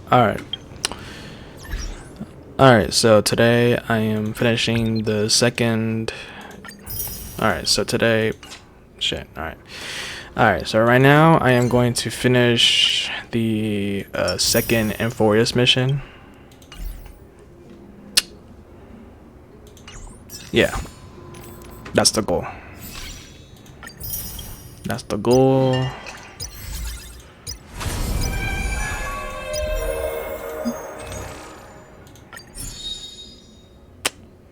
Alright. Alright, so today I am finishing the second. Alright, so today. Shit, alright. Alright, so right now I am going to finish the second Amphorius mission. Yeah, that's the goal. That's the goal.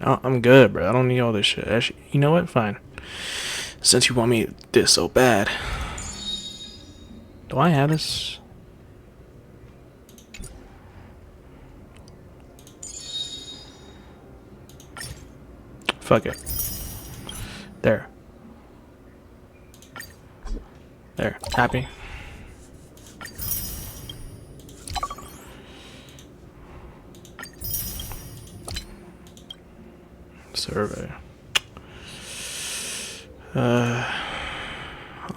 Oh, I'm good, bro. I don't need all this shit. Actually, you know what? Fine. Since you want me this so bad. Do I have this? Fuck it. There. There. Happy? Survey.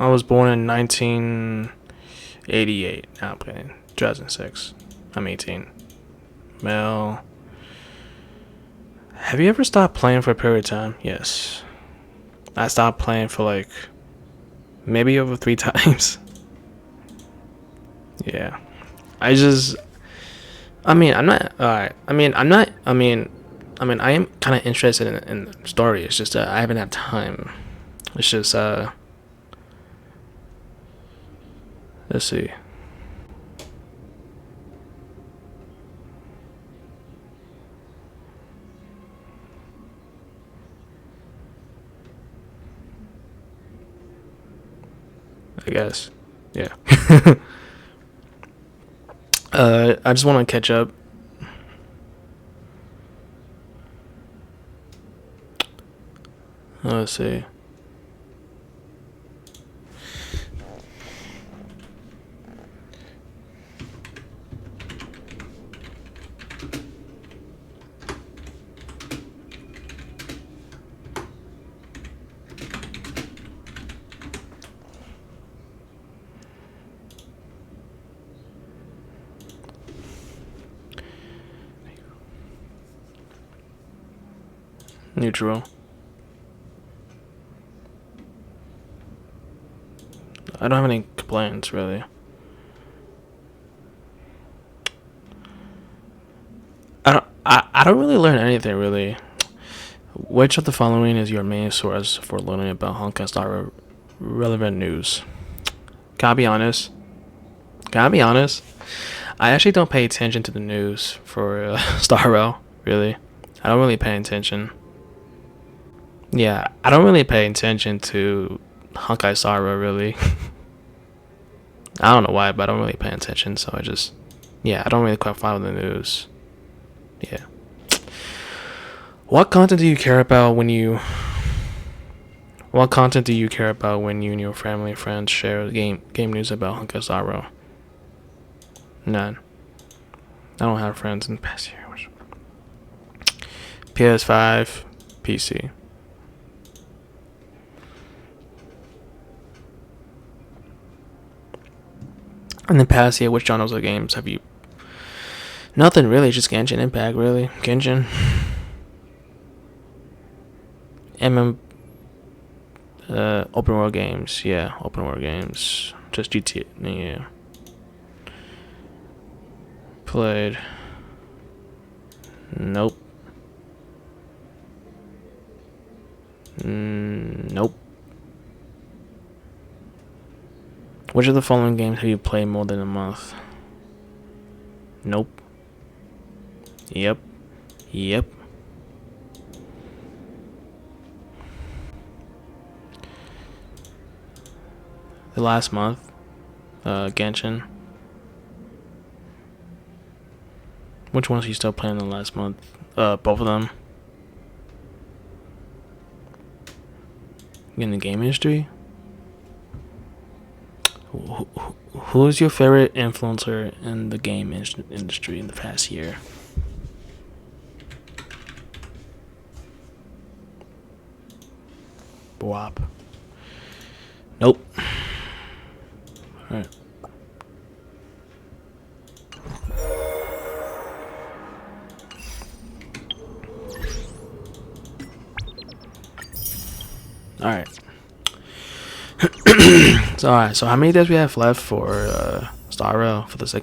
I was born in 1988. Now I'm playing 2006. I'm 18. Male. Have you ever stopped playing for a period of time? Yes. I stopped playing for like maybe over 3 times. Yeah. I mean, I'm not. Alright. I am kind of interested in the story. It's just I haven't had time. It's just let's see. I guess. Yeah. I just want to catch up. Let's see. Neutral. I don't have any complaints really. I don't really learn anything really. Which of the following is your main source for learning about Honkai Star relevant news? Can I be honest? Can I be honest? I actually don't pay attention to the news for Star Rail, really. I don't really pay attention. Yeah, I don't really pay attention to Honkai Star Rail, really. I don't know why, but I don't really pay attention, so yeah, I don't really quite follow the news. Yeah. What content do you care about when you and your family and friends share game news about Honkai Star Rail? None. I don't have friends in the past year. PS5, PC. In the past year, which genres of games have you? Nothing really, just Genshin Impact, really. Genshin. Open world games, yeah, open world games. Just GTA, yeah. Played. Nope. Nope. Which of the following games have you played more than a month? Nope. Yep. Yep. The last month, Genshin. Which ones are you still playing the last month? Both of them. In the game industry? Who is your favorite influencer in the game industry in the past year? Bwop. Nope. Alright. So alright, so how many days we have left for Star Rail for the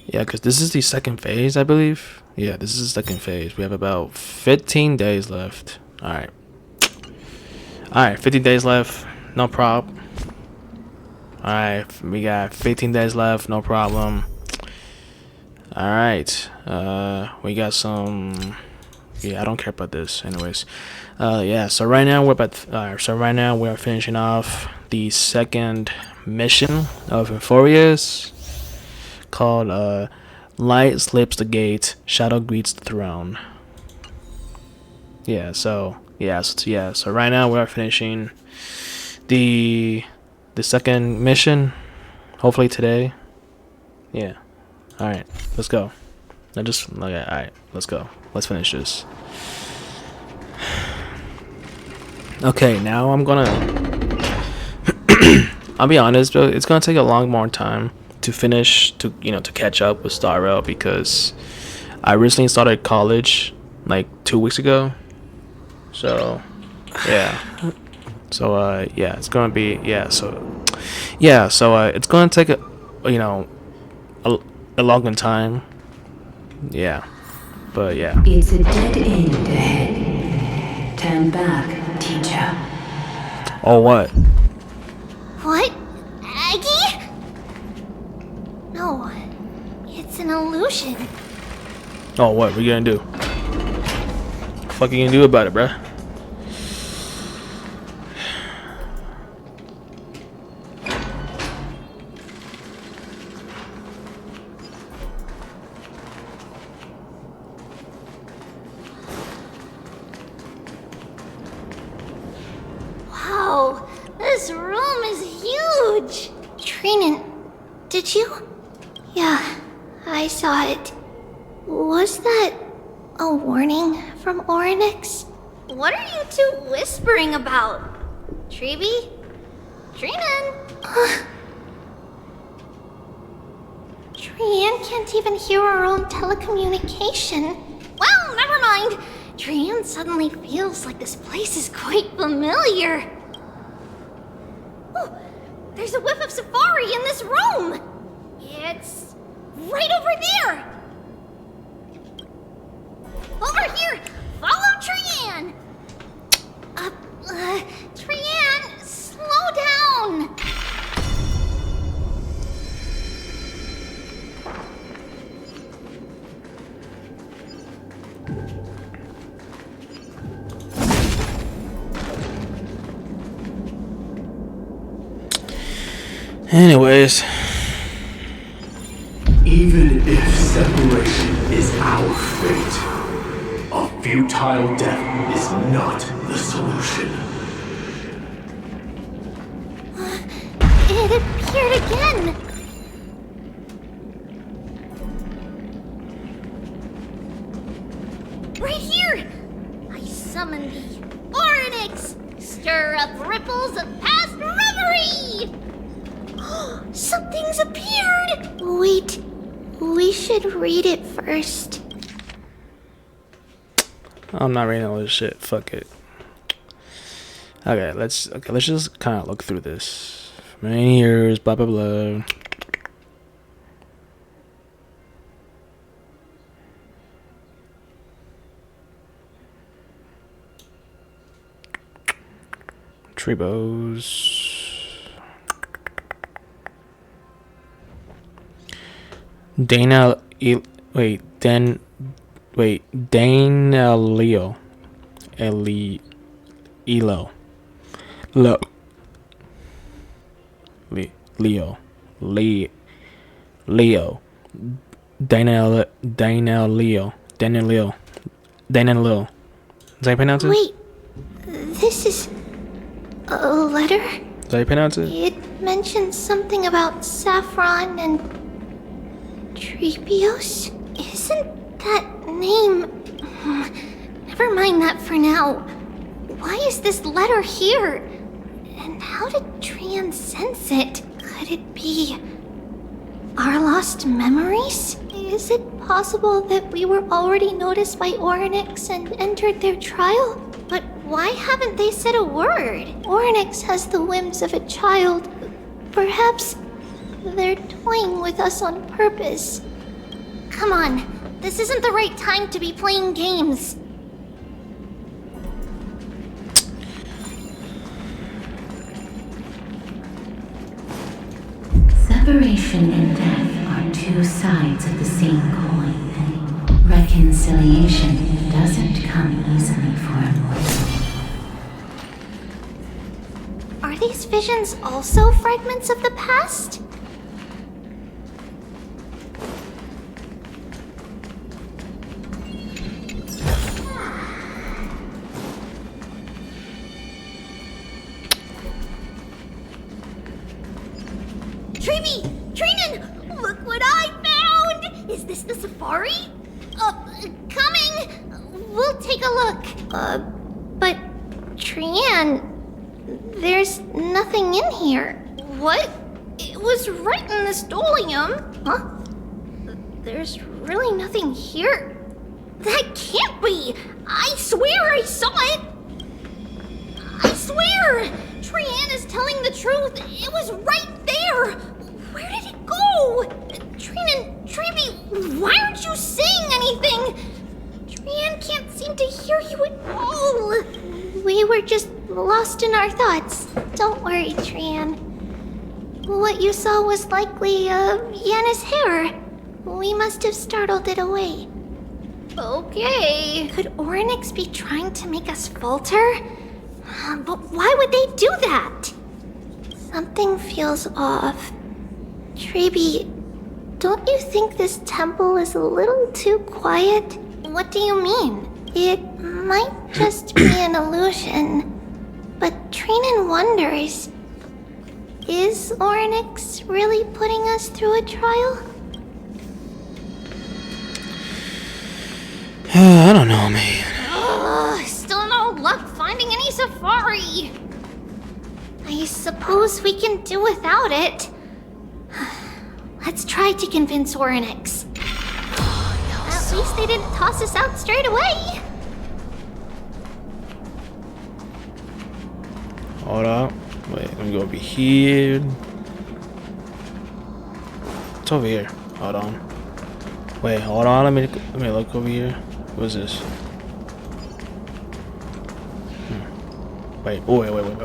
Yeah, because this is the second phase, I believe. Yeah, this is the second phase. We have about 15 days left. Alright. Alright, 15 days left. No problem. Alright, we got 15 days left. No problem. Alright. We got some... Yeah, I don't care about this. Anyways. Yeah, so right now we're finishing off the second mission of Euphorius, called Light Slips the Gate, Shadow Greets the Throne. So right now we're finishing the second mission, hopefully today. Yeah. Alright, let's go. Alright, let's go. Let's finish this. Okay, now I'm gonna I'll be honest, bro, it's gonna take a long more time to finish, to catch up with Star Rail, because I recently started college like 2 weeks ago. So yeah. So it's gonna be it's gonna take a long time. Yeah. But yeah. It's a dead end ahead. Turn back, teacher. Oh, what? What? Aggie? No, it's an illusion. Oh, what? What you gonna do? What the fuck you gonna do about it, bruh? Wow, this room is huge. Trinan, did you? Yeah, I saw it. Was that a warning from Oryx? What are you two whispering about? Treeby? Trinan? Trian can't even hear her own telecommunication. Well, never mind. Trian suddenly feels like this place is quite familiar. Oh, there's a whiff of safari in this room. It's right over there. Over here! Follow Trian! Trian, slow down! Anyways. Even if separation is our fate, a futile death is not the solution. It appeared again! Right here! I summon thee, Oryx! Stir up ripples of past reverie! Something's appeared! Wait, we should read it first. I'm not reading all this shit. Fuck it. Okay, let's just kind of look through this. Many years, blah blah blah. Trebos. Dana Leo. Leo. Dana Leo. Is that how you pronounce it? Wait, this is a letter? Is that how you pronounce it? It mentions something about Saffron and Trebios? Isn't that name... Never mind that for now. Why is this letter here? And how did Trian sense it? Could it be our lost memories? Is it possible that we were already noticed by Oryx and entered their trial? But why haven't they said a word? Oryx has the whims of a child. Perhaps they're toying with us on purpose. Come on, this isn't the right time to be playing games. Separation and death are two sides of the same coin. Reconciliation doesn't come easily for a mortal. Are these visions also fragments of the past? Treevee! Treenan! Look what I found! Is this the safari? Coming! We'll take a look. But Trian, there's nothing in here. What? It was right in the stolium. Huh? There's really nothing here. That can't be! I swear I saw it! I swear! Trian is telling the truth. It was right there! Where did it go? Trian, Treevee, why aren't you saying anything? Trian can't seem to hear you at all. We were just lost in our thoughts. Don't worry, Trian. What you saw was likely, Yanna's hair. We must have startled it away. Okay. Could Oryx be trying to make us falter? But why would they do that? Something feels off. Treevee, don't you think this temple is a little too quiet? What do you mean? It might just be an illusion. But Treenan wonders, is Oryx really putting us through a trial? I don't know, man. Still no luck finding any safari. I suppose we can do without it. Let's try to convince Oryx. At least they didn't toss us out straight away. Hold up. Wait, let me go over here. It's over here. Hold on. Wait, hold on. Let me look over here. What is this? Wait. Oh, wait.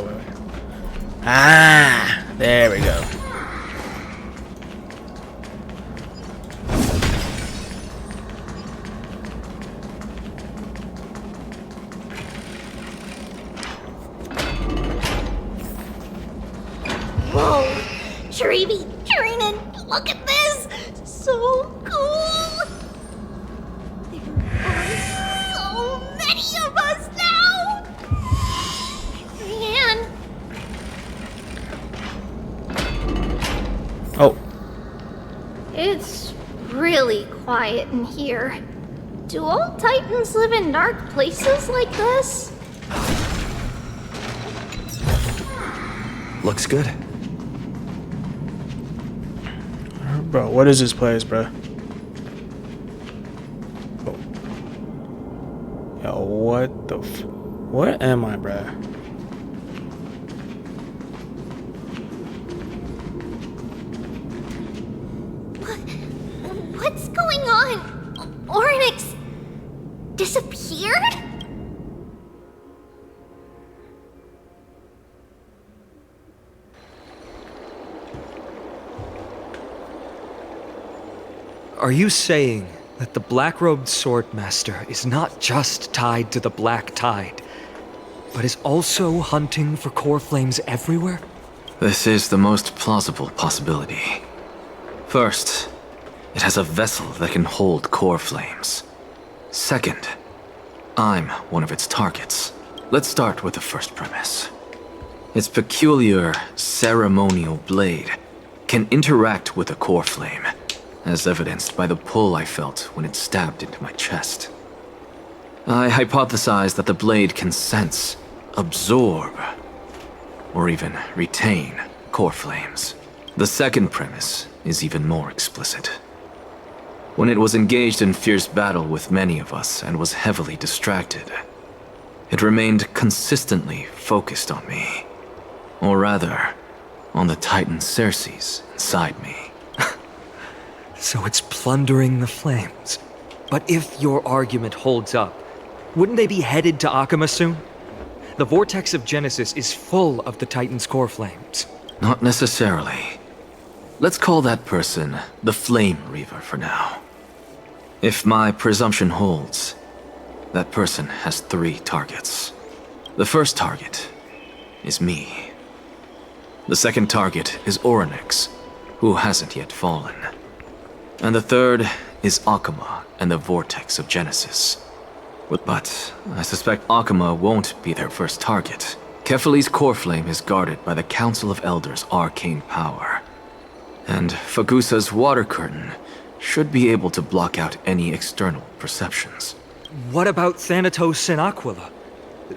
Ah, there we go. Whoa! Treevee, Treenan, look at this! So cool! There are so many of us now! Treenan! Oh. It's really quiet in here. Do all Titans live in dark places like this? Looks good. Bro, what is this place, bro? Oh. Yo, what the where am I, bro? What's going on? Oryx disappeared? Are you saying that the black-robed swordmaster is not just tied to the Black Tide, but is also hunting for core flames everywhere? This is the most plausible possibility. First, it has a vessel that can hold core flames. Second, I'm one of its targets. Let's start with the first premise. Its peculiar ceremonial blade can interact with a core flame, as evidenced by the pull I felt when it stabbed into my chest. I hypothesized that the blade can sense, absorb, or even retain core flames. The second premise is even more explicit. When it was engaged in fierce battle with many of us and was heavily distracted, it remained consistently focused on me. Or rather, on the Titan Cersei's inside me. So it's plundering the flames. But if your argument holds up, wouldn't they be headed to Akama soon? The vortex of Genesis is full of the Titan's core flames. Not necessarily. Let's call that person the Flame Reaver for now. If my presumption holds, that person has 3 targets. The first target is me. The second target is Orynyx, who hasn't yet fallen. And the third is Akama and the Vortex of Genesis. But I suspect Akama won't be their first target. Kefali's core flame is guarded by the Council of Elders' arcane power. And Fagusa's water curtain should be able to block out any external perceptions. What about Thanatos and Aquila?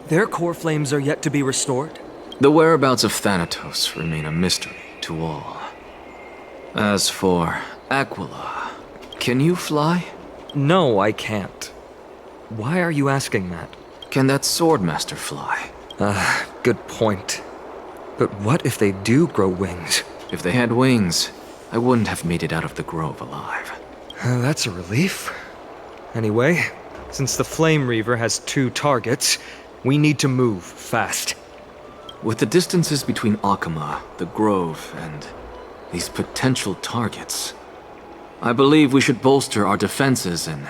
Their core flames are yet to be restored? The whereabouts of Thanatos remain a mystery to all. As for Aquila, can you fly? No, I can't. Why are you asking that? Can that Swordmaster fly? Good point. But what if they do grow wings? If they had wings, I wouldn't have made it out of the grove alive. That's a relief. Anyway, since the Flame Reaver has 2 targets, we need to move fast. With the distances between Akama, the grove, and these potential targets, I believe we should bolster our defenses and...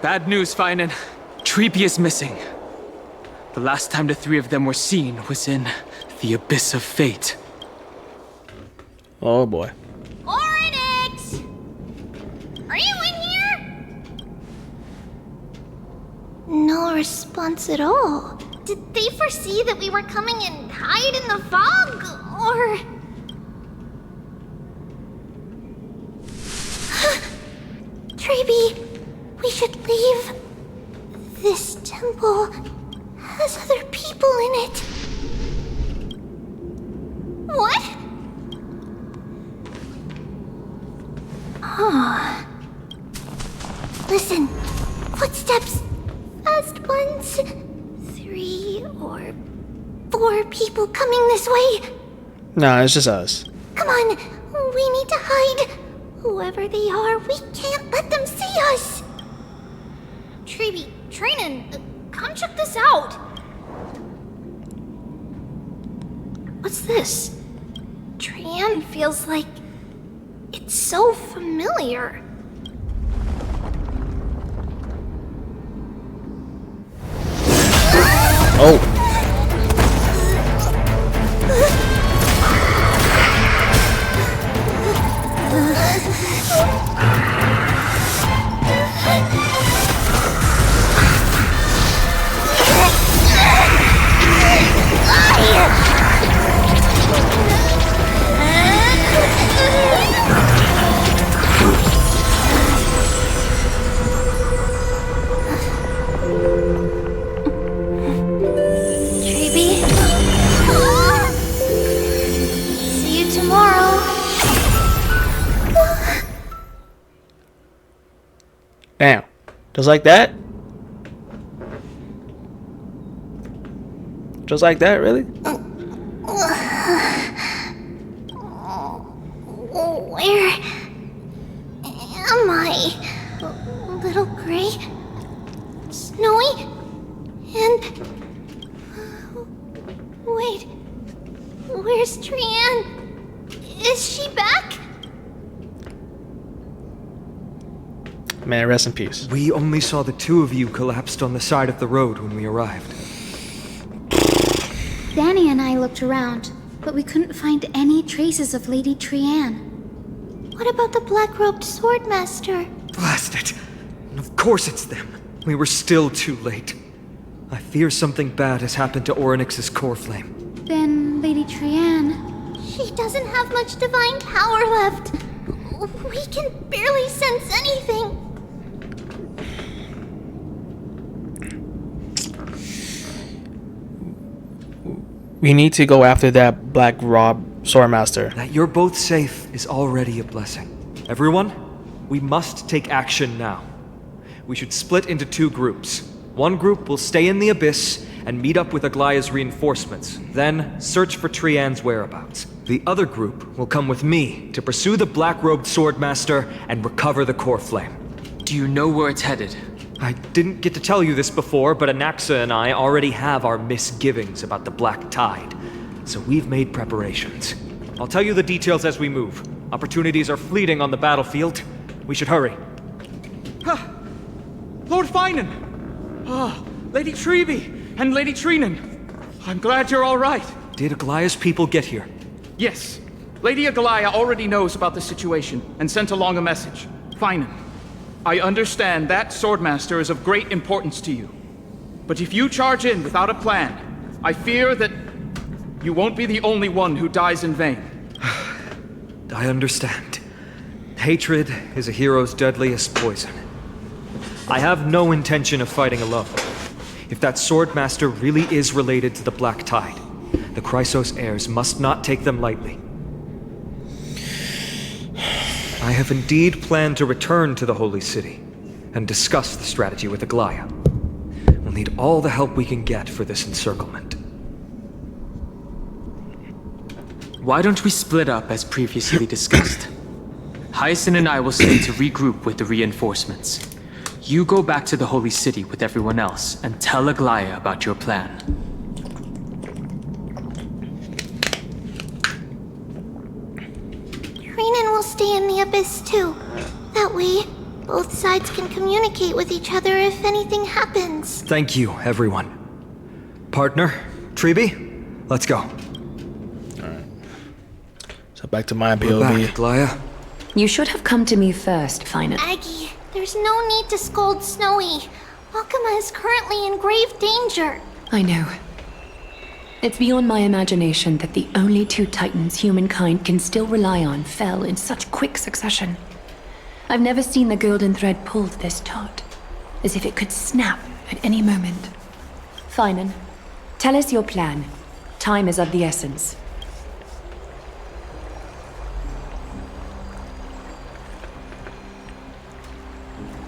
Bad news, Finan. Treepy is missing. The last time the 3 of them were seen was in the Abyss of Fate. Oh boy. Orynyx! Are you in here? No response at all. Did they foresee that we were coming and hide in the fog? Or... Treeby, we should leave. This temple has other people in it. What? Oh. Listen, footsteps. Fast ones. 3 or 4 people coming this way. No, it's just us. Come on, we need to hide. Whoever they are, we can't let them see us. Treeby, Trainin, come check this out. What's this? Trian feels like it's so familiar. Oh. Treeby? See you tomorrow. Damn. Just like that? Just like that, really? Where am I? Little Gray? Snowy? And... Wait. Where's Trian? Is she back? Man, rest in peace. We only saw the 2 of you collapsed on the side of the road when we arrived. Danny and I looked around, but we couldn't find any traces of Lady Trian. What about the black-robed swordmaster? Blast it! Of course it's them. We were still too late. I fear something bad has happened to Orynyx's core flame. Then Lady Trian... She doesn't have much divine power left. We can barely sense anything. We need to go after that Black Rob Swordmaster. That you're both safe is already a blessing. Everyone, we must take action now. We should split into 2 groups. One group will stay in the Abyss and meet up with Aglaya's reinforcements, then search for Trian's whereabouts. The other group will come with me to pursue the black-robed Swordmaster and recover the core flame. Do you know where it's headed? I didn't get to tell you this before, but Anaxa and I already have our misgivings about the Black Tide, so we've made preparations. I'll tell you the details as we move. Opportunities are fleeting on the battlefield. We should hurry. Lord Finan! Lady Treby and Lady Treenan. I'm glad you're all right. Did Aglaya's people get here? Yes. Lady Aglaya already knows about the situation and sent along a message. Finan, I understand that Swordmaster is of great importance to you. But if you charge in without a plan, I fear that you won't be the only one who dies in vain. I understand. Hatred is a hero's deadliest poison. I have no intention of fighting alone. If that Swordmaster really is related to the Black Tide, the Chrysos heirs must not take them lightly. I have indeed planned to return to the Holy City and discuss the strategy with Aglaya. We'll need all the help we can get for this encirclement. Why don't we split up as previously discussed? Hyacinth and I will stay to regroup with the reinforcements. You go back to the Holy City with everyone else and tell Aglaya about your plan. Treenan will stay in the Abyss too. That way, both sides can communicate with each other if anything happens. Thank you, everyone. Partner, Treby, let's go. So back to my We're POV. back, Aglaya. You should have come to me first, Finan. Aggie, there's no need to scold Snowy. Akuma is currently in grave danger. I know. It's beyond my imagination that the only two titans humankind can still rely on fell in such quick succession. I've never seen the golden thread pulled this taut, as if it could snap at any moment. Finan, tell us your plan. Time is of the essence.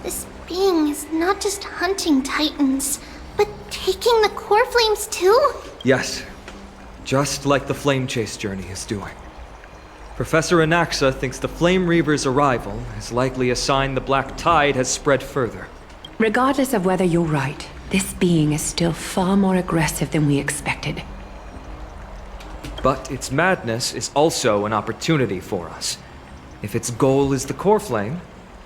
This being is not just hunting titans, but taking the core flames too? Yes, just like the Flame Chase journey is doing. Professor Anaxa thinks the Flame Reaver's arrival is likely a sign the Black Tide has spread further. Regardless of whether you're right, this being is still far more aggressive than we expected. But its madness is also an opportunity for us. If its goal is the core flame,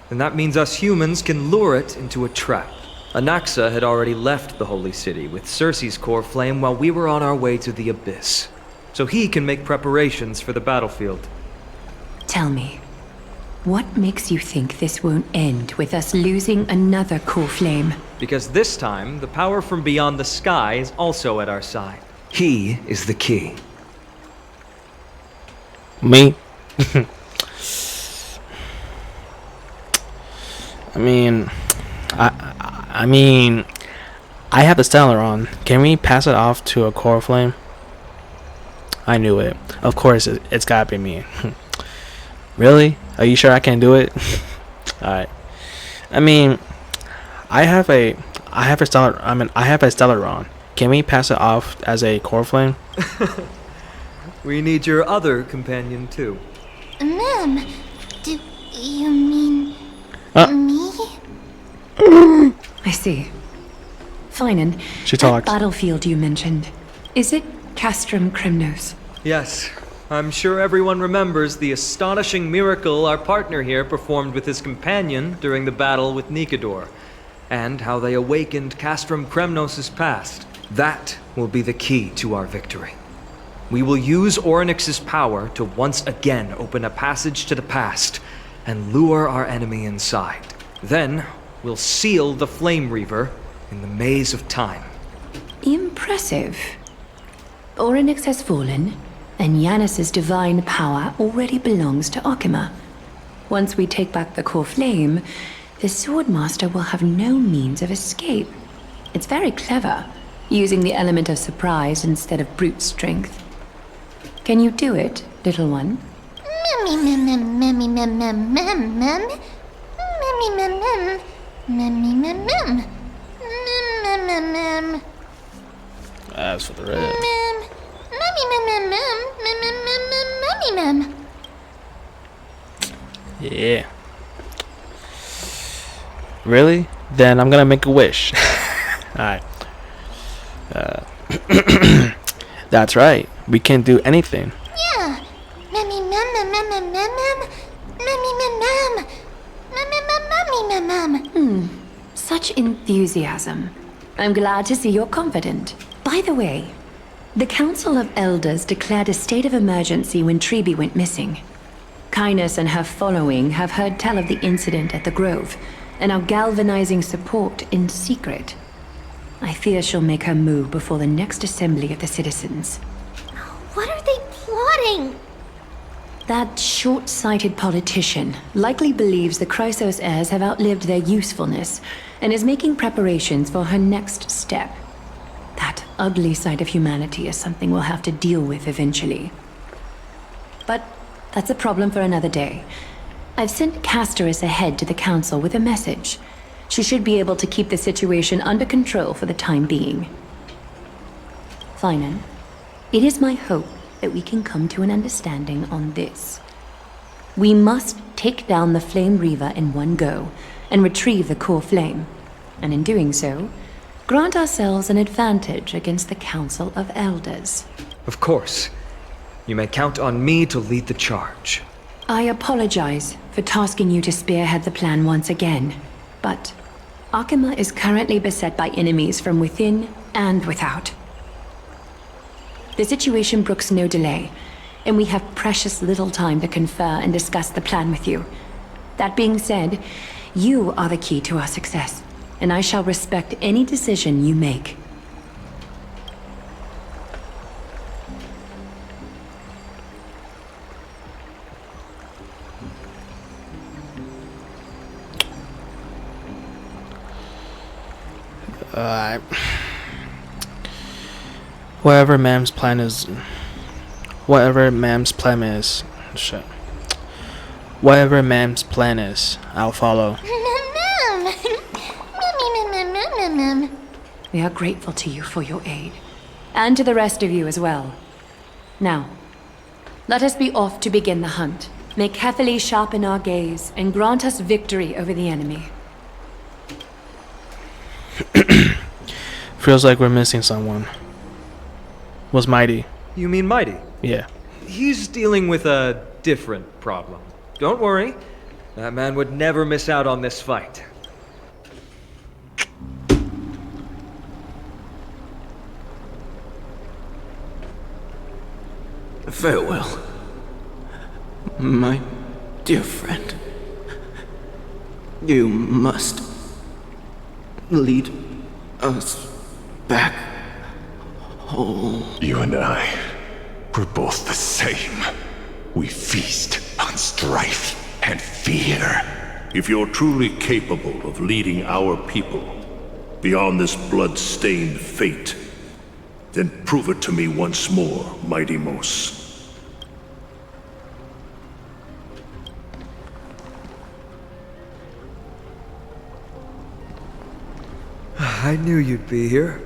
then that means us humans can lure it into a trap. Anaxa had already left the Holy City with Cersei's core flame while we were on our way to the Abyss, so he can make preparations for the battlefield. Tell me, what makes you think this won't end with us losing another core flame? Because this time, the power from beyond the sky is also at our side. He is the key. Me? I mean, I have the Stellar on. Can we pass it off to a core flame? I knew it. Of course, it's gotta be me. Really? Are you sure I can do it? Alright. I mean, I have a Stellar on. Can we pass it off as a core flame? We need your other companion, too. Ma'am, do you mean me? I see. Finan, She that talks. battlefield you mentioned, is it Castrum Kremnos? Yes, I'm sure everyone remembers the astonishing miracle our partner here performed with his companion during the battle with Nikador, and how they awakened Castrum Kremnos' past. That will be the key to our victory. We will use Orynyx's power to once again open a passage to the past and lure our enemy inside. Then, we'll seal the Flame Reaver in the maze of time. Impressive. Orynyx has fallen, and Yanis's divine power already belongs to Akuma. Once we take back the core flame, the Swordmaster will have no means of escape. It's very clever, using the element of surprise instead of brute strength. Can you do it, little one? As for the red. Yeah. Really? Then I'm gonna make a wish. Alright. That's right. We can't do anything. Yeah. Such enthusiasm. I'm glad to see you're confident. By the way, the Council of Elders declared a state of emergency when Treeby went missing. Kynus and her following have heard tell of the incident at the Grove and are galvanizing support in secret. I fear she'll make her move before the next assembly of the citizens. What are they plotting? That short-sighted politician likely believes the Chrysos heirs have outlived their usefulness and is making preparations for her next step. That ugly side of humanity is something we'll have to deal with eventually. But that's a problem for another day. I've sent Castoris ahead to the council with a message. She should be able to keep the situation under control for the time being. Finan, it is my hope that we can come to an understanding on this. We must take down the Flame Reaver in one go and retrieve the core flame, and in doing so, grant ourselves an advantage against the Council of Elders. Of course. You may count on me to lead the charge. I apologize for tasking you to spearhead the plan once again, but Akima is currently beset by enemies from within and without. The situation brooks no delay, and we have precious little time to confer and discuss the plan with you. That being said, you are the key to our success, and I shall respect any decision you make. Whatever Mam's plan is, Whatever Mam's plan is, I'll follow. We are grateful to you for your aid, and to the rest of you as well. Now, let us be off to begin the hunt. May Kethely sharpen our gaze and grant us victory over the enemy. Feels like we're missing someone. Was Mighty. You mean Mighty? Yeah. He's dealing with a different problem. Don't worry. That man would never miss out on this fight. Farewell, my dear friend. You must lead us back home. You and I, we're both the same. We feast on strife and fear. If you're truly capable of leading our people beyond this blood-stained fate, then prove it to me once more, Mighty Mos. I knew you'd be here.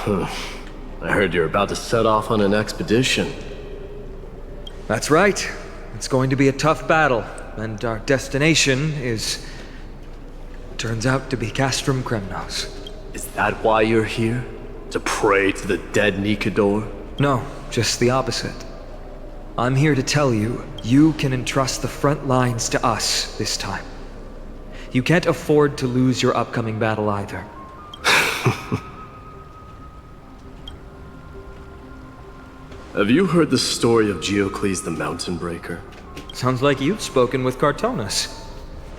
I heard you're about to set off on an expedition. That's right. It's going to be a tough battle, and our destination turns out to be Castrum Kremnos. Is that why you're here? To pray to the dead Nikador? No, just the opposite. I'm here to tell you, you can entrust the front lines to us this time. You can't afford to lose your upcoming battle either. Have you heard the story of Geocles the Mountain Breaker? Sounds like you've spoken with Cartonis.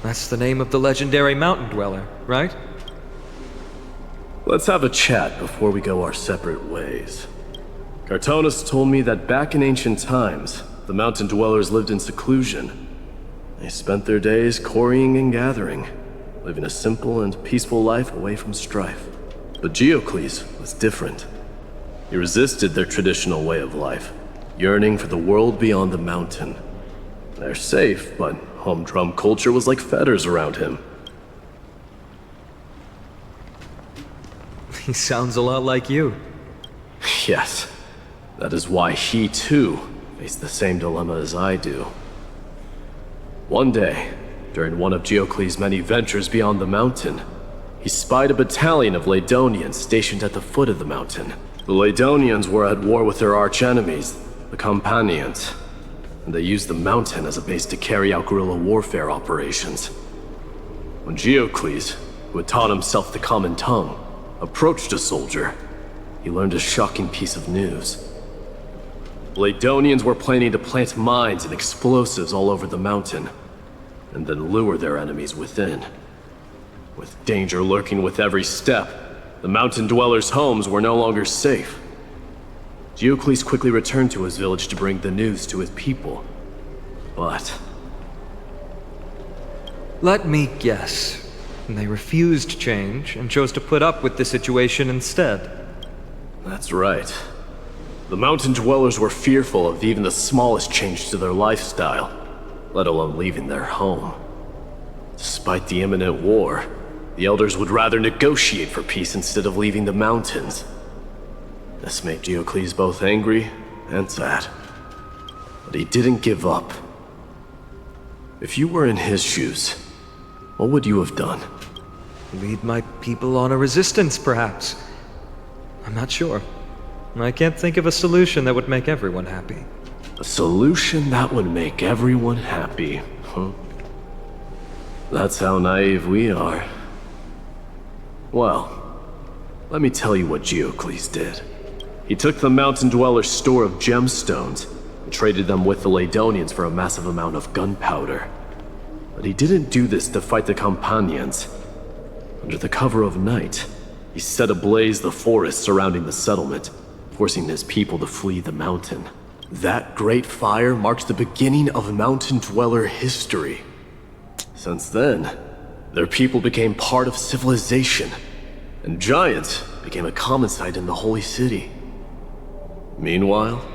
That's the name of the legendary mountain dweller, right? Let's have a chat before we go our separate ways. Cartonis told me that back in ancient times, the mountain dwellers lived in seclusion. They spent their days quarrying and gathering, living a simple and peaceful life away from strife. But Geocles was different. He resisted their traditional way of life, yearning for the world beyond the mountain. They're safe, but humdrum culture was like fetters around him. He sounds a lot like you. Yes. That is why he, too, faced the same dilemma as I do. One day, during one of Geocles' many ventures beyond the mountain, he spied a battalion of Ladonians stationed at the foot of the mountain. The Ladonians were at war with their arch-enemies, the Companions, and they used the mountain as a base to carry out guerrilla warfare operations. When Geocles, who had taught himself the common tongue, approached a soldier, he learned a shocking piece of news. Ladonians were planning to plant mines and explosives all over the mountain, and then lure their enemies within. With danger lurking with every step, the mountain dwellers' homes were no longer safe. Geocles quickly returned to his village to bring the news to his people. But... let me guess. They refused change and chose to put up with the situation instead. that's right. The mountain dwellers were fearful of even the smallest change to their lifestyle, let alone leaving their home. Despite the imminent war, the elders would rather negotiate for peace instead of leaving the mountains. This made Geocles both angry and sad. But he didn't give up. If you were in his shoes, what would you have done? Lead my people on a resistance, perhaps. I'm not sure. I can't think of a solution that would make everyone happy. A solution that would make everyone happy, huh? That's how naive we are. Well, let me tell you what Geocles did. He took the mountain dwellers' store of gemstones and traded them with the Ladonians for a massive amount of gunpowder. But he didn't do this to fight the Companions. Under the cover of night, he set ablaze the forest surrounding the settlement, forcing his people to flee the mountain. That great fire marked the beginning of mountain dweller history. Since then, their people became part of civilization, and giants became a common sight in the Holy City. Meanwhile,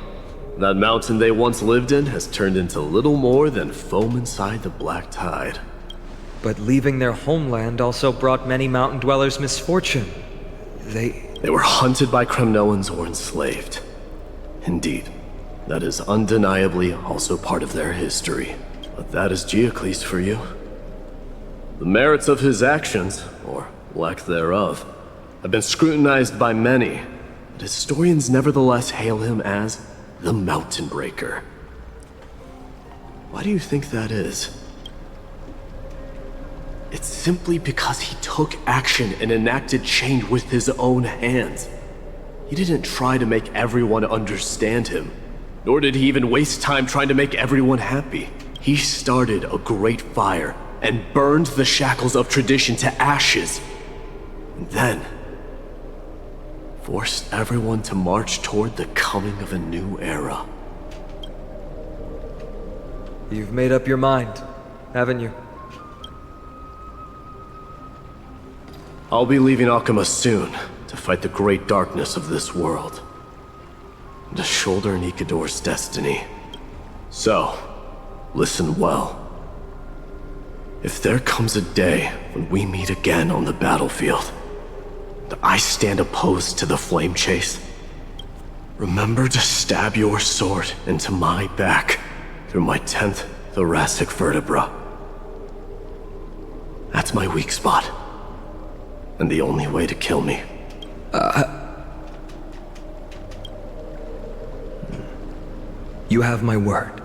that mountain they once lived in has turned into little more than foam inside the black tide. But leaving their homeland also brought many mountain dwellers misfortune. They were hunted by Kremnoans or enslaved. Indeed, that is undeniably also part of their history. But that is Geocles for you. The merits of his actions, or lack thereof, have been scrutinized by many, but historians nevertheless hail him as the Mountain Breaker. Why do you think that is? It's simply because he took action and enacted change with his own hands. He didn't try to make everyone understand him, nor did he even waste time trying to make everyone happy. He started a great fire and burned the shackles of tradition to ashes, and then forced everyone to march toward the coming of a new era. You've made up your mind, haven't you? I'll be leaving Akuma soon to fight the great darkness of this world, and to shoulder Nikador's destiny. So, listen well. If there comes a day when we meet again on the battlefield, and I stand opposed to the flame chase, remember to stab your sword into my back through my 10th thoracic vertebra. That's my weak spot, and the only way to kill me. You have my word.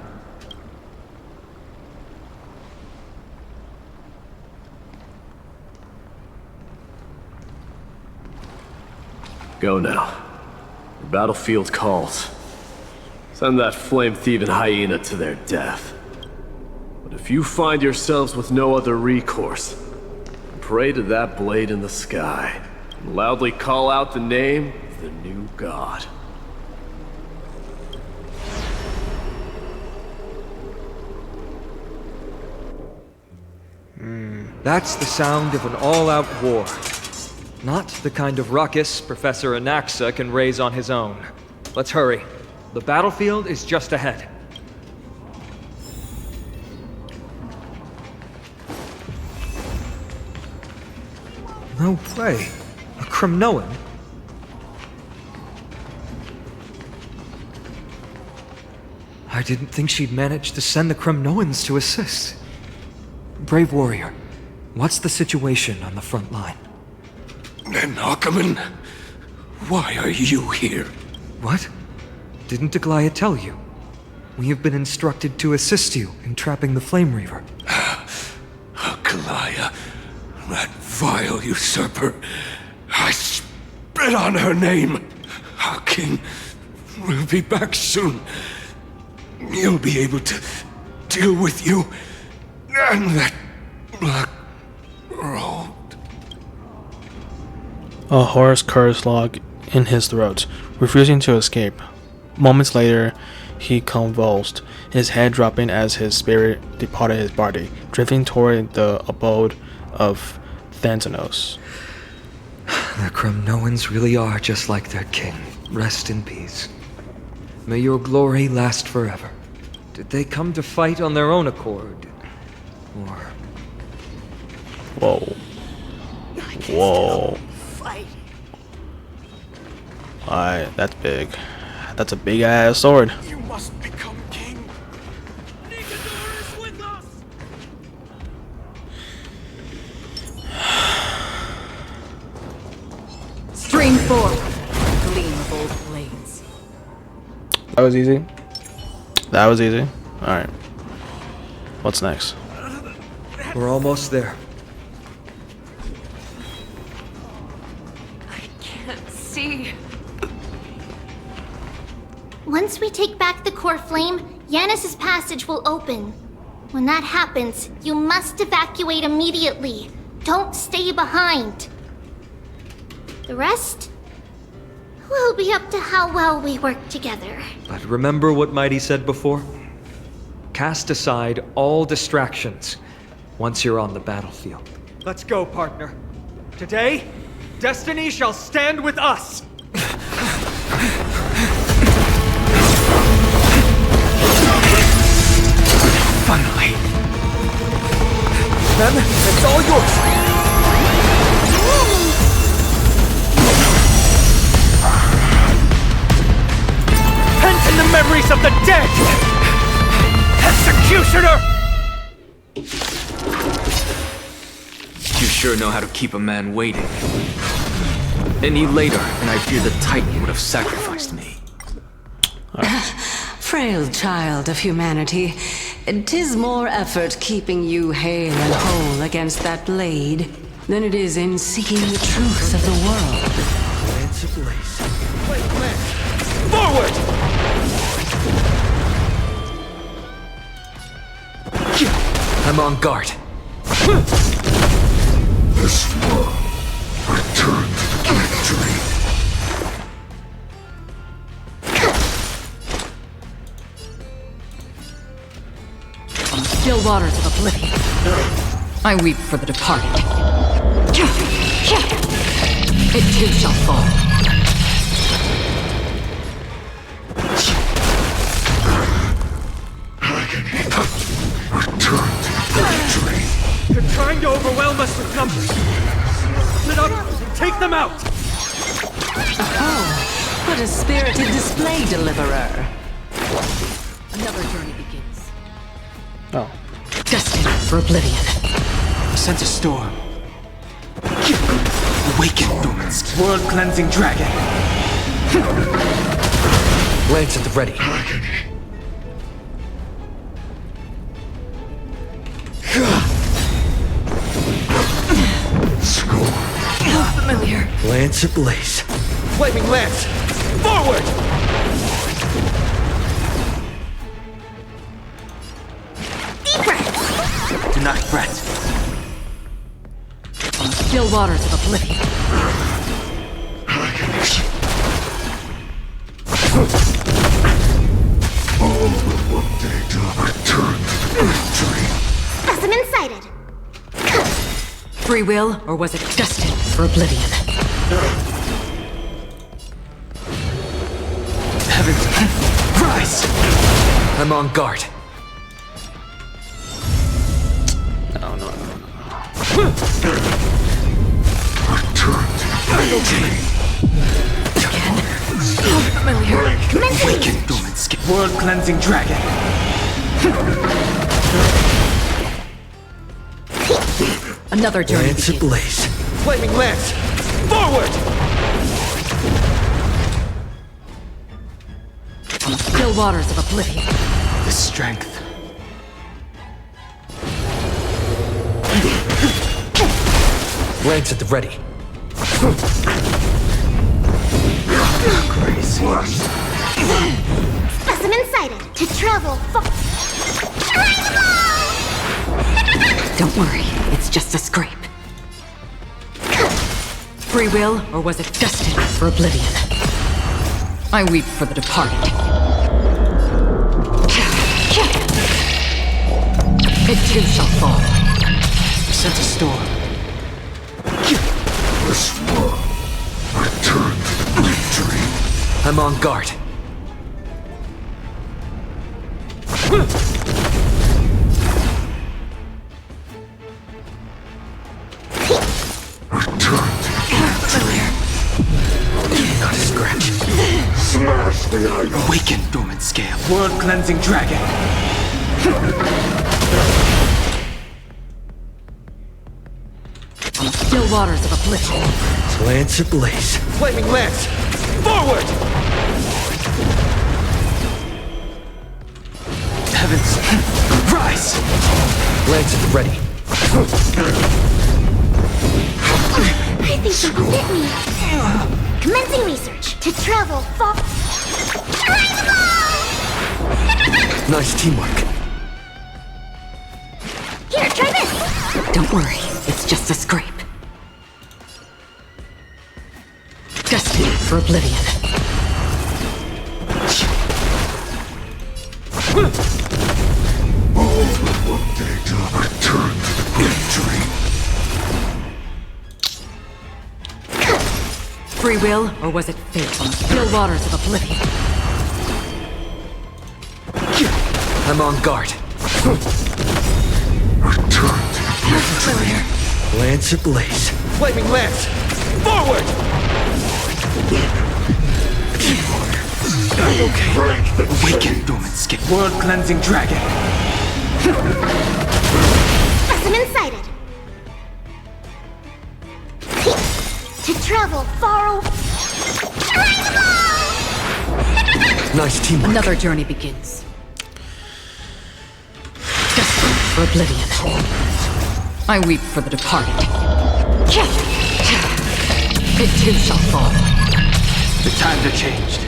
Go now. The battlefield calls. Send that flame-thieving hyena to their death. But if you find yourselves with no other recourse, pray to that blade in the sky, and loudly call out the name of the new god. That's the sound of an all-out war. Not the kind of ruckus Professor Anaxa can raise on his own. Let's hurry. The battlefield is just ahead. No way. A Kremnoan? I didn't think she'd manage to send the Kremnoans to assist. Brave warrior, what's the situation on the front line? And Ackerman, why are you here? What? Didn't Deglaya tell you? We have been instructed to assist you in trapping the Flame Reaver. Deglaya, that vile usurper. I spit on her name. Our king will be back soon. He'll be able to deal with you and that black road. A hoarse curse log in his throat, refusing to escape. Moments later, he convulsed, his head dropping as his spirit departed his body, drifting toward the abode of Thanatos. The Kremnoans really are just like their king. Rest in peace. May your glory last forever. Did they come to fight on their own accord? Or... Whoa. Whoa. Alright, that's big. That's a big ass sword. You must become king. Nicanor is with us. Stream forth, gleam of old blades. That was easy. That was easy. Alright. What's next? We're almost there. I can't see. Once we take back the core flame, Yanis's passage will open. When that happens, you must evacuate immediately. Don't stay behind. The rest will be up to how well we work together. But remember what Mighty said before? Cast aside all distractions once you're on the battlefield. Let's go, partner. Today, destiny shall stand with us! Finally. Then, it's all yours! Pent in the memories of the dead! Executioner! You sure know how to keep a man waiting. Any later, and I fear the Titan would have sacrificed me. Frail child of humanity, 'tis more effort keeping you hale and whole against that blade than it is in seeking the truth of the world. Lance of Lace. Forward! I'm on guard. This war returned to victory. Still waters of oblivion. I weep for the departed. It too shall fall. Return to victory. They're trying to overwhelm us with numbers. Split up and take them out! Oh, what a spirited display, Deliverer. Another journey begins. Oh. Destined for oblivion. Sense a storm. Awaken, Dorminsk. World-cleansing dragon. Lance at the ready. Familiar. Lance ablaze. Flaming lance! Forward! Do not fret. Still waters of oblivion. All will one day to return to victory. Specimen sighted. Free will, or was it destined for oblivion? Heavens, rise! I'm on guard. No. Return to victory. Again? So familiar. Awaken, Dorminsk. World-cleansing dragon. Another journey Lance begins. ablaze. Flaming lance! Forward! Still waters of oblivion. The strength. Lance at the ready. Specimen sighted. To travel far. Don't worry, it's just a scrape. Free will, or was it destined for oblivion? I weep for the departed. It too shall fall. Sent a storm. This one returned to victory. I'm on guard. Returned to victory. Not a scratch. Smash the idol. Awaken, dormant scale. World-cleansing dragon. Still waters of oblivion. Lance ablaze. Flaming lance! Forward! Heavens! Rise! Lance at the ready. I think she bit me. Commencing research. To travel far. Nice teamwork. Here, try this. Don't worry, it's just a scrape. Destined for oblivion. All the data returned to victory. Free will, or was it fate? Still waters of oblivion. I'm on guard. Returned to victory. Lance ablaze. Flaming lance! Forward! Awaken, dormant scale. World-cleansing dragon. Specimen sighted. To travel far away. Nice teamwork. Another journey begins. Destined for oblivion. I weep for the departed. It too shall fall. The times are changed.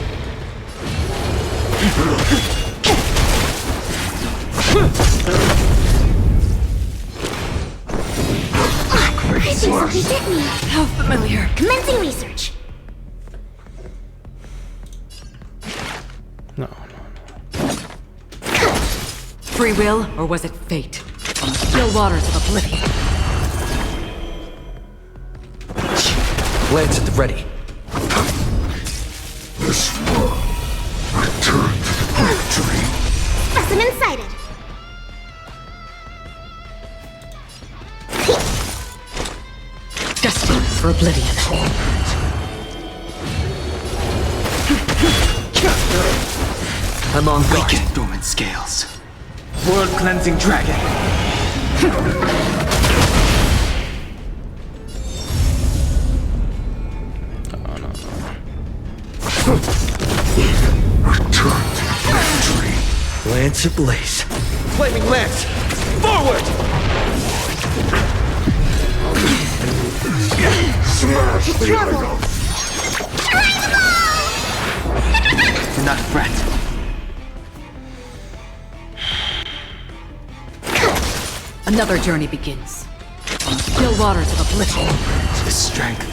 I think somebody bit me. How familiar. Commencing research. No. Free will, or was it fate? Still waters of oblivion. Lance at the ready. This one returned to victory. Specimen sighted. Destined for oblivion. I'm on guard. Awaken, dormant scales. World-cleansing dragon. Returned to victory. Lance ablaze. Flaming lance! Forward! Smash To the travel. idol. Do not fret. Another journey begins. Still waters of oblivion. The strength.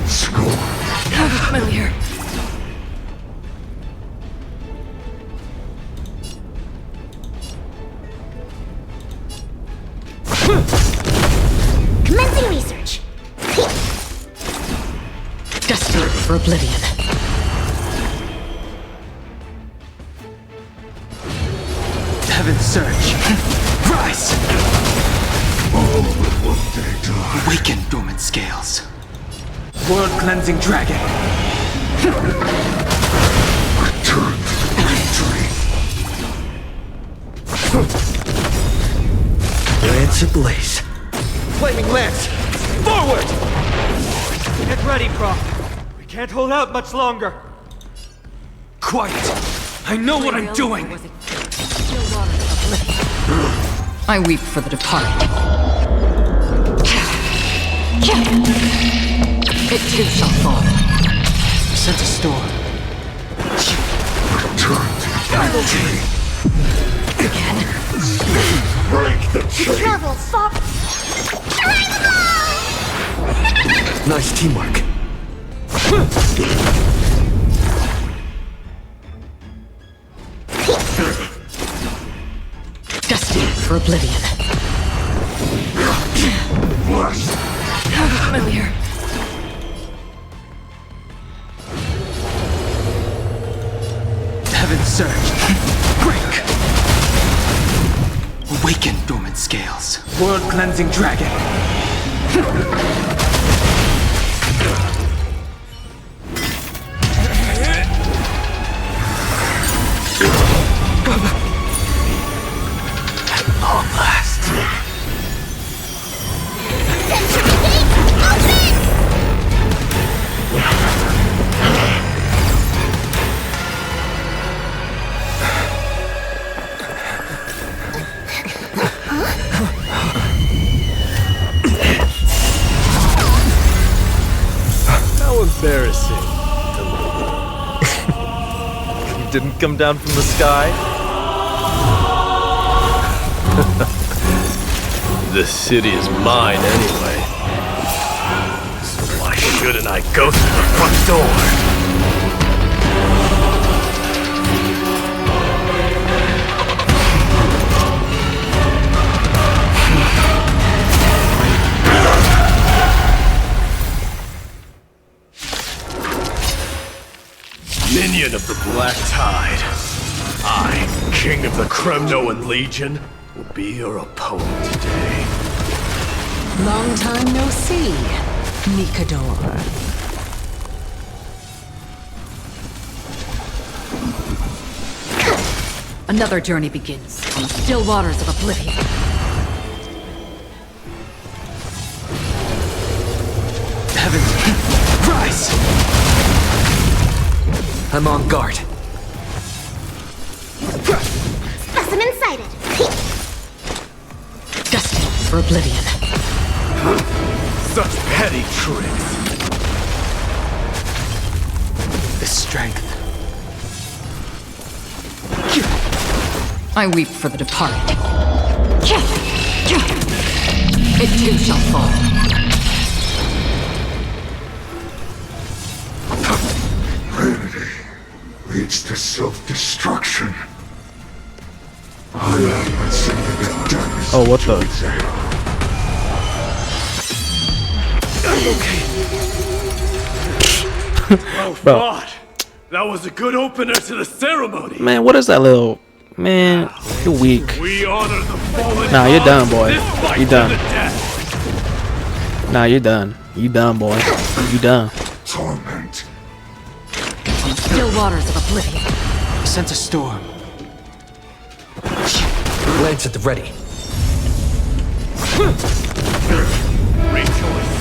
Score. How familiar. Commencing research. Destined for oblivion. Heaven surge. Rise! All but one data. Awaken, dormant scales. World-cleansing dragon. Return to victory. Lance ablaze. Flaming lance! Forward! Get ready, Prof. We can't hold out much longer. Quiet! I know what I'm doing! I weep for the departed. It too shall fall. Sent a storm. Return to victory. Break the chain. Travel far. Nice teamwork. Destined for oblivion. Familiar. Heaven surge. Break. Awaken dormant scales. World-cleansing dragon. Long last. How embarrassing. You didn't come down from the sky? This city is mine anyway. So why shouldn't I go through the front door? Minion of the Black Tide. I, King of the Kremnoan Legion, will be your opponent today. Long time no see, Nikador. Another journey begins on the still waters of oblivion. Heavens, rise! I'm on guard. Specimen sighted. Destined for oblivion. Such petty tricks. The strength. I weep for the departed. It too shall fall. Vanity leads to self-destruction. I am a darkness. Oh, what the? Well Bro. fought. That was a good opener to the ceremony. Man, what is that little... Man, you're weak. We honor the fallen. Nah, you're done, boy. This fight You done. to the death. Nah, you're done. You done, boy. You done. Torment. On the still waters of oblivion. Sent a storm. Lance at the ready. Rejoice.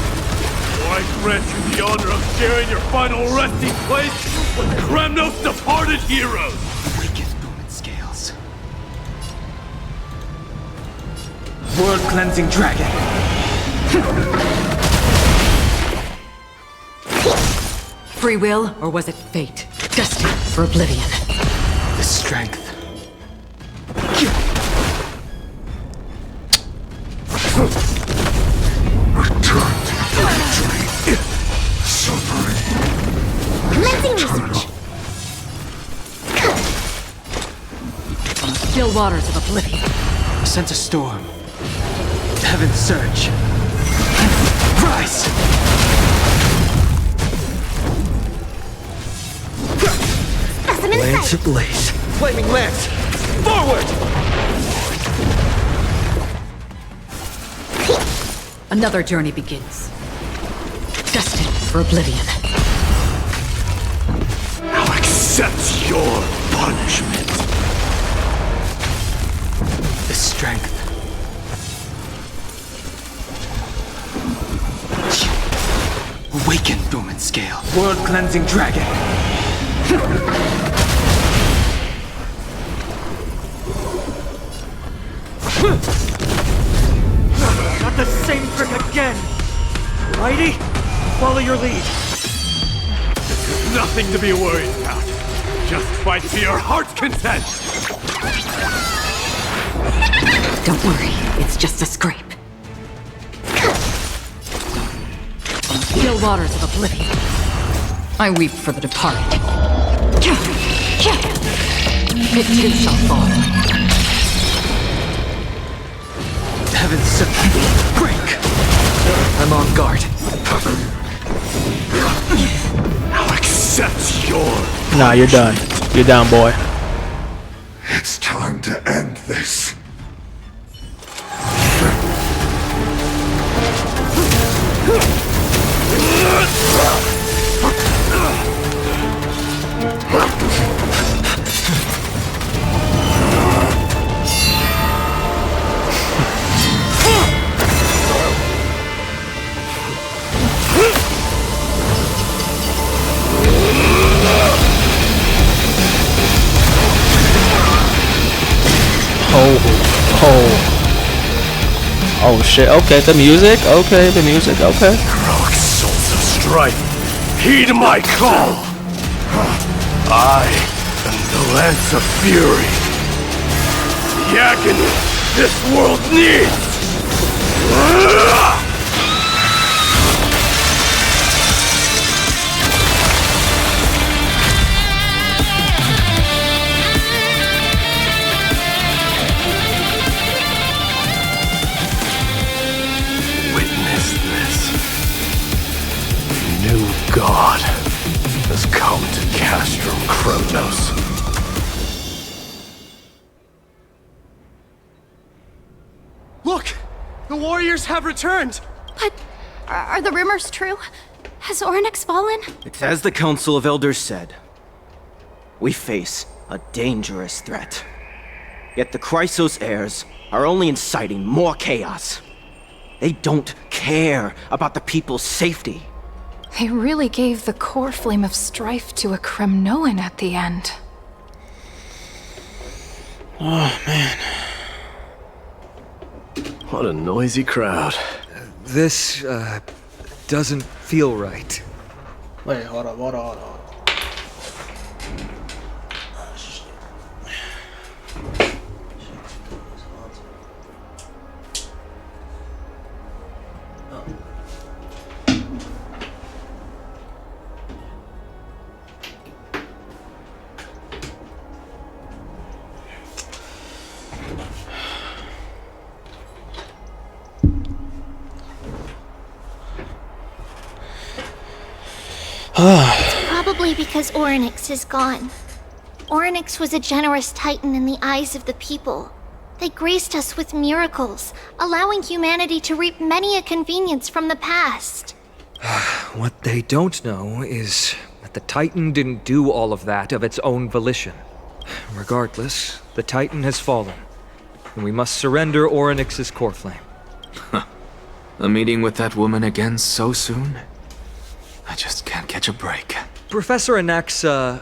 For I grant you the honor of sharing your final resting place with Kremnos' departed heroes. Awaken dormant scales. World-cleansing dragon. Free will, or was it fate? Destined for oblivion. The strength. Return to victory. Suffering. Commencing research. On the still waters of oblivion. Sent a storm. Heaven surge. Rise! Specimen Lance sighted. ablaze. Flaming lance! Forward! Another journey begins. destined for oblivion. I'll accept your punishment. The strength. Awaken, Dormant Scale. World-cleansing dragon. Not the same trick again! Mighty, follow your lead. This is nothing to be worried about. Just fight to your heart's content! Don't worry, it's just a scrape. Still waters of oblivion. I weep for the departed. It too shall fall. Heaven's sent. Break! I'm on guard. I'll accept your... Nah, you're done. You're down, boy. It's time to end this. Oh shit, okay, the music, okay. Heroic souls of strife, heed my call! I am the Lance of Fury. The agony this world needs! God has come to Castrum Kronos. Look! The warriors have returned! But are the rumors true? Has Orynyx fallen? It's as the Council of Elders said. We face a dangerous threat. Yet the Chrysos heirs are only inciting more chaos. They don't care about the people's safety. They really gave the core flame of strife to a Kremnoan at the end. Oh, man. What a noisy crowd. This, doesn't feel right. Wait, hold on. It's probably because Orynyx is gone. Orynyx was a generous titan in the eyes of the people. They graced us with miracles, allowing humanity to reap many a convenience from the past. What they don't know is that the Titan didn't do all of that of its own volition. Regardless, the Titan has fallen, and we must surrender Orynyx's core flame. A meeting with that woman again so soon? I just can't catch a break. Professor Anaxa,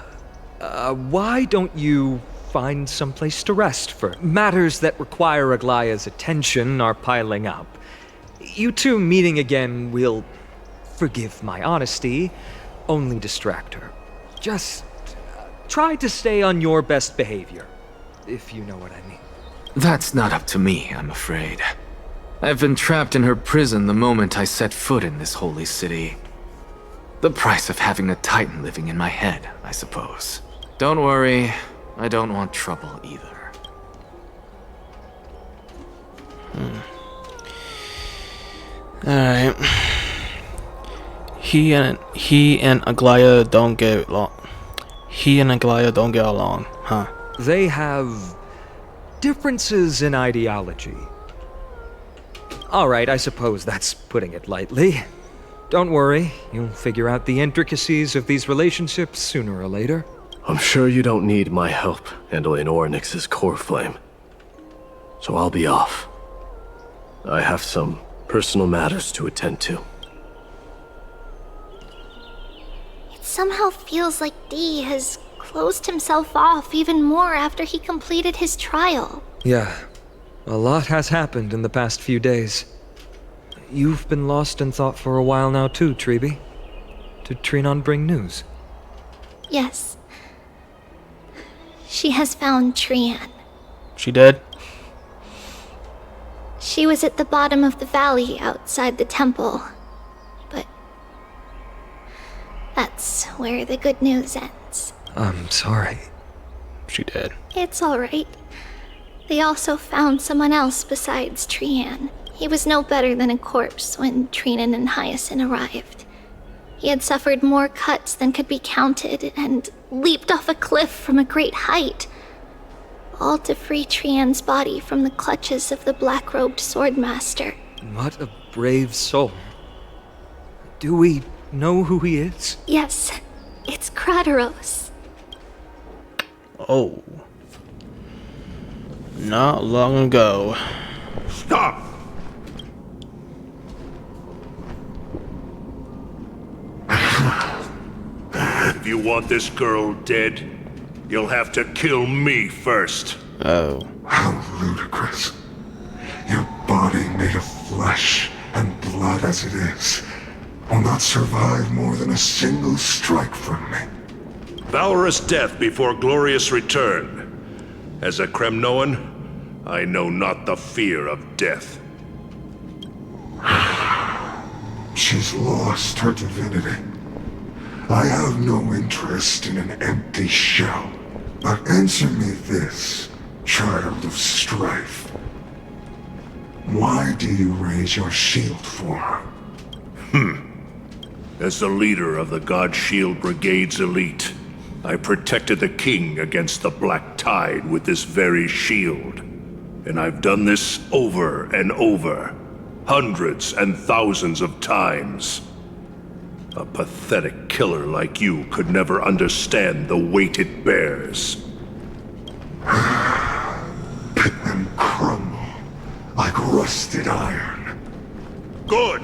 why don't you find someplace to rest for matters that require Aglaya's attention are piling up? You two meeting again will, forgive my honesty, only distract her. Just try to stay on your best behavior, if you know what I mean. That's not up to me, I'm afraid. I've been trapped in her prison the moment I set foot in this holy city. The price of having a Titan living in my head, I suppose. Don't worry, I don't want trouble either. Alright. He and Aglaya don't get along. He and Aglaya don't get along, huh? They have differences in ideology. Alright, I suppose that's putting it lightly. Don't worry, you'll figure out the intricacies of these relationships sooner or later. I'm sure you don't need my help handling Oryx's core flame. So I'll be off. I have some personal matters to attend to. It somehow feels like D has closed himself off even more after he completed his trial. Yeah, a lot has happened in the past few days. You've been lost in thought for a while now too, Treeby. Did Trinon bring news? Yes. She has found Trian. She did? She was at the bottom of the valley outside the temple. But that's where the good news ends. I'm sorry. She did. It's alright. They also found someone else besides Trian. He was no better than a corpse when Trinan and Hyacinth arrived. He had suffered more cuts than could be counted and leaped off a cliff from a great height, all to free Trian's body from the clutches of the black-robed swordmaster. What a brave soul. Do we know who he is? Yes, it's Crateros. Oh. Not long ago. Stop! If you want this girl dead, you'll have to kill me first. Oh. How ludicrous. Your body made of flesh and blood as it is will not survive more than a single strike from me. Valorous death before glorious return. As a Kremnoan, I know not the fear of death. She's lost her divinity. I have no interest in an empty shell. But answer me this, child of strife. Why do you raise your shield for her? As the leader of the God Shield Brigade's elite, I protected the king against the Black Tide with this very shield. And I've done this over and over, hundreds and thousands of times. A pathetic killer like you could never understand the weight it bears. Pit them crumble like rusted iron. Good!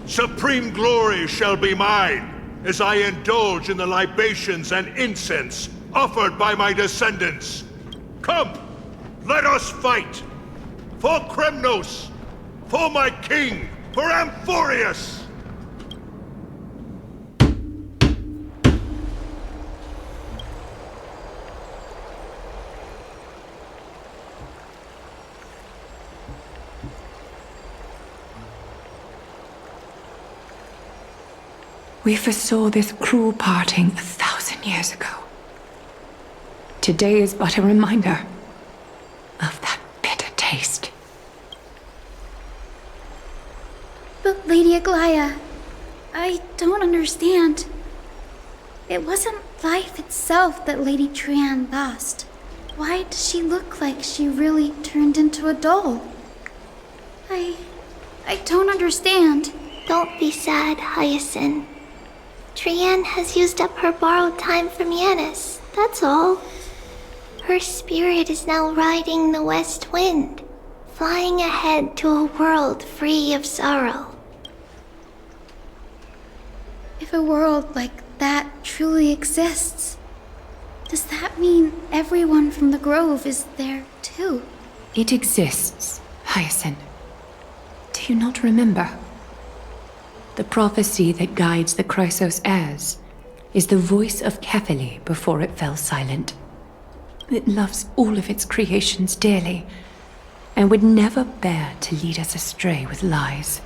Supreme glory shall be mine, as I indulge in the libations and incense offered by my descendants. Come, let us fight! For Kremnos! For my king! For Amphorius! We foresaw this cruel parting 1,000 years ago. Today is but a reminder of that bitter taste. But Lady Aglaya, I don't understand. It wasn't life itself that Lady Trian lost. Why does she look like she really turned into a doll? I don't understand. Don't be sad, Hyacinth. Trian has used up her borrowed time from Yanis, that's all. Her spirit is now riding the west wind, flying ahead to a world free of sorrow. If a world like that truly exists, does that mean everyone from the Grove is there too? It exists, Hyacinth. Do you not remember? The prophecy that guides the Chrysos heirs is the voice of Kefili before it fell silent. It loves all of its creations dearly, and would never bear to lead us astray with lies.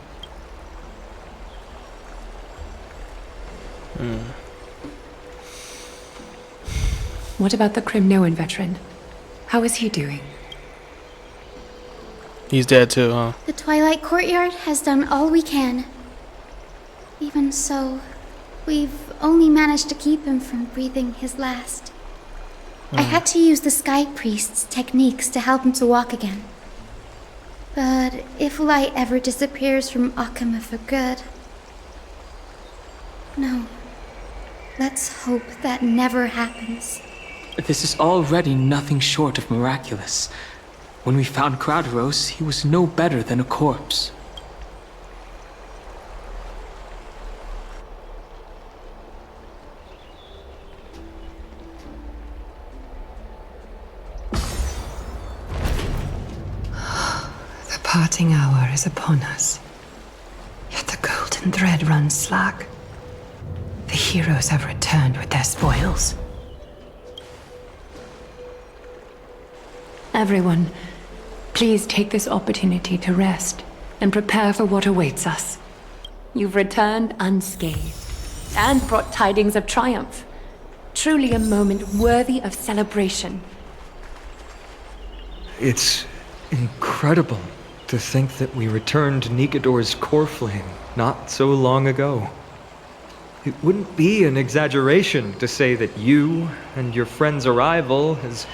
What about the Kremnoan veteran? How is he doing? He's dead too, huh? The Twilight Courtyard has done all we can. Even so, we've only managed to keep him from breathing his last. I had to use the Sky Priest's techniques to help him to walk again. But if light ever disappears from Akama for good, No. Let's hope that never happens. This is already nothing short of miraculous. When we found Kraderos, he was no better than a corpse. The parting hour is upon us. Yet the golden thread runs slack. The heroes have returned with their spoils. Everyone, please take this opportunity to rest and prepare for what awaits us. You've returned unscathed and brought tidings of triumph. Truly a moment worthy of celebration. It's incredible to think that we returned Nikador's core flame not so long ago. It wouldn't be an exaggeration to say that you and your friend's arrival has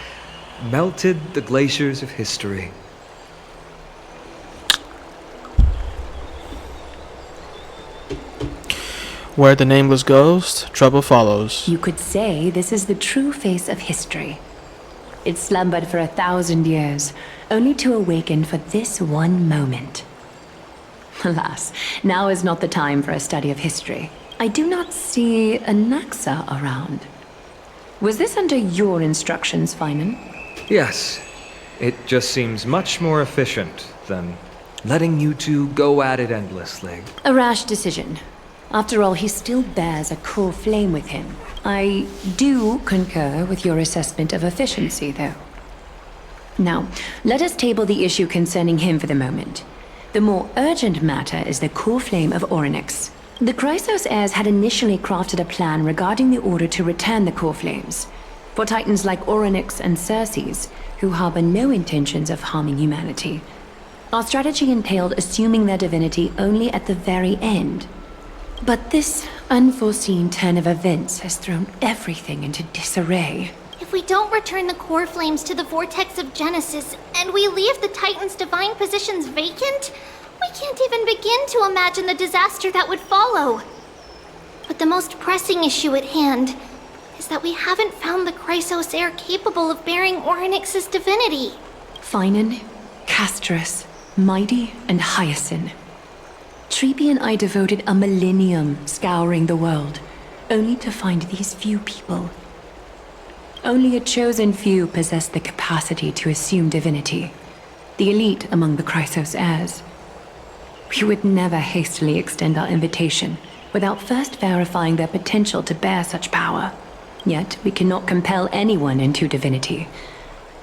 melted the glaciers of history. Where the nameless goes, trouble follows. You could say this is the true face of history. It slumbered for 1,000 years, only to awaken for this one moment. Alas, now is not the time for a study of history. I do not see a Naxa around. Was this under your instructions, Finan? Yes, it just seems much more efficient than letting you two go at it endlessly. A rash decision. After all, he still bears a core flame with him. I do concur with your assessment of efficiency, though. Now, let us table the issue concerning him for the moment. The more urgent matter is the core flame of Orynyx. The Chrysos heirs had initially crafted a plan regarding the order to return the core flames. For titans like Orynyx and Xerxes, who harbor no intentions of harming humanity. Our strategy entailed assuming their divinity only at the very end. But this unforeseen turn of events has thrown everything into disarray. If we don't return the core flames to the vortex of Genesis, and we leave the Titan's divine positions vacant, we can't even begin to imagine the disaster that would follow. But the most pressing issue at hand is that we haven't found the Chrysos heir capable of bearing Orynyx's divinity. Finan, Castrus, Mighty, and Hyacinth. Trepi and I devoted a millennium scouring the world, only to find these few people. Only a chosen few possess the capacity to assume divinity, the elite among the Chrysos heirs. We would never hastily extend our invitation without first verifying their potential to bear such power. Yet we cannot compel anyone into divinity,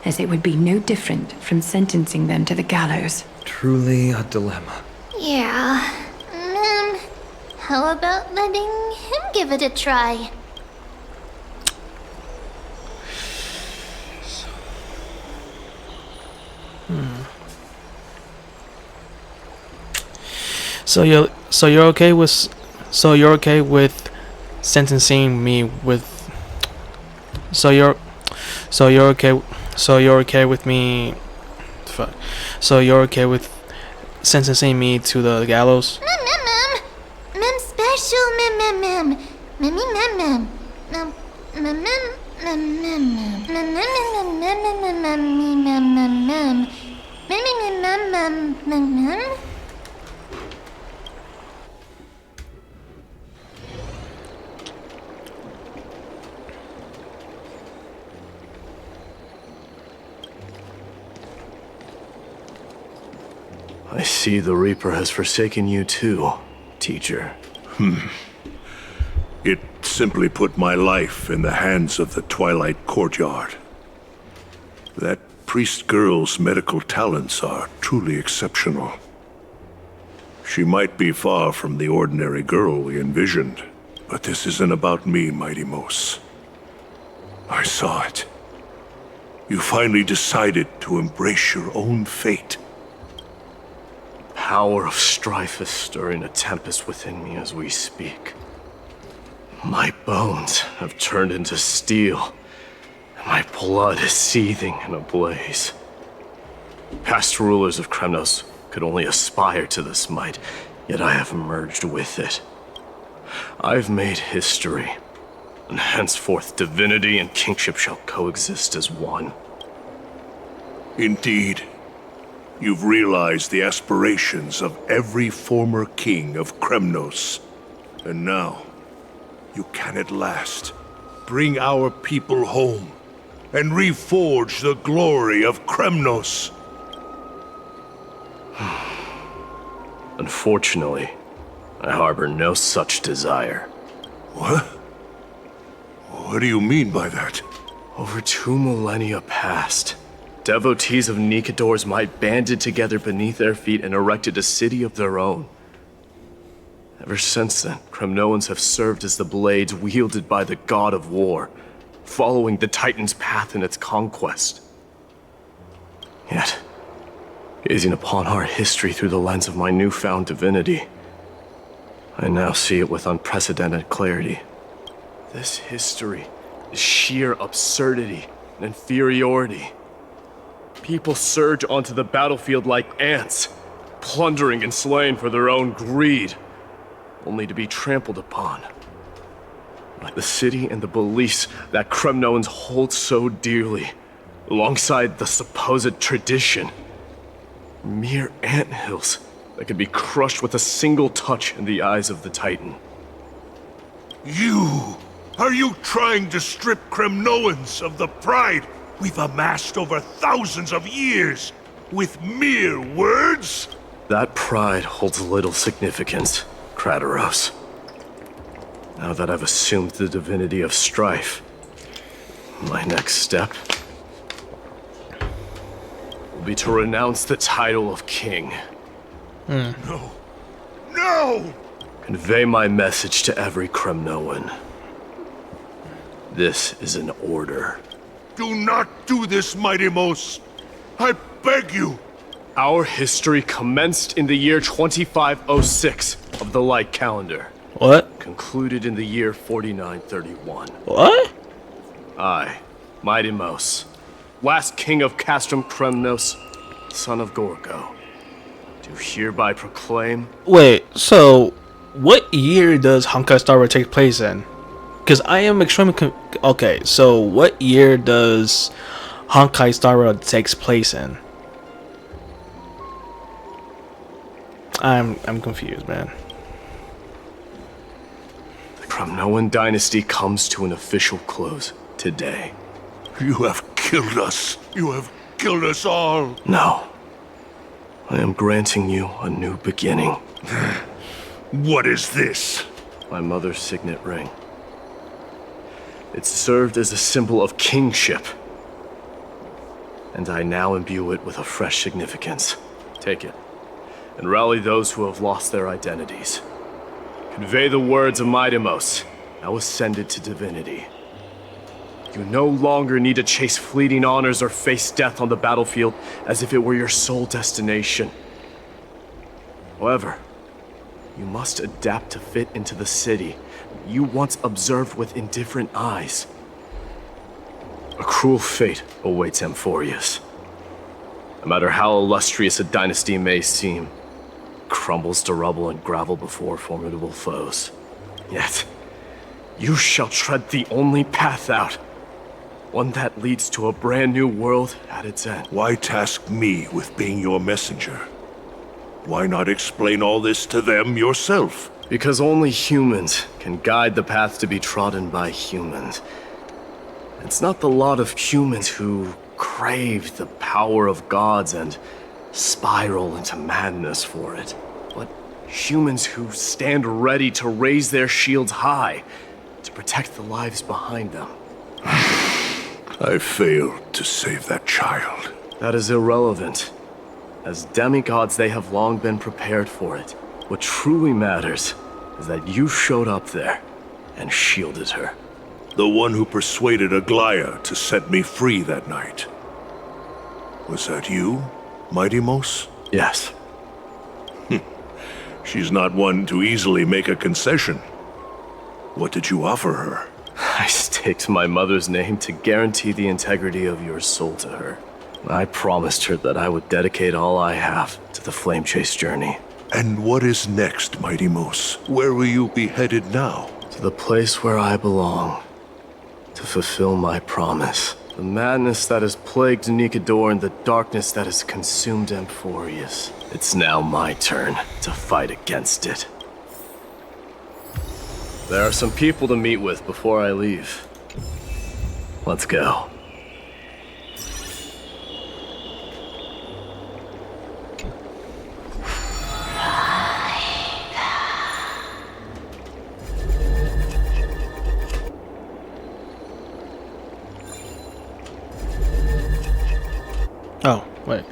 as it would be no different from sentencing them to the gallows. Truly a dilemma. Yeah. How about letting him give it a try? So you're okay with sentencing me with so you're okay with me sentencing me to the gallows? Mem special mem. Mem mem. I see the Reaper has forsaken you too, teacher. It simply put my life in the hands of the Twilight Courtyard. That priest girl's medical talents are truly exceptional. She might be far from the ordinary girl we envisioned, but this isn't about me, Mighty Mos. I saw it. You finally decided to embrace your own fate. Power of strife is stirring a tempest within me as we speak. My bones have turned into steel, and my blood is seething in a blaze. Past rulers of Kremnos could only aspire to this might, yet I have merged with it. I've made history, and henceforth divinity and kingship shall coexist as one. Indeed. You've realized the aspirations of every former king of Kremnos. And now, you can at last bring our people home and reforge the glory of Kremnos. Unfortunately, I harbor no such desire. What? What do you mean by that? Over 2 millennia past, devotees of Nikador's might banded together beneath their feet and erected a city of their own. Ever since then, Kremnoans have served as the blades wielded by the god of war, following the Titan's path in its conquest. Yet, gazing upon our history through the lens of my newfound divinity, I now see it with unprecedented clarity. This history is sheer absurdity and inferiority. People surge onto the battlefield like ants, plundering and slaying for their own greed, only to be trampled upon. Like the city and the beliefs that Kremnoans hold so dearly, alongside the supposed tradition. Mere anthills that could be crushed with a single touch in the eyes of the Titan. You! Are you trying to strip Kremnoans of the pride we've amassed over thousands of years with mere words? That pride holds little significance, Kratoros. Now that I've assumed the divinity of strife, my next step will be to renounce the title of king. No! No! Convey my message to every Kremnoan. This is an order. Do not do this, Mighty-Mos! I beg you! Our history commenced in the year 2506 of the Light Calendar. What? Concluded in the year 4931. What? I, Mighty-Mos, last king of Castrum Kremnos, son of Gorgo, do hereby proclaim... Wait, so what year does Honkai Star Rail take place in? Because I am extremely okay, so what year does Honkai Star Rail takes place in? I'm confused, man. The Kremnoan dynasty comes to an official close today. You have killed us. You have killed us all. No. I am granting you a new beginning. What is this? My mother's signet ring. It served as a symbol of kingship, and I now imbue it with a fresh significance. Take it, and rally those who have lost their identities. Convey the words of Mighty-Mos, now ascended to divinity. You no longer need to chase fleeting honors or face death on the battlefield as if it were your sole destination. However, you must adapt to fit into the city you once observed with indifferent eyes. A cruel fate awaits Amphorius. No matter how illustrious a dynasty may seem, it crumbles to rubble and gravel before formidable foes. Yet, you shall tread the only path out, one that leads to a brand new world at its end. Why task me with being your messenger? Why not explain all this to them yourself? Because only humans can guide the path to be trodden by humans. It's not the lot of humans who crave the power of gods and spiral into madness for it, but humans who stand ready to raise their shields high to protect the lives behind them. I failed to save that child. That is irrelevant. As demigods, they have long been prepared for it. What truly matters is that you showed up there and shielded her. The one who persuaded Aglaya to set me free that night. Was that you, Mighty-Mos? Yes. She's not one to easily make a concession. What did you offer her? I staked my mother's name to guarantee the integrity of your soul to her. I promised her that I would dedicate all I have to the Flame Chase journey. And what is next, Mighty Moose? Where will you be headed now? To the place where I belong. To fulfill my promise. The madness that has plagued Nikador and the darkness that has consumed Amphorius. It's now my turn to fight against it. There are some people to meet with before I leave. Let's go. Oh, wait.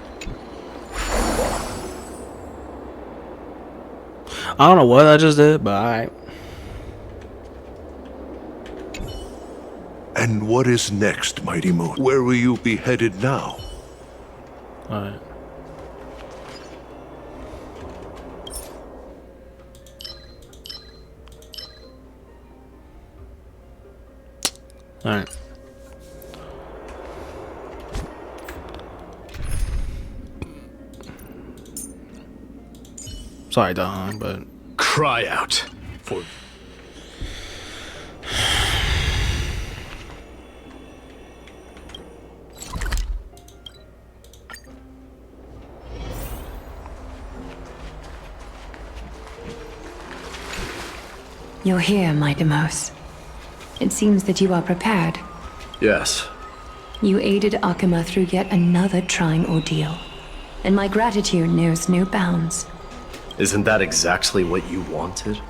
I don't know what I just did, but alright. And what is next, Mighty Moose? Where will you be headed now? Alright. Alright. Sorry, Dahan, but cry out for. You're here, my Demos. It seems that you are prepared. Yes. You aided Akima through yet another trying ordeal, and my gratitude knows no bounds. Isn't that exactly what you wanted?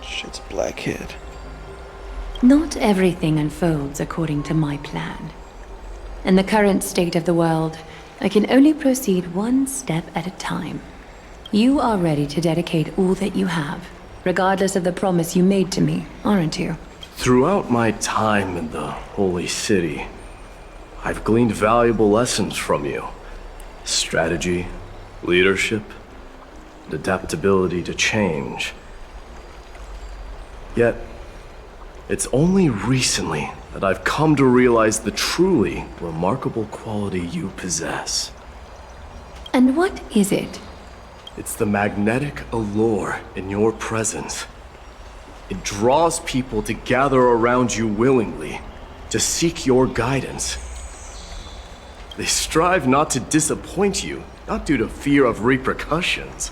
Shit's Blackhead. Not everything unfolds according to my plan. In the current state of the world, I can only proceed one step at a time. You are ready to dedicate all that you have, regardless of the promise you made to me, aren't you? Throughout my time in the Holy City, I've gleaned valuable lessons from you. Strategy, leadership, and adaptability to change. Yet, it's only recently that I've come to realize the truly remarkable quality you possess. And what is it? It's the magnetic allure in your presence. It draws people to gather around you willingly, to seek your guidance. They strive not to disappoint you, not due to fear of repercussions,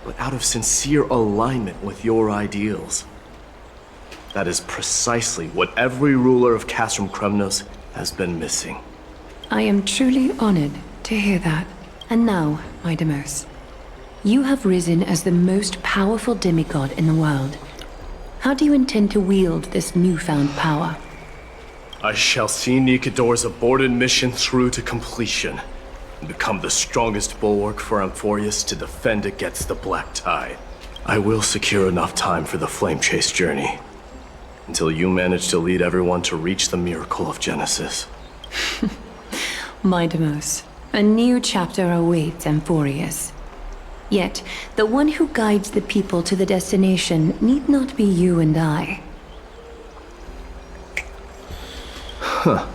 but out of sincere alignment with your ideals. That is precisely what every ruler of Castrum Kremnos has been missing. I am truly honored to hear that. And now, my Demos, you have risen as the most powerful demigod in the world. How do you intend to wield this newfound power? I shall see Nikador's aborted mission through to completion, and become the strongest bulwark for Amphorius to defend against the Black Tide. I will secure enough time for the Flame Chase journey, until you manage to lead everyone to reach the miracle of Genesis. My Demos, a new chapter awaits Amphorius. Yet, the one who guides the people to the destination need not be you and I. Huh.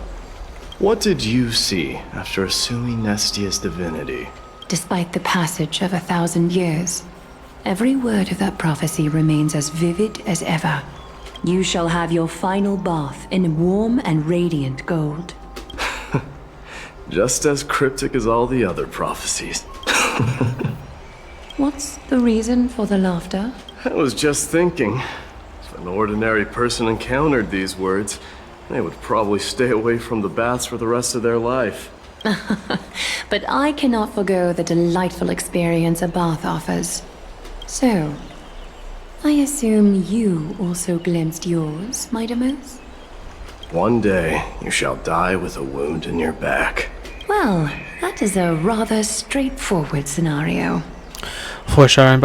What did you see after assuming Nestia's divinity? Despite the passage of 1,000 years, every word of that prophecy remains as vivid as ever. You shall have your final bath in warm and radiant gold. Just as cryptic as all the other prophecies. What's the reason for the laughter? I was just thinking, if an ordinary person encountered these words, they would probably stay away from the baths for the rest of their life. But I cannot forgo the delightful experience a bath offers. So, I assume you also glimpsed yours, my Demos? One day, you shall die with a wound in your back. Well, that is a rather straightforward scenario. Foreshadowing,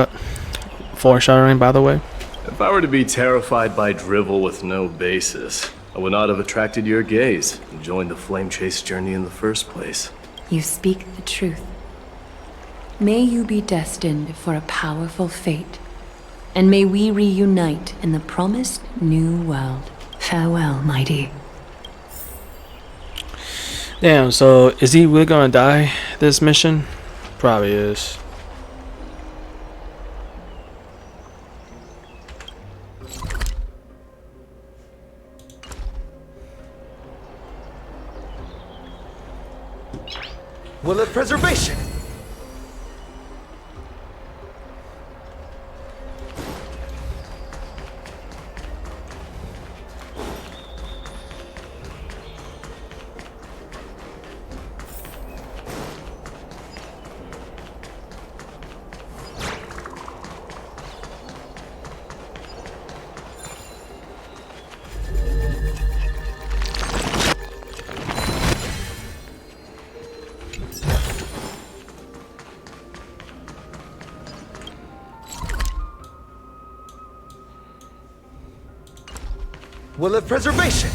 by the way. If I were to be terrified by drivel with no basis, I would not have attracted your gaze and joined the Flame Chase journey in the first place. You speak the truth. May you be destined for a powerful fate, and may we reunite in the promised new world. Farewell, mighty. Damn, so is he really gonna die this mission? Probably is. Will of preservation! Will of preservation!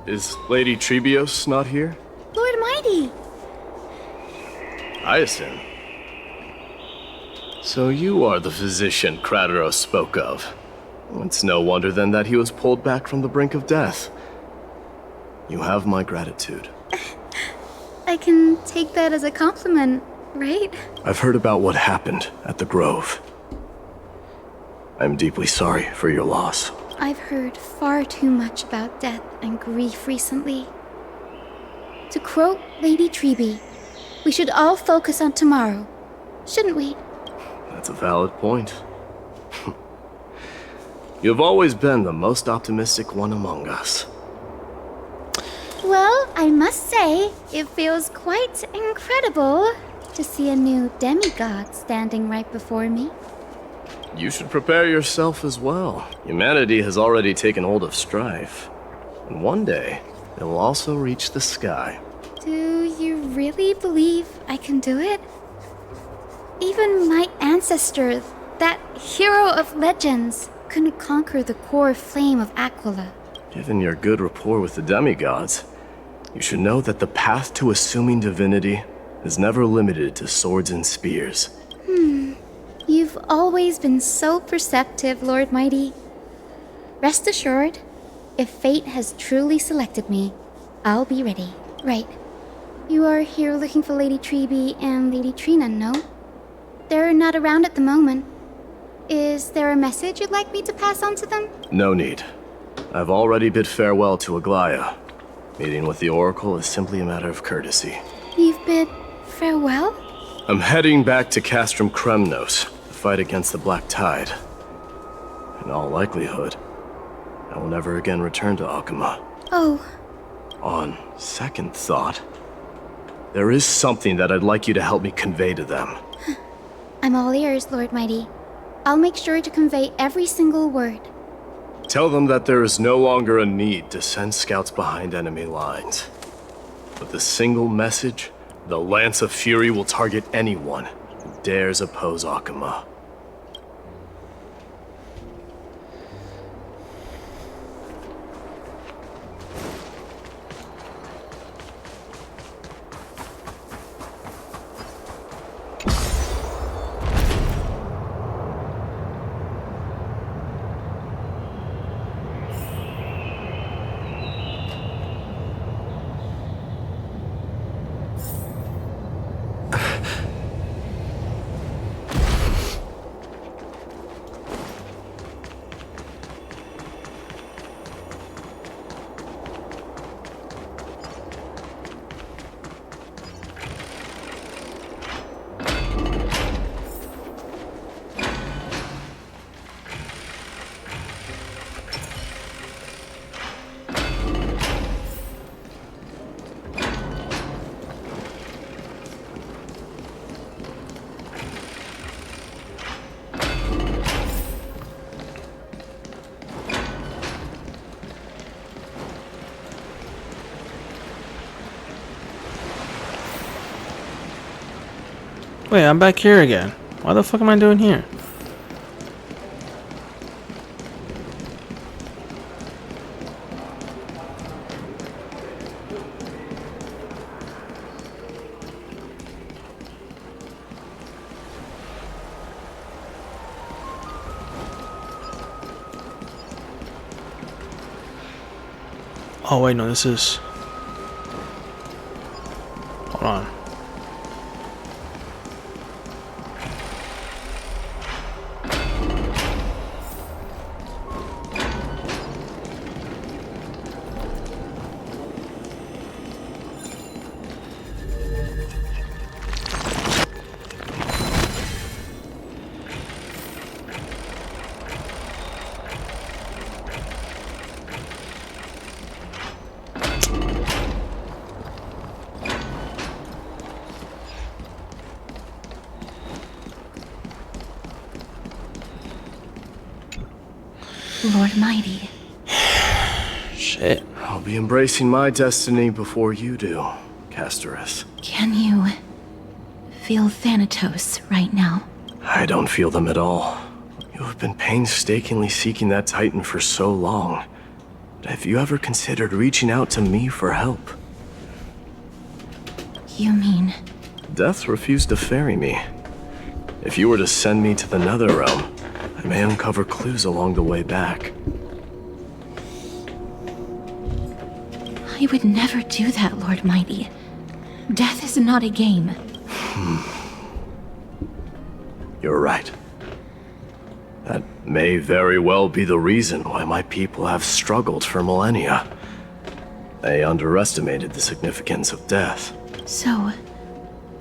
Is Lady Trebios not here? Lord Mighty! Hyacinth. So you are the physician Krateros spoke of. It's no wonder then that he was pulled back from the brink of death. You have my gratitude. I can take that as a compliment, right? I've heard about what happened at the Grove. I'm deeply sorry for your loss. I've heard far too much about death and grief recently. To quote Lady Treby, we should all focus on tomorrow, shouldn't we? That's a valid point. You've always been the most optimistic one among us. Well, I must say, it feels quite incredible to see a new demigod standing right before me. You should prepare yourself as well. Humanity has already taken hold of strife. And one day, it will also reach the sky. Do you really believe I can do it? Even my ancestor, that hero of legends, couldn't conquer the core flame of Aquila. Given your good rapport with the demigods, you should know that the path to assuming divinity is never limited to swords and spears. You've always been so perceptive, Lord Mighty. Rest assured, if fate has truly selected me, I'll be ready. Right. You are here looking for Lady Treby and Lady Trina, no? They're not around at the moment. Is there a message you'd like me to pass on to them? No need. I've already bid farewell to Aglaya. Meeting with the Oracle is simply a matter of courtesy. You've bid farewell? I'm heading back to Castrum Kremnos to fight against the Black Tide. In all likelihood, I will never again return to Akama. Oh. On second thought, there is something that I'd like you to help me convey to them. I'm all ears, Lord Mighty. I'll make sure to convey every single word. Tell them that there is no longer a need to send scouts behind enemy lines. With a single message, the Lance of Fury will target anyone who dares oppose Akama. Wait, I'm back here again. What the fuck am I doing here? Oh wait, no, this is... Hold on. Lord Mighty. Shit. I'll be embracing my destiny before you do, Castorus. Can you feel Thanatos right now? I don't feel them at all. You have been painstakingly seeking that Titan for so long. Have you ever considered reaching out to me for help? You mean... Death refused to ferry me. If you were to send me to the Netherrealm, I may uncover clues along the way back. I would never do that, Lord Mighty. Death is not a game. You're right. That may very well be the reason why my people have struggled for millennia. They underestimated the significance of death. So,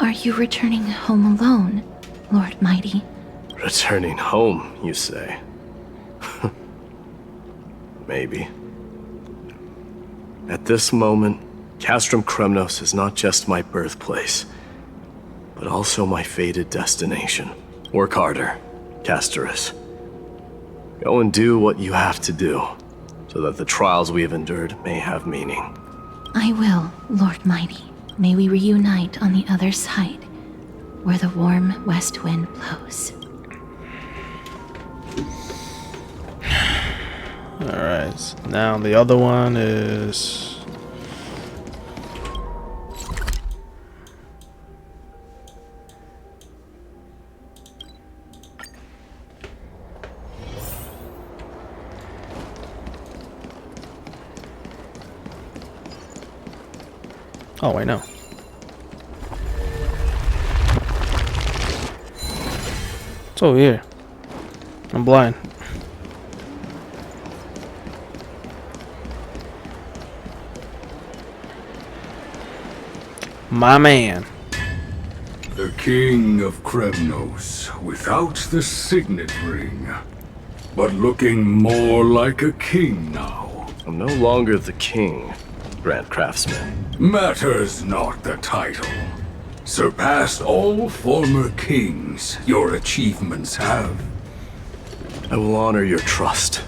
are you returning home alone, Lord Mighty? Returning home, you say? Maybe. At this moment, Castrum Kremnos is not just my birthplace, but also my fated destination. Work harder, Castorus. Go and do what you have to do, so that the trials we have endured may have meaning. I will, Lord Mighty. May we reunite on the other side, where the warm west wind blows. Alright, now the other one is... Oh, wait, no. It's over here. I'm blind. My man. The King of Kremnos, without the signet ring, but looking more like a king now. I'm no longer the king, Grand Craftsman. Matters not the title. Surpassed all former kings your achievements have. I will honor your trust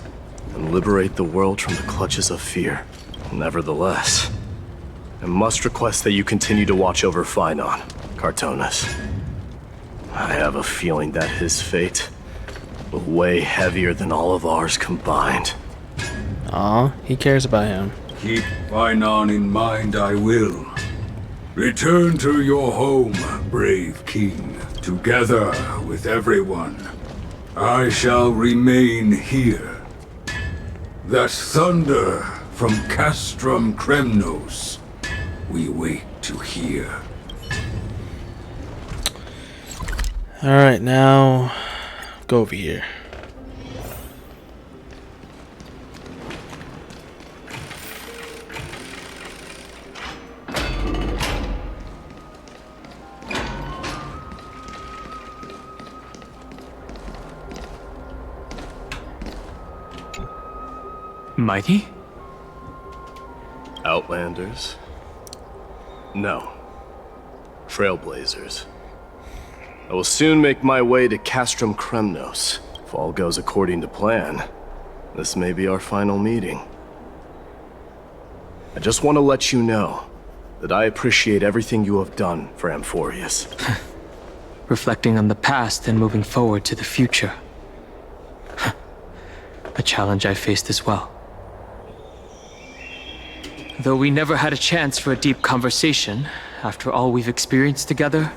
and liberate the world from the clutches of fear. Nevertheless, I must request that you continue to watch over Phainon, Cartonis. I have a feeling that his fate will weigh heavier than all of ours combined. Aw, he cares about him. Keep Phainon in mind, I will. Return to your home, brave king, together with everyone. I shall remain here. That thunder from Castrum Kremnos we wait to hear. Alright, now go over here. Mighty? Outlanders? No. Trailblazers. I will soon make my way to Castrum Kremnos. If all goes according to plan, this may be our final meeting. I just want to let you know that I appreciate everything you have done for Amphorius. Reflecting on the past and moving forward to the future. A challenge I faced as well. Though we never had a chance for a deep conversation, after all we've experienced together,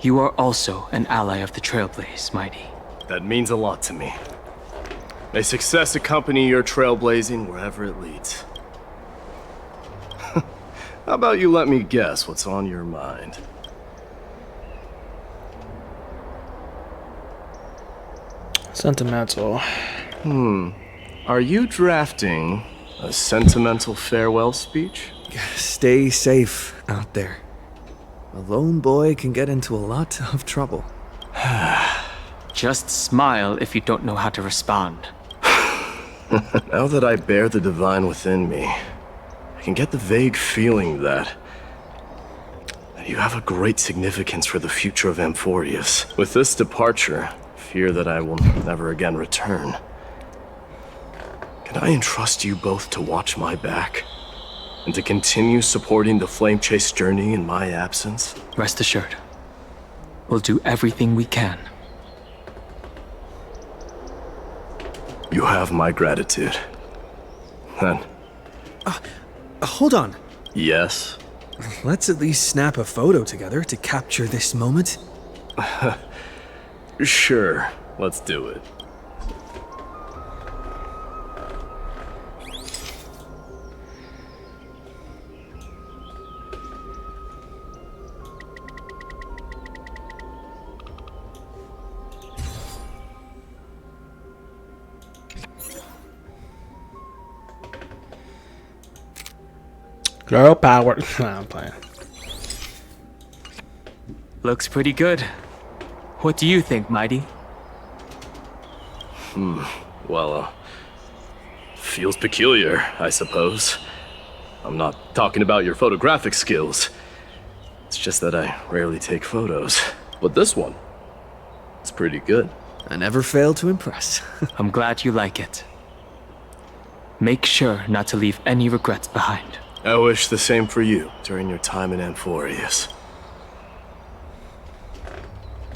you are also an ally of the Trailblaze, Mighty. That means a lot to me. May success accompany your trailblazing wherever it leads. How about you let me guess what's on your mind? Sentimental. Are you drafting a sentimental farewell speech? Stay safe out there. A lone boy can get into a lot of trouble. Just smile if you don't know how to respond. Now that I bear the divine within me, I can get the vague feeling that you have a great significance for the future of Amphorius. With this departure, fear that I will never again return. Can I entrust you both to watch my back? And to continue supporting the Flame Chase journey in my absence? Rest assured, we'll do everything we can. You have my gratitude. Then. Hold on. Yes? Let's at least snap a photo together to capture this moment. Sure, let's do it. Girl power. Nah, I'm playing. Looks pretty good. What do you think, Mighty? Well, feels peculiar, I suppose. I'm not talking about your photographic skills. It's just that I rarely take photos. But this one, it's pretty good. I never fail to impress. I'm glad you like it. Make sure not to leave any regrets behind. I wish the same for you during your time in Amphorius.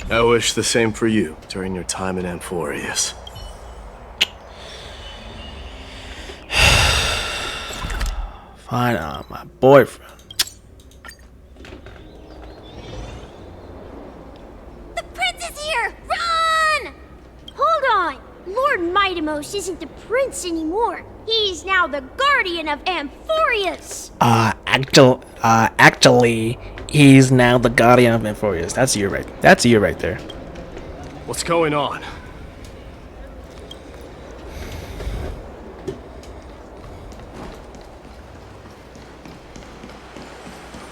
I wish the same for you during your time in Amphorius. Fine, my boyfriend. The prince is here! Run! Hold on! Lord Mightimos isn't the prince anymore. He's now the guardian of Amphorius. Actually, he's now the guardian of Amphorius. That's you right. That's you right there. What's going on?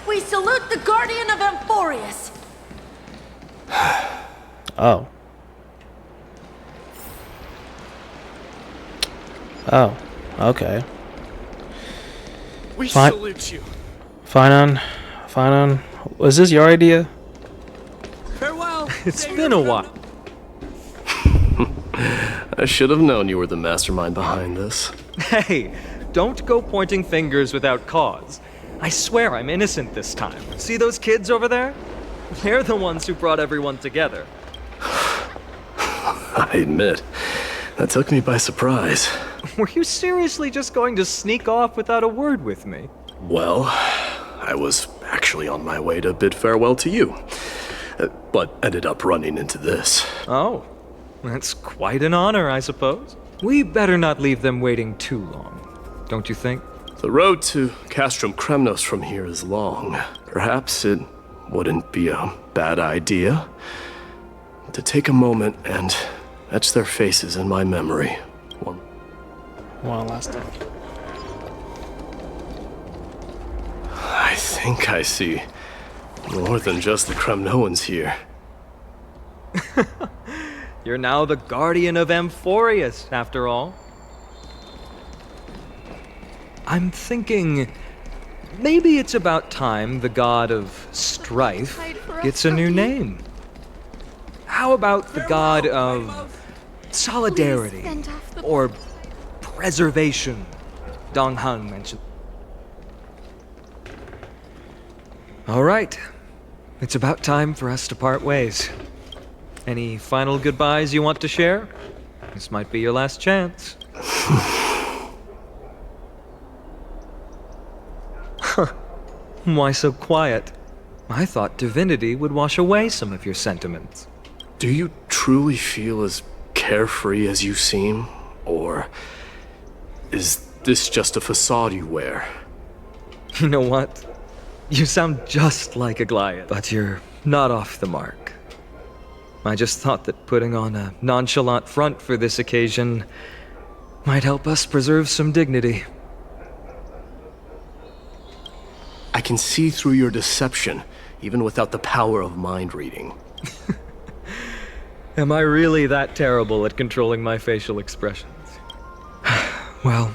We salute the guardian of Amphorius. Oh. Oh. Okay. We salute you. Fine on. Was this your idea? Farewell. It's been a while. I should have known you were the mastermind behind this. Hey, don't go pointing fingers without cause. I swear I'm innocent this time. See those kids over there? They're the ones who brought everyone together. I admit, that took me by surprise. Were you seriously just going to sneak off without a word with me? Well, I was actually on my way to bid farewell to you, but ended up running into this. Oh, that's quite an honor, I suppose. We better not leave them waiting too long, don't you think? The road to Castrum Kremnos from here is long. Perhaps it wouldn't be a bad idea to take a moment and etch their faces in my memory. One last time. I think I see more than just the Kremnoans here. You're now the guardian of Amphorius, after all. I'm thinking maybe it's about time the god of strife gets a new name. How about the god of solidarity or preservation? Dong Han mentioned. All right, it's about time for us to part ways. Any final goodbyes you want to share? This might be your last chance. Why so quiet? I thought divinity would wash away some of your sentiments. Do you truly feel as carefree as you seem? Or is this just a facade you wear? You know what? You sound just like Aglaia, but you're not off the mark. I just thought that putting on a nonchalant front for this occasion might help us preserve some dignity. I can see through your deception, even without the power of mind reading. Am I really that terrible at controlling my facial expressions? Well,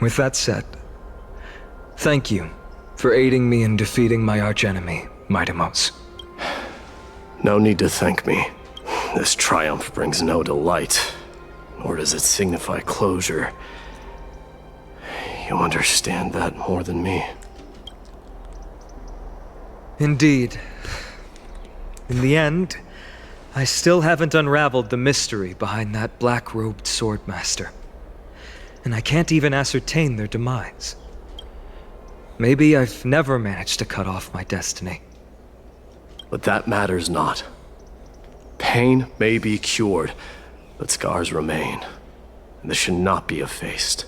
with that said, thank you for aiding me in defeating my archenemy, Midamos. No need to thank me. This triumph brings no delight, nor does it signify closure. You understand that more than me. Indeed. In the end, I still haven't unraveled the mystery behind that black-robed swordmaster. And I can't even ascertain their demise. Maybe I've never managed to cut off my destiny. But that matters not. Pain may be cured, but scars remain, and this should not be effaced.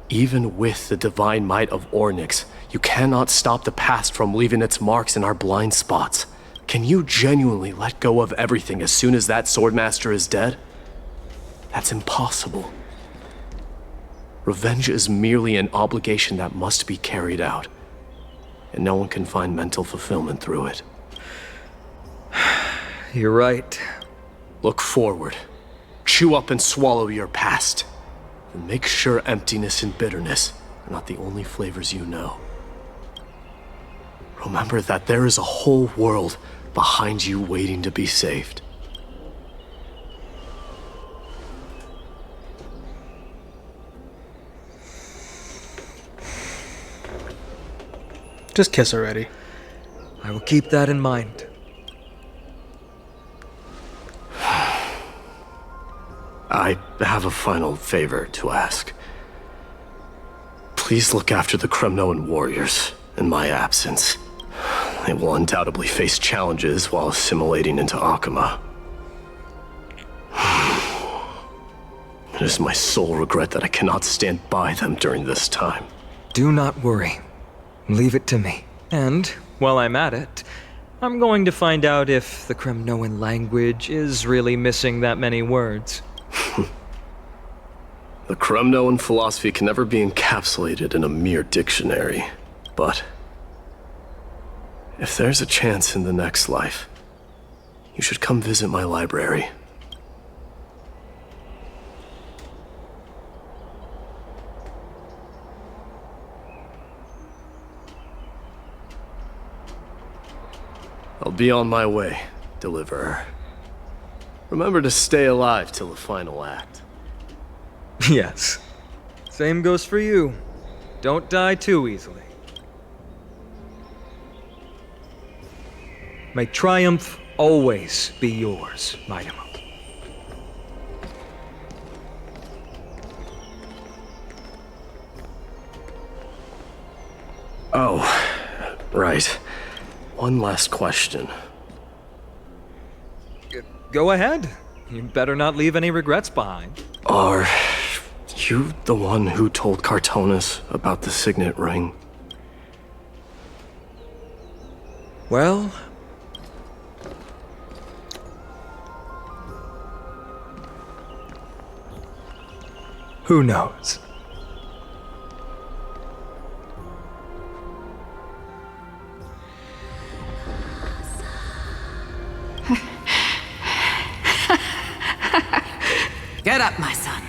Even with the divine might of Ornyx, you cannot stop the past from leaving its marks in our blind spots. Can you genuinely let go of everything as soon as that swordmaster is dead? That's impossible. Revenge is merely an obligation that must be carried out, and no one can find mental fulfillment through it. You're right. Look forward. Chew up and swallow your past. And make sure emptiness and bitterness are not the only flavors you know. Remember that there is a whole world behind you waiting to be saved. Just kiss already. I will keep that in mind. I have a final favor to ask. Please look after the Kremnoan warriors in my absence. They will undoubtedly face challenges while assimilating into Akama. It is my sole regret that I cannot stand by them during this time. Do not worry. Leave it to me. And, while I'm at it, I'm going to find out if the Kremnoan language is really missing that many words. The Kremnoan philosophy can never be encapsulated in a mere dictionary, but if there's a chance in the next life, you should come visit my library. I'll be on my way, Deliverer. Remember to stay alive till the final act. Yes. Same goes for you. Don't die too easily. May triumph always be yours, Midamos. Oh, right. One last question. Go ahead. You better not leave any regrets behind. Are you the one who told Cartonis about the signet ring? Well... who knows? Get up, my son.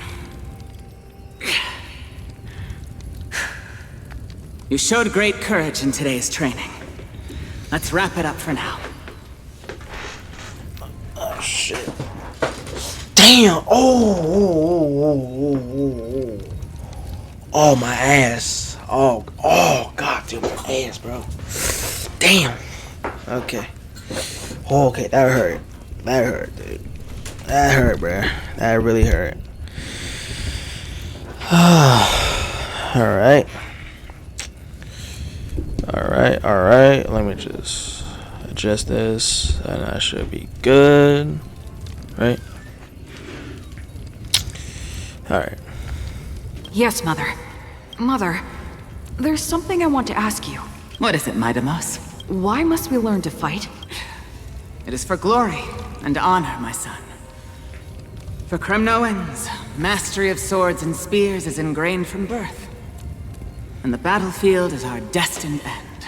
You showed great courage in today's training. Let's wrap it up for now. Oh, shit. Damn! Oh, my ass. Oh, god damn, my ass, bro. Damn. Okay. Okay, that hurt. That hurt, dude. That hurt, bro. That really hurt. Alright. Alright. Let me just adjust this, and I should be good. Right? Alright. Yes, Mother. Mother, there's something I want to ask you. What is it, Midamos? Why must we learn to fight? It is for glory and honor, my son. For Kremnoans, mastery of swords and spears is ingrained from birth. And the battlefield is our destined end.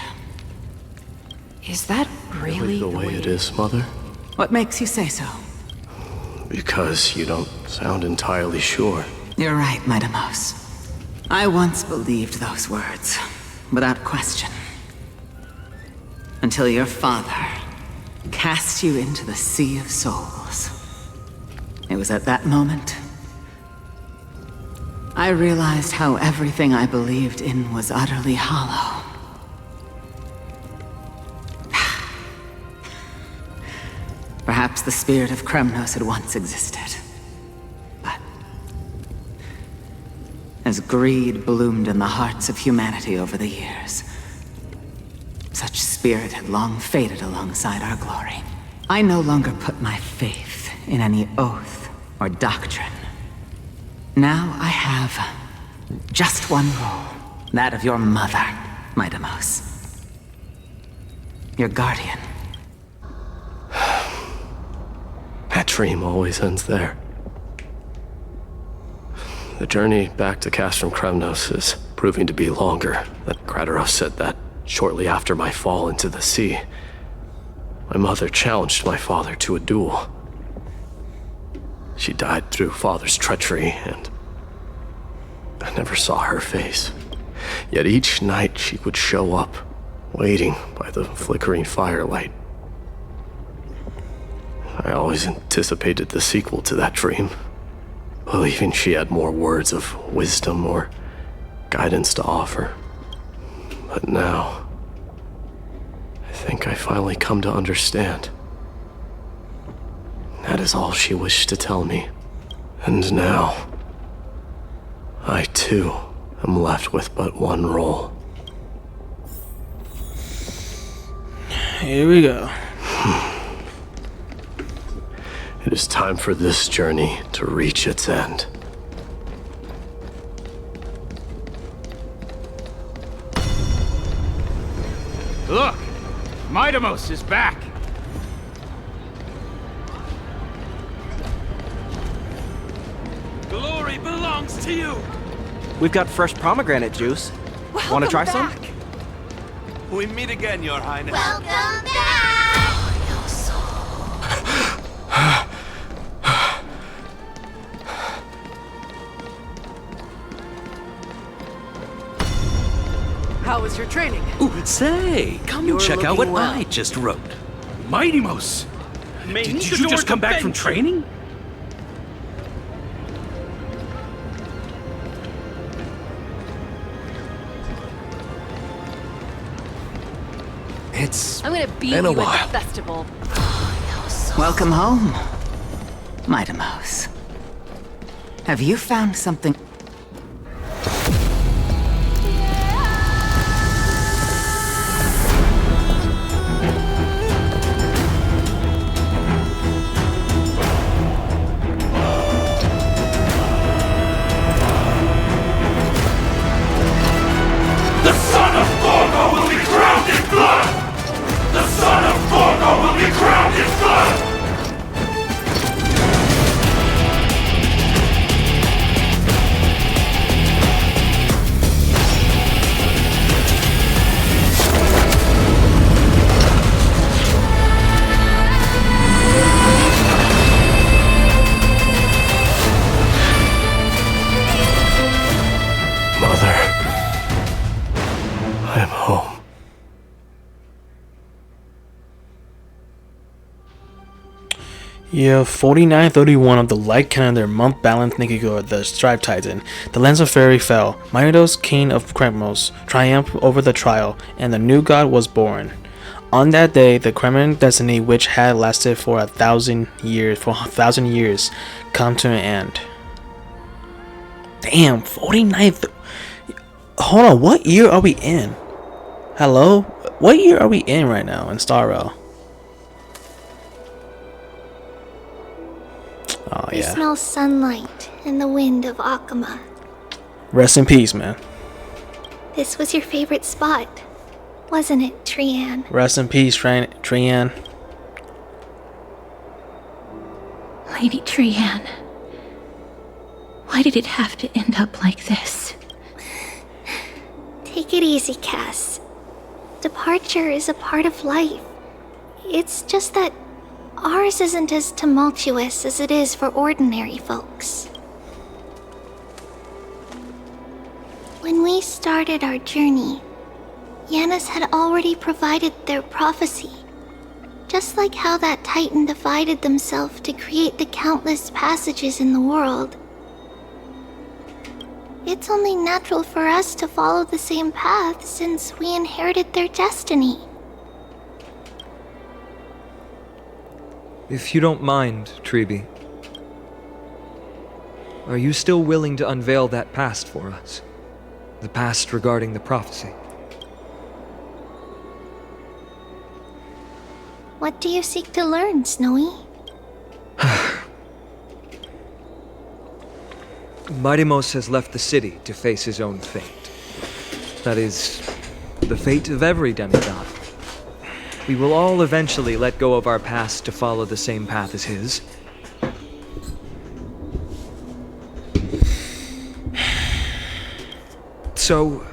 Is that really the way it is, Mother? What makes you say so? Because you don't sound entirely sure. You're right, Midamos. I once believed those words, without question. Until your father cast you into the Sea of Souls. It was at that moment I realized how everything I believed in was utterly hollow. Perhaps the spirit of Kremnos had once existed. But as greed bloomed in the hearts of humanity over the years, such spirit had long faded alongside our glory. I no longer put my faith in any oath or doctrine. Now I have just one role, that of your mother, Midamos. Your guardian. That dream always ends there. The journey back to Castrum Kremnos is proving to be longer. That Krateros said that shortly after my fall into the sea. My mother challenged my father to a duel. She died through father's treachery, and I never saw her face. Yet each night she would show up, waiting by the flickering firelight. I always anticipated the sequel to that dream, believing she had more words of wisdom or guidance to offer. But now, I think I finally come to understand. That is all she wished to tell me. And now, I too am left with but one role. Here we go. It is time for this journey to reach its end. Look! Midamos is back! Glory belongs to you! We've got fresh pomegranate juice. Want to try some? We meet again, Your Highness. Welcome back! How was your training? Ooh, say, come and check out what I just wrote. Midamos! Did you just come back from training? It's I'm gonna beat been a you while. at the festival. Welcome home, Midamos. Have you found something? The son of Forgo will be crowned in blood! The son of Forgo will be crowned in blood! Mother, I am home. Year 4931 of the light calendar, month balance Nikigor, the Stripe Titan. The Lens of Fairy fell. Mydos, king of Kremnos, triumphed over the trial, and the new god was born. On that day, the Kremlin destiny, which had lasted for 1,000 years, come to an end. Damn, 49th. Hold on, what year are we in? Hello? What year are we in right now in Star Rail? Oh, I yeah. smell sunlight and the wind of Akama. Rest in peace, man. This was your favorite spot. wasn't it, Trian? Rest in peace, Trian. Lady Trian, why did it have to end up like this? Take it easy, Cass. Departure is a part of life. It's just that ours isn't as tumultuous as it is for ordinary folks. When we started our journey, Yanis had already provided their prophecy. Just like how that Titan divided themselves to create the countless passages in the world. It's only natural for us to follow the same path since we inherited their destiny. If you don't mind, Treeby, are you still willing to unveil that past for us? The past regarding the prophecy? What do you seek to learn, Snowy? Mightimos has left the city to face his own fate. That is, the fate of every demigod. We will all eventually let go of our past to follow the same path as his. So,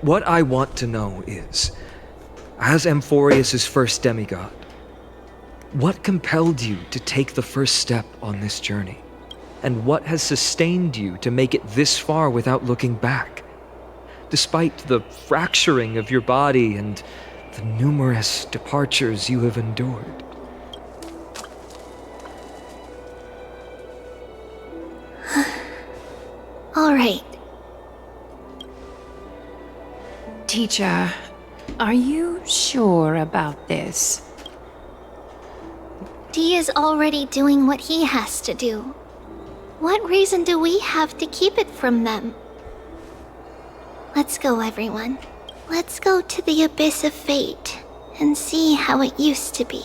what I want to know is, as Amphorius' first demigod, what compelled you to take the first step on this journey? And what has sustained you to make it this far without looking back? Despite the fracturing of your body and the numerous departures you have endured. All right. Teacher, are you sure about this? Dee is already doing what he has to do. What reason do we have to keep it from them? Let's go, everyone. Let's go to the Abyss of Fate and see how it used to be.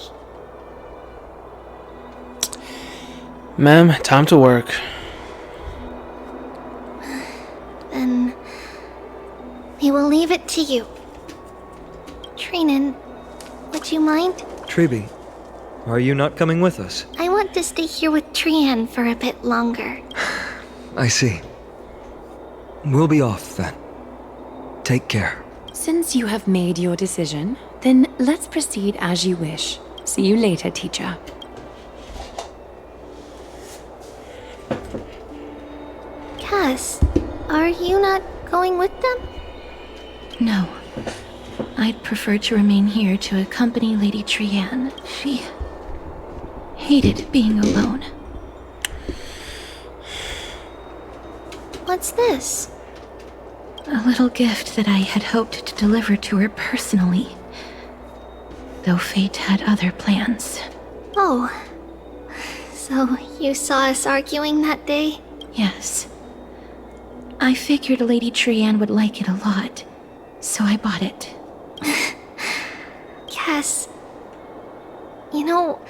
Ma'am, time to work. Then we will leave it to you. Trinan, would you mind? Treeby, are you not coming with us? I want to stay here with Trian for a bit longer. I see. We'll be off then. Take care. Since you have made your decision, then let's proceed as you wish. See you later, teacher. Cass, are you not going with them? No. I'd prefer to remain here to accompany Lady Trian. She hated being alone. What's this? A little gift that I had hoped to deliver to her personally. Though fate had other plans. Oh. So you saw us arguing that day? Yes. I figured Lady Trian would like it a lot, so I bought it. Cass, you know,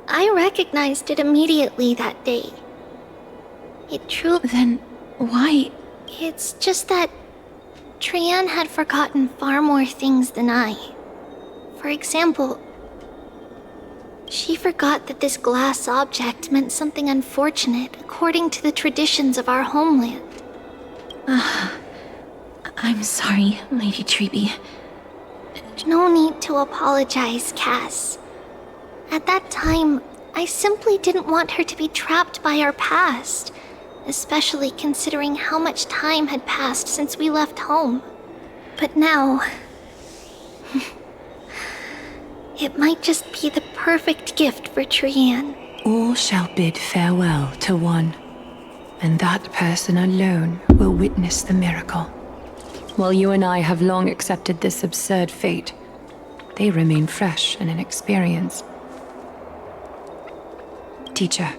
I recognized it immediately that day. It truly... Then why? It's just that Trian had forgotten far more things than I. For example, she forgot that this glass object meant something unfortunate according to the traditions of our homeland. I'm sorry, Lady Treeby. No need to apologize, Cass. At that time, I simply didn't want her to be trapped by our past, especially considering how much time had passed since we left home. But now... it might just be the perfect gift for Trian. All shall bid farewell to one, and that person alone will witness the miracle. While you and I have long accepted this absurd fate, they remain fresh and inexperienced. Teacher,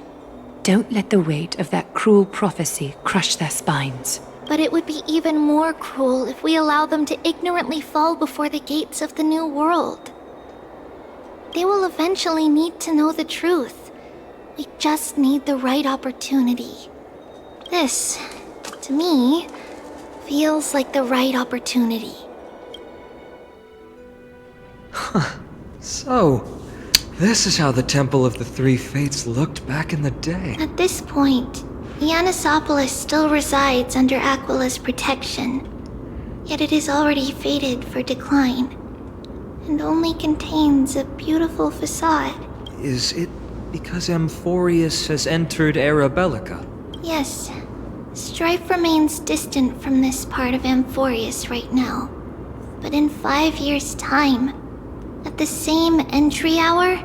don't let the weight of that cruel prophecy crush their spines. But it would be even more cruel if we allow them to ignorantly fall before the gates of the new world. They will eventually need to know the truth. We just need the right opportunity. This, to me, feels like the right opportunity. So, this is how the Temple of the Three Fates looked back in the day. At this point, Yanisopolis still resides under Aquila's protection, yet it is already fated for decline, and only contains a beautiful facade. Is it because Amphorius has entered Era Bellica? Yes, strife remains distant from this part of Amphorius right now. But in 5 years' time, at the same entry hour,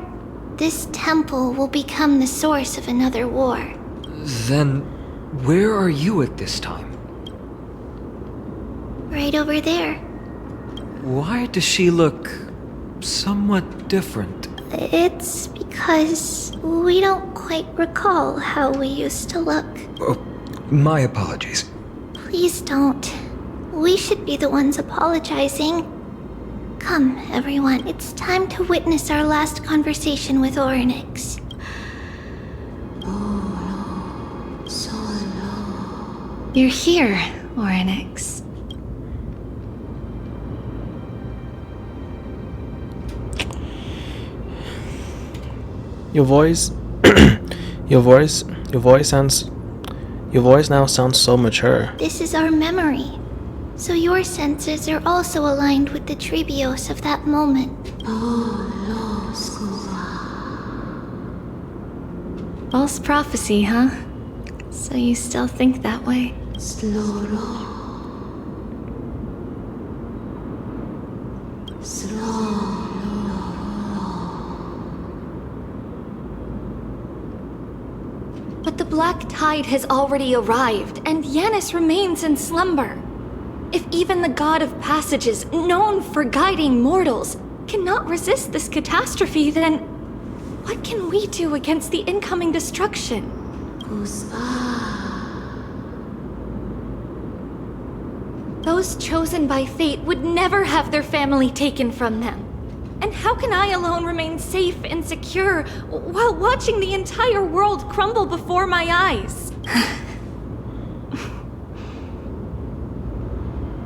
this temple will become the source of another war. Then, where are you at this time? Right over there. Why does she look somewhat different? It's because we don't quite recall how we used to look. Oh, my apologies. Please don't. We should be the ones apologizing. Come, everyone, it's time to witness our last conversation with Orynyx. You're here, Orynyx. Your voice now sounds so mature. This is our memory, so your senses are also aligned with the Trebios of that moment. False prophecy, huh? So you still think that way? But the Black Tide has already arrived, and Yanis remains in slumber. If even the God of Passages, known for guiding mortals, cannot resist this catastrophe, then what can we do against the incoming destruction? Those chosen by fate would never have their family taken from them. And how can I alone remain safe and secure while watching the entire world crumble before my eyes?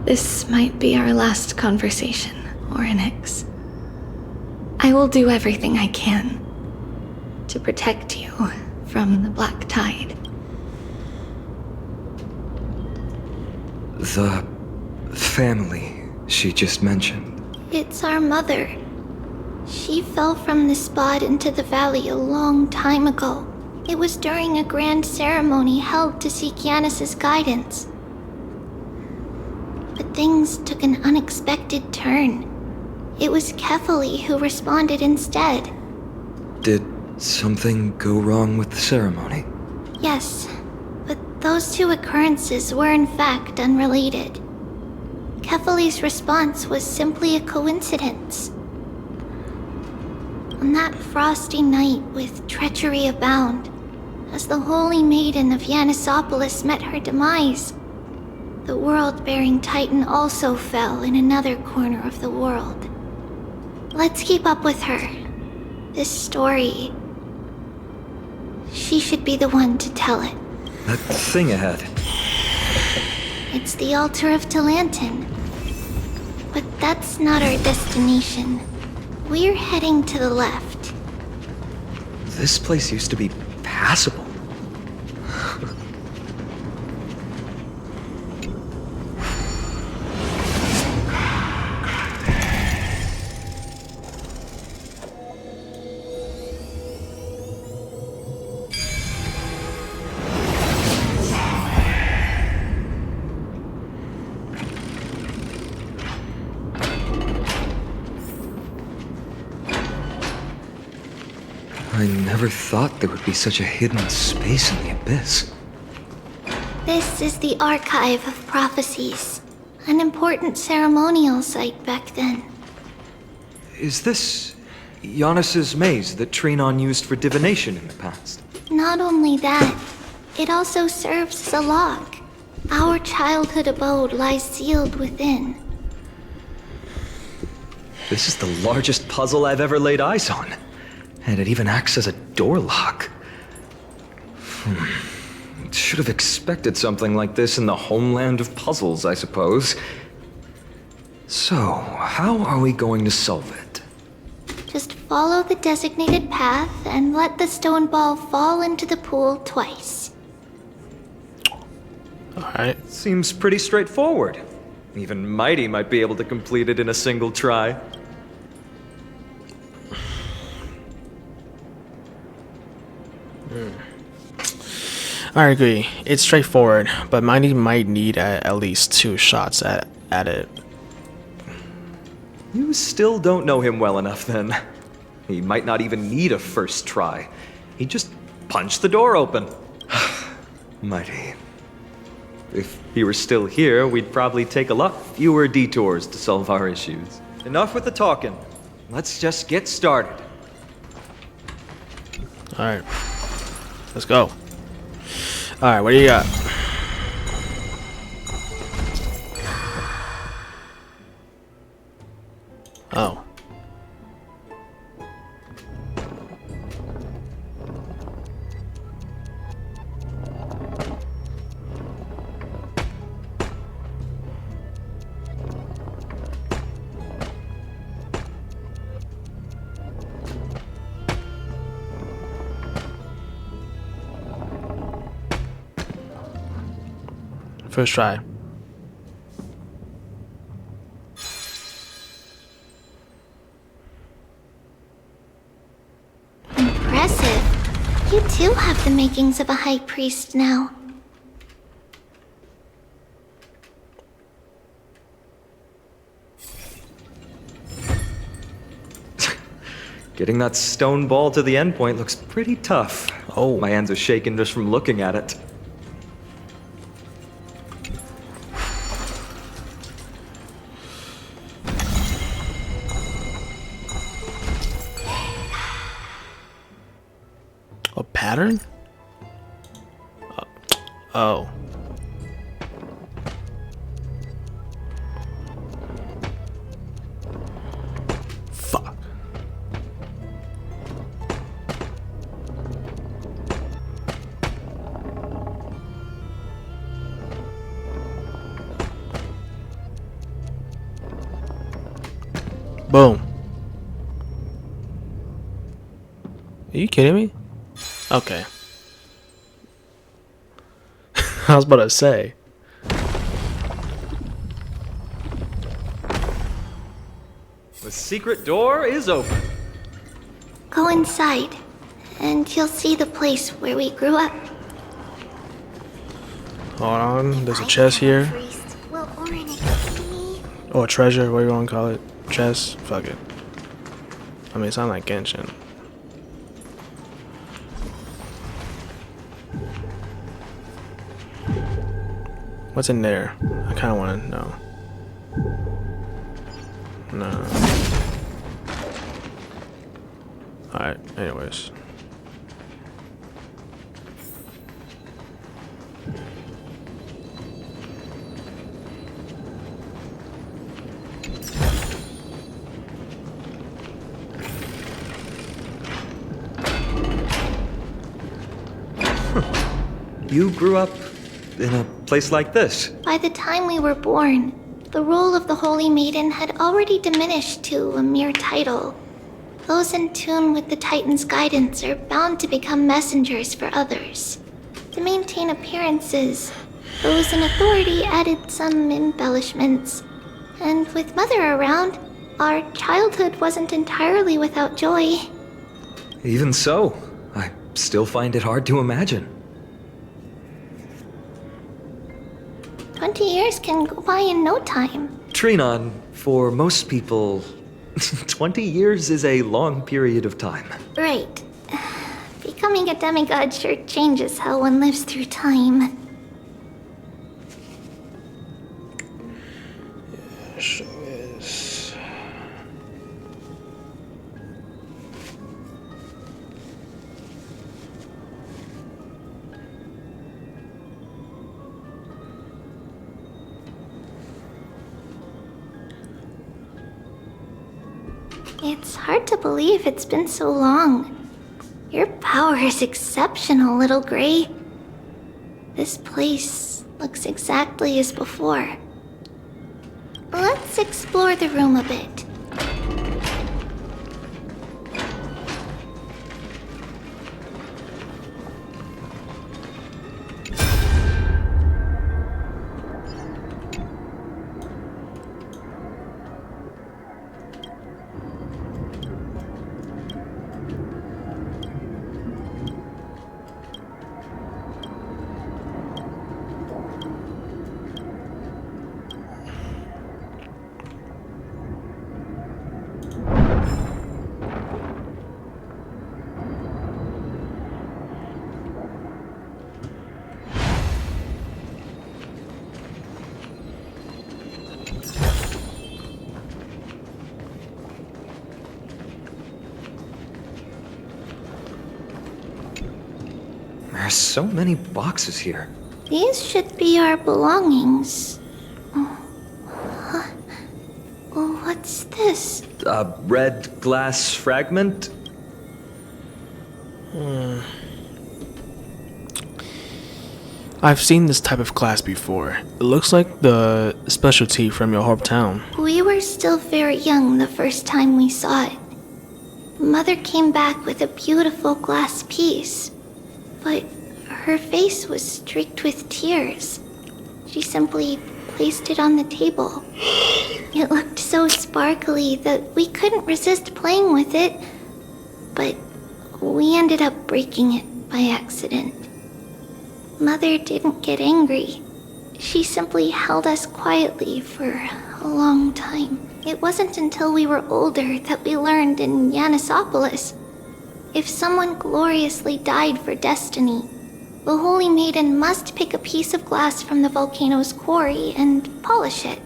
This might be our last conversation, Orynyx. I will do everything I can to protect you from the Black Tide. The family she just mentioned. It's our mother. She fell from the spot into the valley a long time ago. It was during a grand ceremony held to seek Yanis's guidance. But things took an unexpected turn. It was Kefali who responded instead. Did something go wrong with the ceremony? Yes, but those two occurrences were in fact unrelated. Kefali's response was simply a coincidence. On that frosty night with treachery abound, as the Holy Maiden of Yanisopolis met her demise, the world-bearing Titan also fell in another corner of the world. Let's keep up with her. This story... she should be the one to tell it. That thing ahead. It's the altar of Talantin. But that's not our destination. We're heading to the left. This place used to be passable. I never thought there would be such a hidden space in the abyss. This is the Archive of Prophecies, an important ceremonial site back then. Is this Yanis's maze that Trinon used for divination in the past? Not only that, it also serves as a log. Our childhood abode lies sealed within. This is the largest puzzle I've ever laid eyes on. And it even acts as a door lock. Should have expected something like this in the homeland of puzzles, I suppose. So, how are we going to solve it? Just follow the designated path and let the stone ball fall into the pool twice. Alright. Seems pretty straightforward. Even Mighty might be able to complete it in a single try. I agree. It's straightforward, but Mighty might need at least 2 shots at it. You still don't know him well enough then. He might not even need a first try. He just punched the door open. Mighty. If he were still here, we'd probably take a lot fewer detours to solve our issues. Enough with the talking. Let's just get started. Alright. Let's go. Alright, what do you got? Oh. First try. Impressive. You too have the makings of a high priest now. Getting that stone ball to the endpoint looks pretty tough. Oh, my hands are shaking just from looking at it. A pattern? Oh. Fuck. Boom. Are you kidding me? Okay. I was about to say. The secret door is open. Go inside, and you'll see the place where we grew up. Hold on, there's a chest here. Will Orynyx see? Or a treasure, what do you want to call it? Chest? Fuck it. I mean, it sounds like Genshin. What's in there? I kind of want to know. No. Alright, anyways. You grew up in a place like this? By the time we were born, the role of the Holy Maiden had already diminished to a mere title. Those in tune with the Titan's guidance are bound to become messengers for others. To maintain appearances, those in authority added some embellishments. And with Mother around, our childhood wasn't entirely without joy. Even so, I still find it hard to imagine. 20 years can go by in no time. Trinon, for most people, 20 years is a long period of time. Right. Becoming a demigod sure changes how one lives through time. Sure is. It's hard to believe it's been so long. Your power is exceptional, Little Gray. This place looks exactly as before. Let's explore the room a bit. There are so many boxes here. These should be our belongings. What's this? A red glass fragment? I've seen this type of glass before. It looks like the specialty from your hometown. We were still very young the first time we saw it. Mother came back with a beautiful glass piece, but her face was streaked with tears. She simply placed it on the table. It looked so sparkly that we couldn't resist playing with it, but we ended up breaking it by accident. Mother didn't get angry. She simply held us quietly for a long time. It wasn't until we were older that we learned in Yanissopolis, if someone gloriously died for destiny, the Holy Maiden must pick a piece of glass from the volcano's quarry and polish it,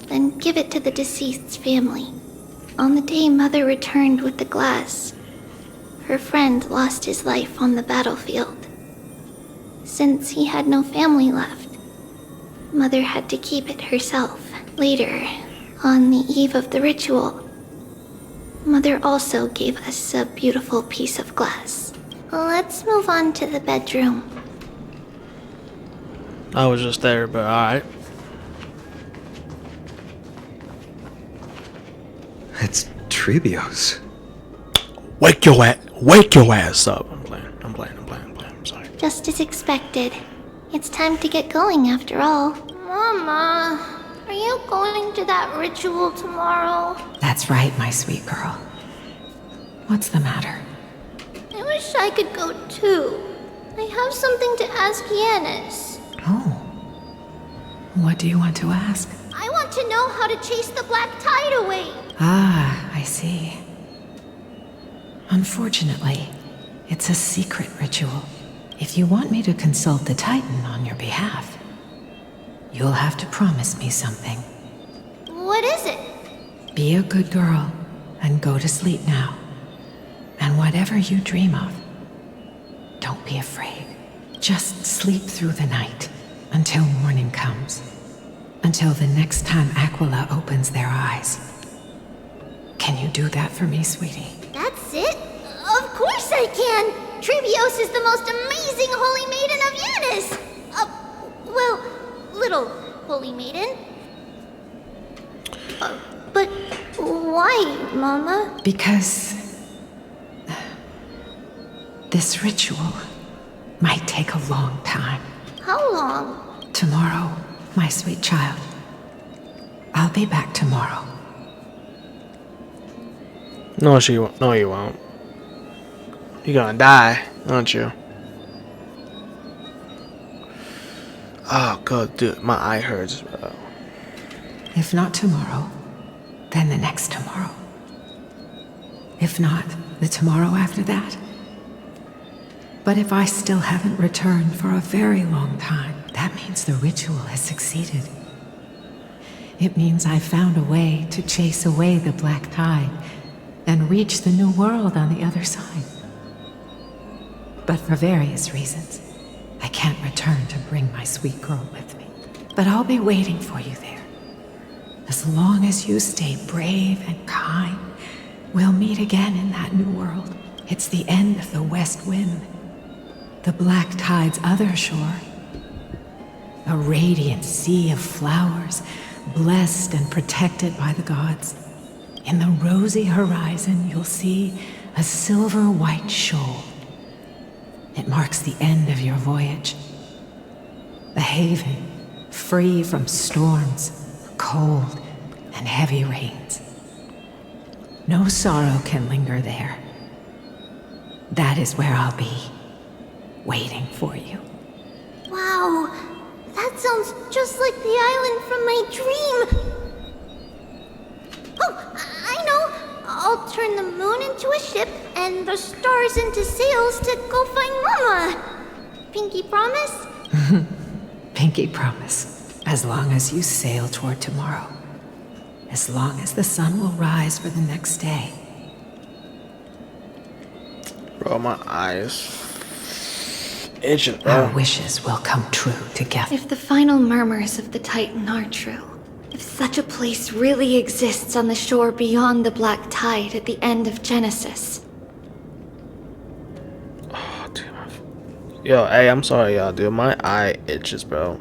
then give it to the deceased's family. On the day Mother returned with the glass, her friend lost his life on the battlefield. Since he had no family left, Mother had to keep it herself. Later, on the eve of the ritual, Mother also gave us a beautiful piece of glass. Let's move on to the bedroom. I was just there, but alright. It's Trebios. Wake your ass up. I'm playing. I'm sorry. Just as expected. It's time to get going after all. Mama, are you going to that ritual tomorrow? That's right, my sweet girl. What's the matter? I wish I could go too. I have something to ask Yanis. Oh. What do you want to ask? I want to know how to chase the black tide away. Ah, I see. Unfortunately, it's a secret ritual. If you want me to consult the Titan on your behalf, you'll have to promise me something. What is it? Be a good girl and go to sleep now. And whatever you dream of, don't be afraid. Just sleep through the night until morning comes. Until the next time Aquila opens their eyes. Can you do that for me, sweetie? That's it? Of course I can! Trebios is the most amazing Holy Maiden of Yanis! Well, little Holy Maiden. But why, Mama? Because this ritual might take a long time. How long? Tomorrow, my sweet child. I'll be back tomorrow. No, you won't. You're gonna die, aren't you? Oh god, dude, my eye hurts, bro. If not tomorrow, then the next tomorrow. If not, the tomorrow after that. But if I still haven't returned for a very long time, that means the ritual has succeeded. It means I've found a way to chase away the black tide and reach the new world on the other side. But for various reasons, I can't return to bring my sweet girl with me. But I'll be waiting for you there. As long as you stay brave and kind, we'll meet again in that new world. It's the end of the West Wind, the black tide's other shore. A radiant sea of flowers, blessed and protected by the gods. In the rosy horizon, you'll see a silver-white shoal. It marks the end of your voyage. A haven, free from storms, cold, and heavy rains. No sorrow can linger there. That is where I'll be, waiting for you. Wow, that sounds just like the island from my dream. Oh, I know. I'll turn the moon into a ship and the stars into sails to go find Mama. Pinky promise? Pinky promise. As long as you sail toward tomorrow. As long as the sun will rise for the next day. Bro, my eyes. itching, bro. Our wishes will come true together. If the final murmurs of the Titan are true, if such a place really exists on the shore beyond the Black Tide at the end of Genesis. Oh, dude. Yo, hey, I'm sorry, y'all, dude. My eye itches, bro.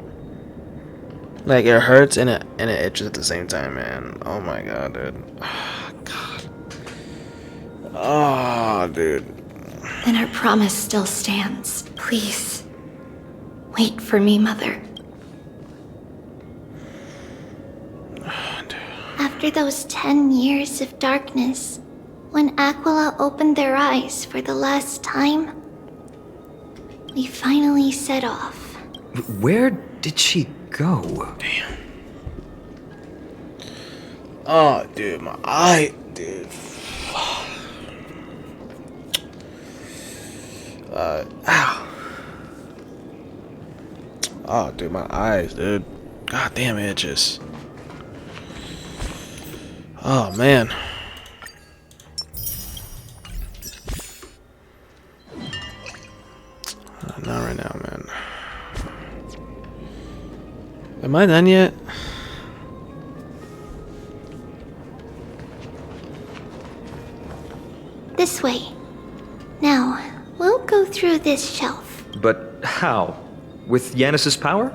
Like, it hurts and it itches at the same time, man. Oh my god, dude. Oh, god. Oh, dude. Then our promise still stands. Please, wait for me, Mother. After those 10 years of darkness, when Aquila opened their eyes for the last time, we finally set off. Where did she go? Damn. Oh, dude, my eye, dude. Ow. Oh, dude, my eyes, dude. God damn, it itches. Oh, man. Not right now, man. Am I done yet? This way. Now, we'll go through this shelf. But how? With Yanis's power?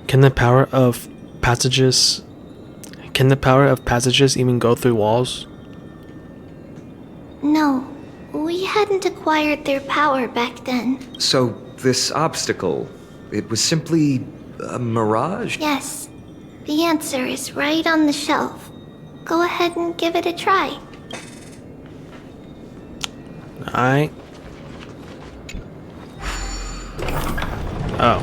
Can the power of passages even go through walls? No, we hadn't acquired their power back then. So, this obstacle, it was simply a mirage? Yes, the answer is right on the shelf. Go ahead and give it a try. Alright. Oh.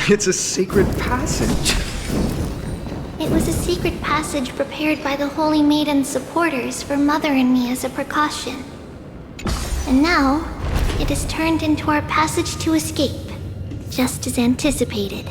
It's a secret passage. It was a secret passage prepared by the Holy Maiden's supporters for Mother and me as a precaution. And now, it is turned into our passage to escape, just as anticipated.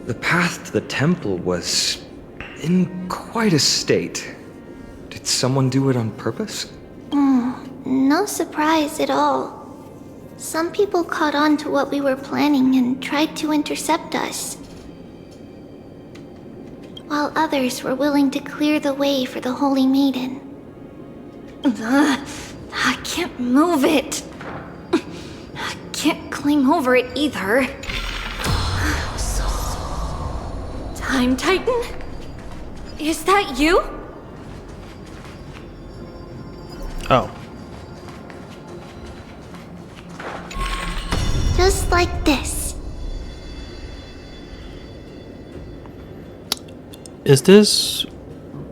The path to the temple was in quite a state. Did someone do it on purpose? No surprise at all. Some people caught on to what we were planning and tried to intercept us, while others were willing to clear the way for the Holy Maiden. I can't move it. I can't climb over it either. Time Titan? Is that you? Oh. Just like this. Is this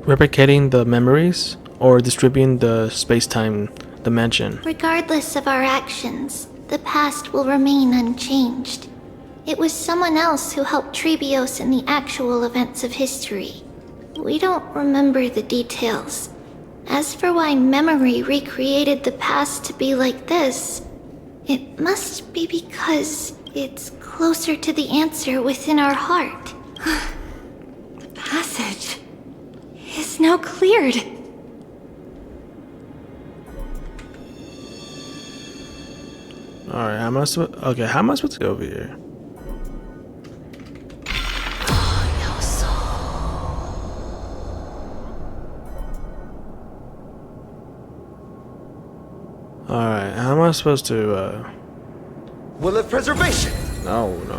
replicating the memories or distributing the space-time dimension? Regardless of our actions, the past will remain unchanged. It was someone else who helped Trebios in the actual events of history. We don't remember the details. As for why memory recreated the past to be like this, it must be because it's closer to the answer within our heart. The passage is now cleared. Alright, how am I supposed to go over here? Alright, how am I supposed to, Will of preservation! No. No,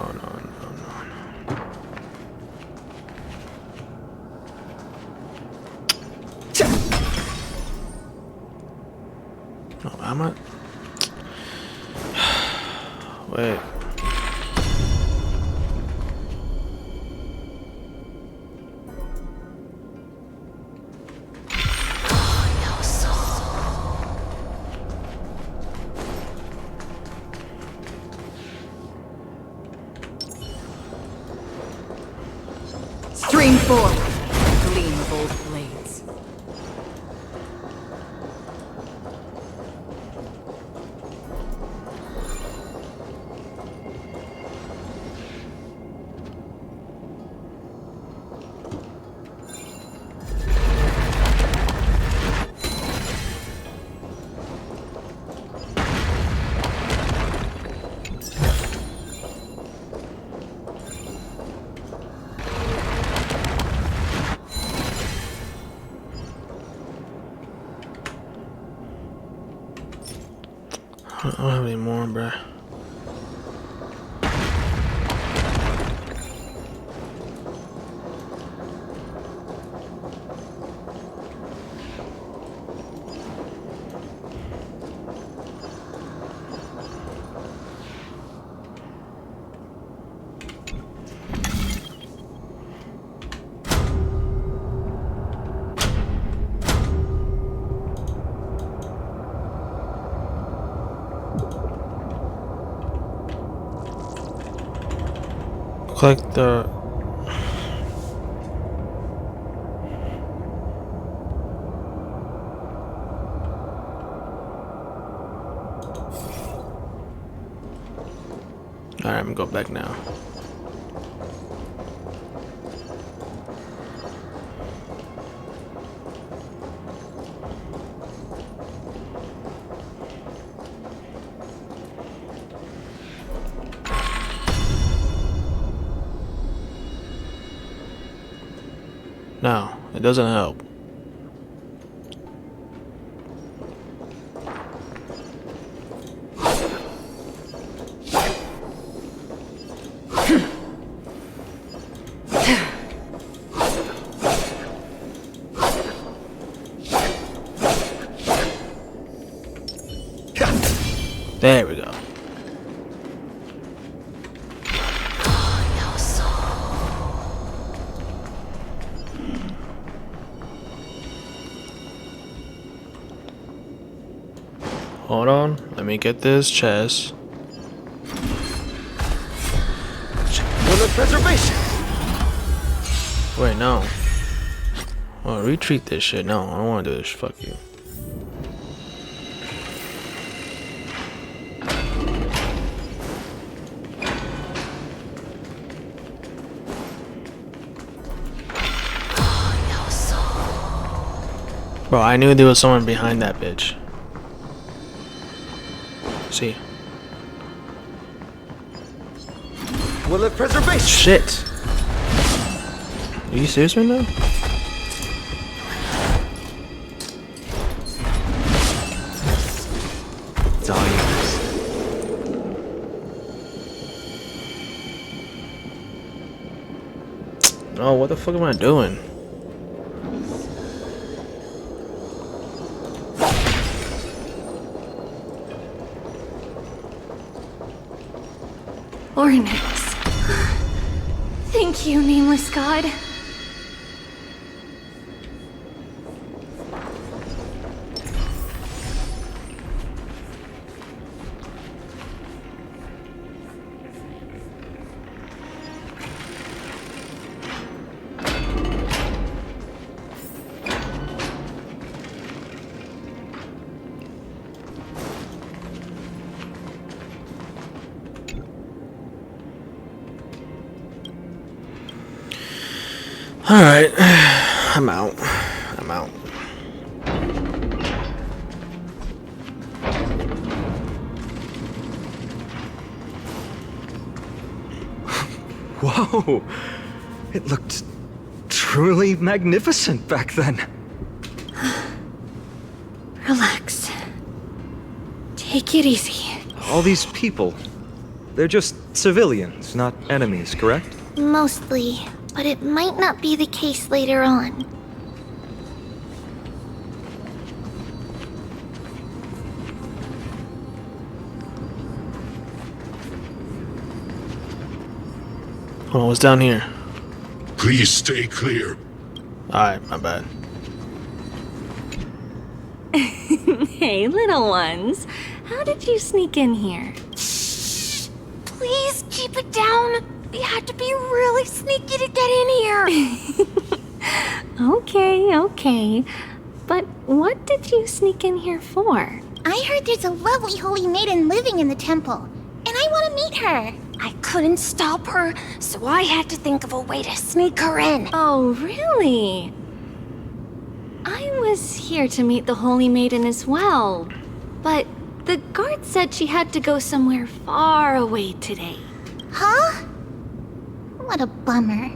how am I? Wait. Scream forth, gleam of old blades. I don't have any more, bruh. Click the Alright, I'm gonna go back now. No, it doesn't help. There we go. Hold on, let me get this chest. Will of preservation. Wait, no. Oh, retreat this shit. No, I don't want to do this. Fuck you. Bro, I knew there was someone behind that bitch. See. Will of preservation. Shit. Are you serious right now? It's all yours. Oh, what the fuck am I doing? Ornyx. Thank you, nameless god. Alright, I'm out. I'm out. Whoa! It looked truly magnificent back then. Relax. Take it easy. All these people, they're just civilians, not enemies, correct? Mostly, but it might not be the case later on. Oh, what's down here? Please stay clear. Alright, my bad. Hey, little ones. How did you sneak in here? Please keep it down. We had to be really sneaky to get in here. Okay. But what did you sneak in here for? I heard there's a lovely holy maiden living in the temple, and I want to meet her. I couldn't stop her, so I had to think of a way to sneak her in. Oh, really? I was here to meet the Holy Maiden as well, but the guard said she had to go somewhere far away today. Huh? What a bummer.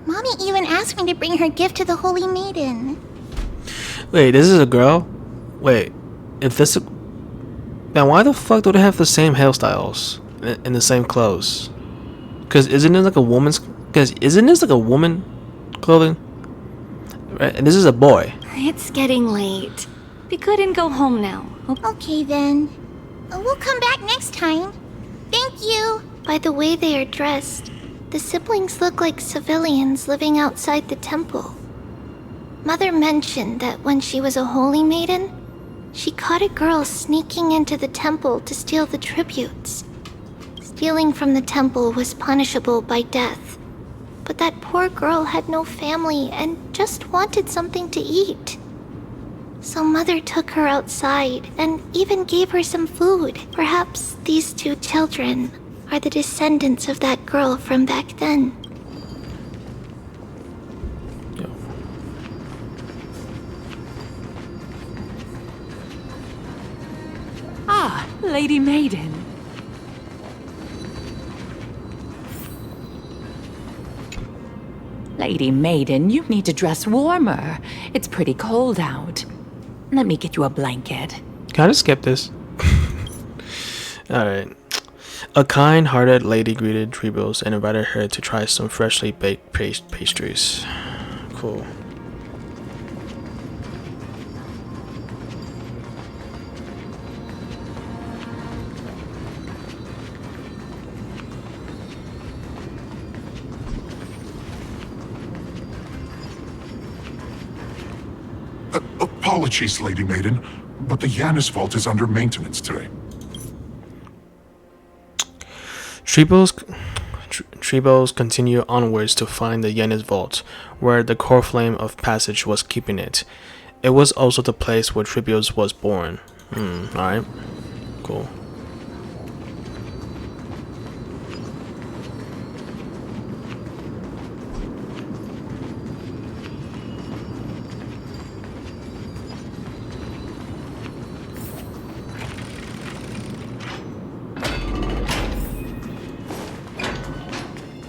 Mommy even asked me to bring her gift to the Holy Maiden. Wait, this is a girl? Wait, if this... Now why the fuck do they have the same hairstyles and the same clothes? Cause isn't this like a woman's... Cause isn't this like a woman clothing? Right, and this is a boy. It's getting late. Be good and go home now. Okay then. We'll come back next time. Thank you. By the way they are dressed, the siblings look like civilians living outside the temple. Mother mentioned that when she was a holy maiden, she caught a girl sneaking into the temple to steal the tributes. Stealing from the temple was punishable by death, but that poor girl had no family and just wanted something to eat. So Mother took her outside and even gave her some food. Perhaps these two children are the descendants of that girl from back then. Ah, Lady Maiden. Lady Maiden, you need to dress warmer. It's pretty cold out. Let me get you a blanket. Can I just skip this? Alright. A kind-hearted lady greeted Treebills and invited her to try some freshly baked pastries. Cool. Apologies, Lady Maiden, but the Yanis Vault is under maintenance today. Treebills continue onwards to find the Yanis Vault, where the core flame of passage was keeping it. It was also the place where Treebills was born. Alright. Cool.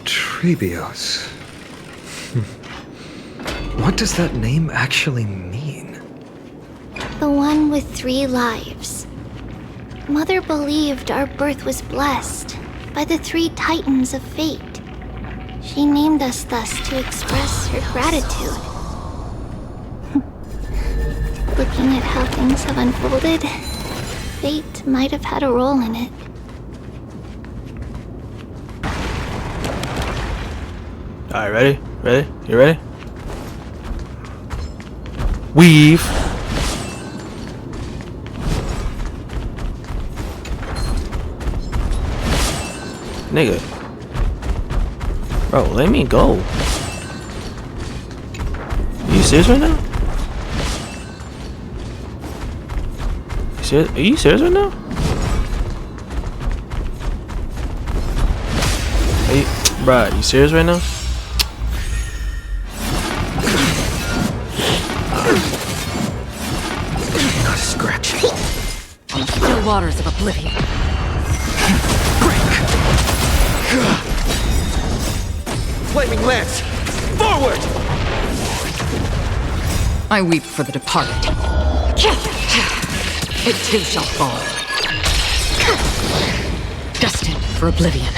Treebills. What does that name actually mean? The one with 3 lives. Mother believed our birth was blessed by the 3 titans of fate. She named us thus to express her gratitude. Looking at how things have unfolded, fate might have had a role in it. Alright, ready? Ready? You ready? Weave! Nigga. Bro, let me go. Are you serious right now? Are you serious right now? Bruh, you serious right now? On the still waters of oblivion. Flaming lance! Forward! I weep for the departed. It too shall fall. Destined for oblivion.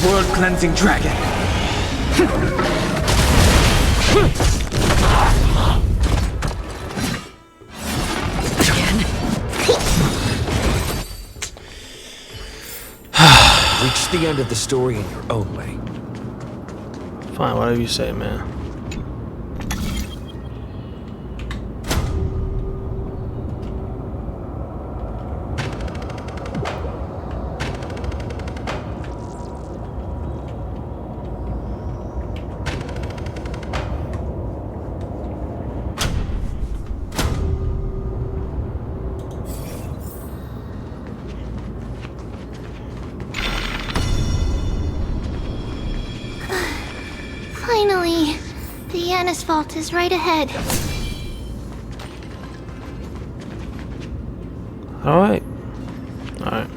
World-cleansing dragon! Reach the end of the story in your own way. Fine, whatever you say, man. Finally, the Yanis vault is right ahead. Alright. Alright.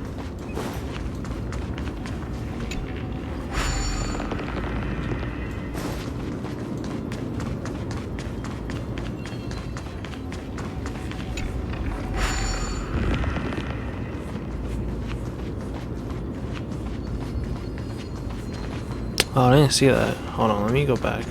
Oh, I didn't see that. Hold on, let me go back.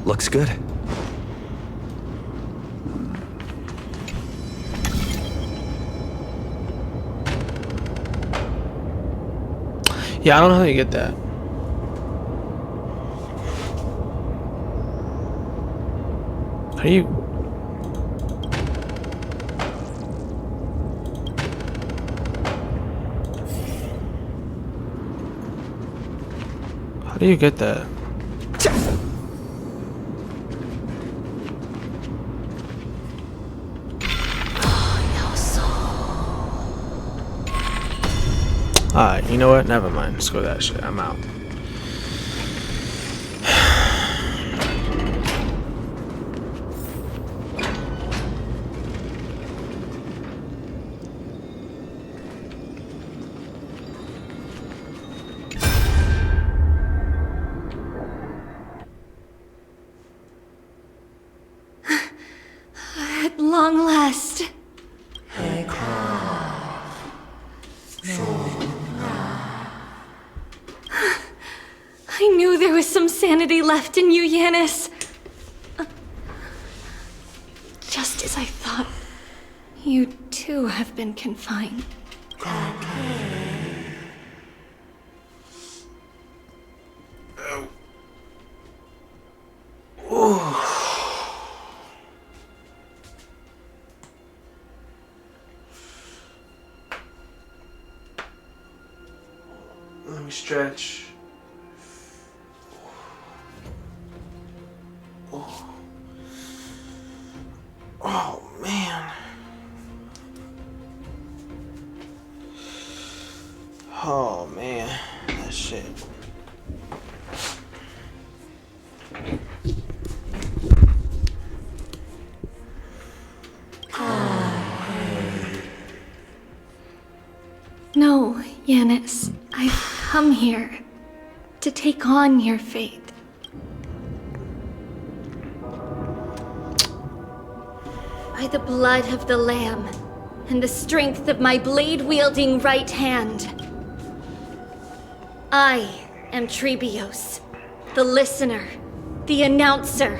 Looks good. Yeah, I don't know how you get that. How do you... How do you get that? Alright, you know what? Never mind. Screw that shit. I'm out. At long last. I knew there was some sanity left in you, Yanis. Just as I thought, you too have been confined. Let me stretch. Oh man. Oh man, that shit. No, Yanis. I've come here to take on your fate. By the blood of the Lamb and the strength of my blade-wielding right hand, I am Trebios, the listener, the announcer,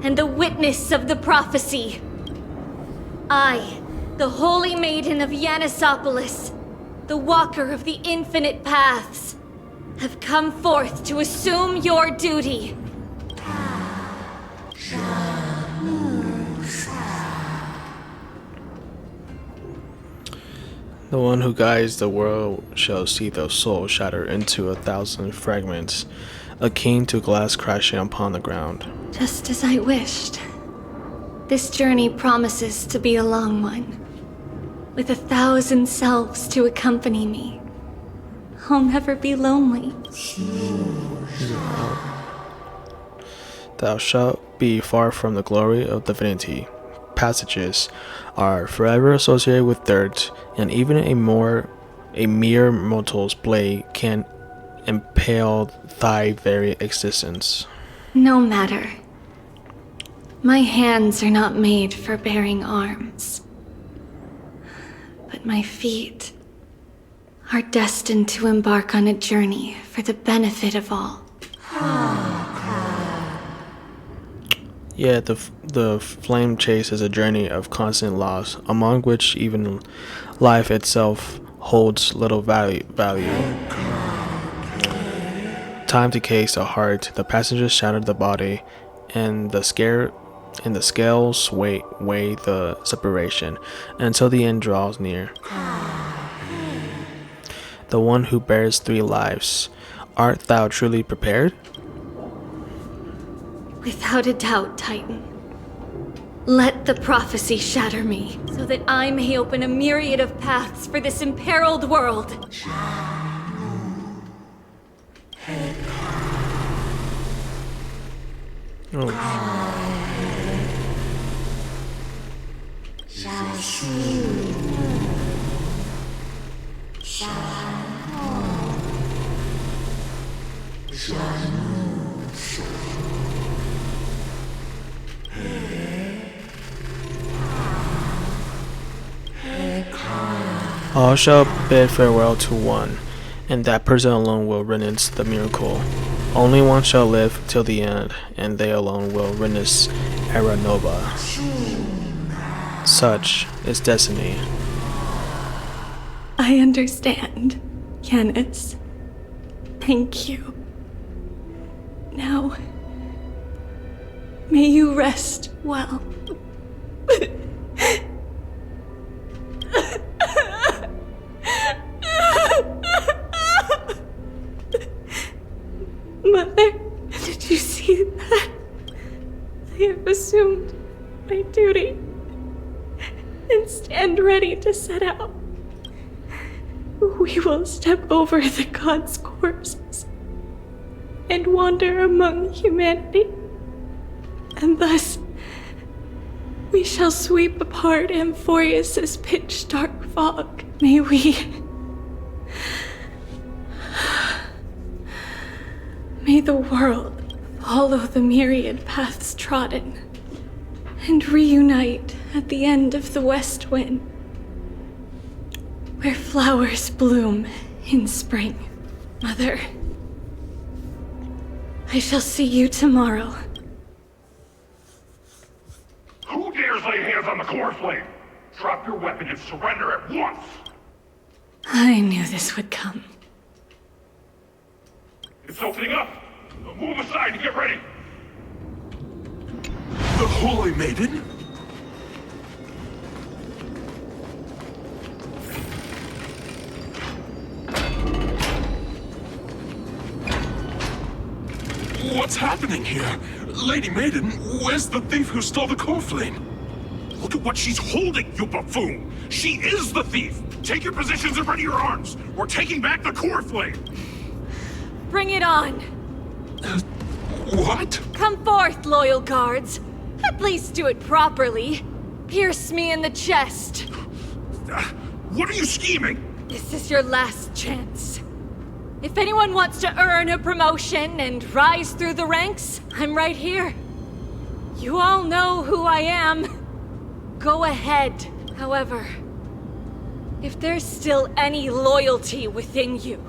and the witness of the prophecy. I, the Holy Maiden of Yanisopolis, the Walker of the Infinite Paths, have come forth to assume your duty. The one who guides the world shall see the soul shatter into 1,000 fragments, akin to glass crashing upon the ground. Just as I wished. This journey promises to be a long one, with 1,000 selves to accompany me. I'll never be lonely. Thou shalt be far from the glory of divinity. Passages are forever associated with dirt, and even a mere mortal's blade can impale thy very existence. No matter. My hands are not made for bearing arms. But my feet are destined to embark on a journey for the benefit of all. Yet the flame chase is a journey of constant loss, among which even life itself holds little value. Time decays the heart, the passengers shatter the body, and the scales weigh the separation until the end draws near. The one who bears 3 lives, art thou truly prepared? Without a doubt, Titan. Let the prophecy shatter me, so that I may open a myriad of paths for this imperiled world. All shall bid farewell to one, and that person alone will witness the miracle. Only one shall live till the end, and they alone will witness Era Nova. Such is destiny. I understand, Yanis. Thank you. Now, may you rest well. Mother, did you see that? I have assumed my duty and stand ready to set out. We will step over the gods' corpses and wander among humanity, and thus we shall sweep apart Amphorius' pitch-dark fog. May the world follow the myriad paths trodden and reunite at the end of the west wind, where flowers bloom in spring. Mother, I shall see you tomorrow. Who dares lay hands on the core flame? Drop your weapon and surrender at once! I knew this would come. It's opening up! Move aside and get ready! The Holy Maiden? What's happening here? Lady Maiden, where's the thief who stole the core flame? Look at what she's holding, you buffoon! She is the thief! Take your positions and ready your arms! We're taking back the core flame! Bring it on! What? Come forth, loyal guards. At least do it properly. Pierce me in the chest. What are you scheming? This is your last chance. If anyone wants to earn a promotion and rise through the ranks, I'm right here. You all know who I am. Go ahead. However, if there's still any loyalty within you,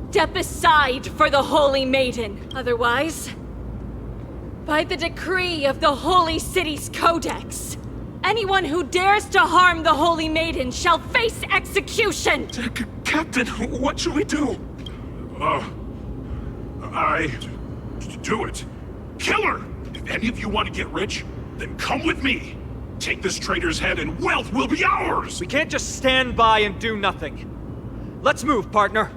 step aside for the Holy Maiden. Otherwise, by the decree of the Holy City's Codex, anyone who dares to harm the Holy Maiden shall face execution! Captain, what should we do? Do it. Kill her! If any of you want to get rich, then come with me. Take this traitor's head and wealth will be ours! We can't just stand by and do nothing. Let's move, partner.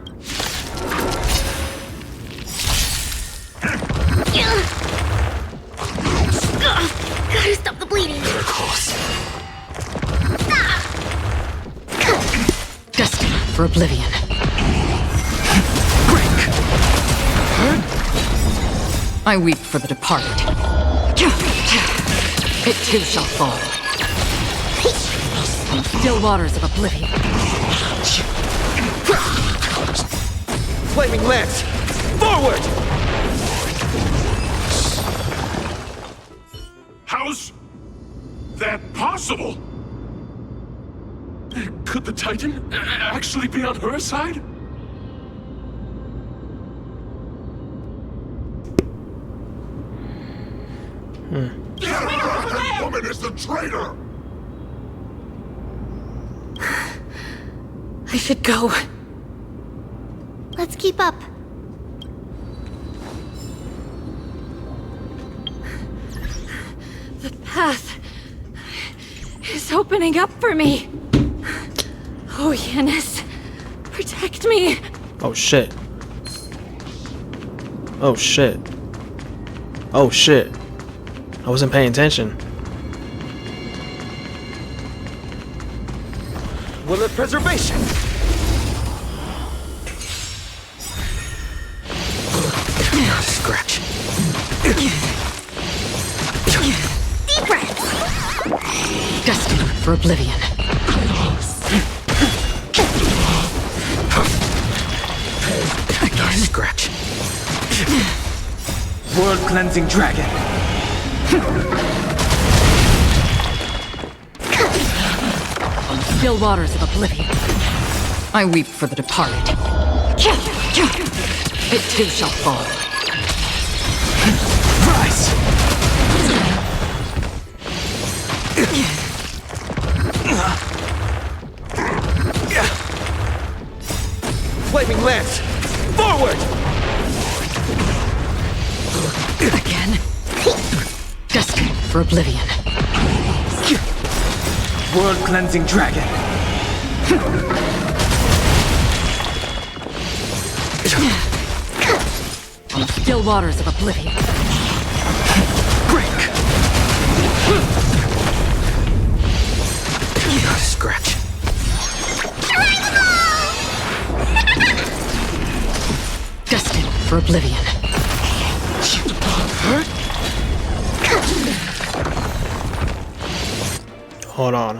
Gotta stop the bleeding. They're close. Destined for oblivion. I weep for the departed. It too shall fall. In still waters of oblivion. Flaming lance! Forward! How's that possible? Could the Titan actually be on her side? woman is the traitor! I should go. Let's keep up. The path is opening up for me. Oh, Yanis, protect me. Oh shit. Oh shit. Oh shit. I wasn't paying attention. Willet preservation! Scratch. Deep breaths. Destined for oblivion. Again. Scratch. World cleansing dragon. On the still waters of oblivion, I weep for the departed. It too shall fall. Rise! Flaming lance! Forward! Again. Destined for oblivion. World cleansing dragon. On the still waters of oblivion. Break! Scratch. Destined for oblivion. Hold on.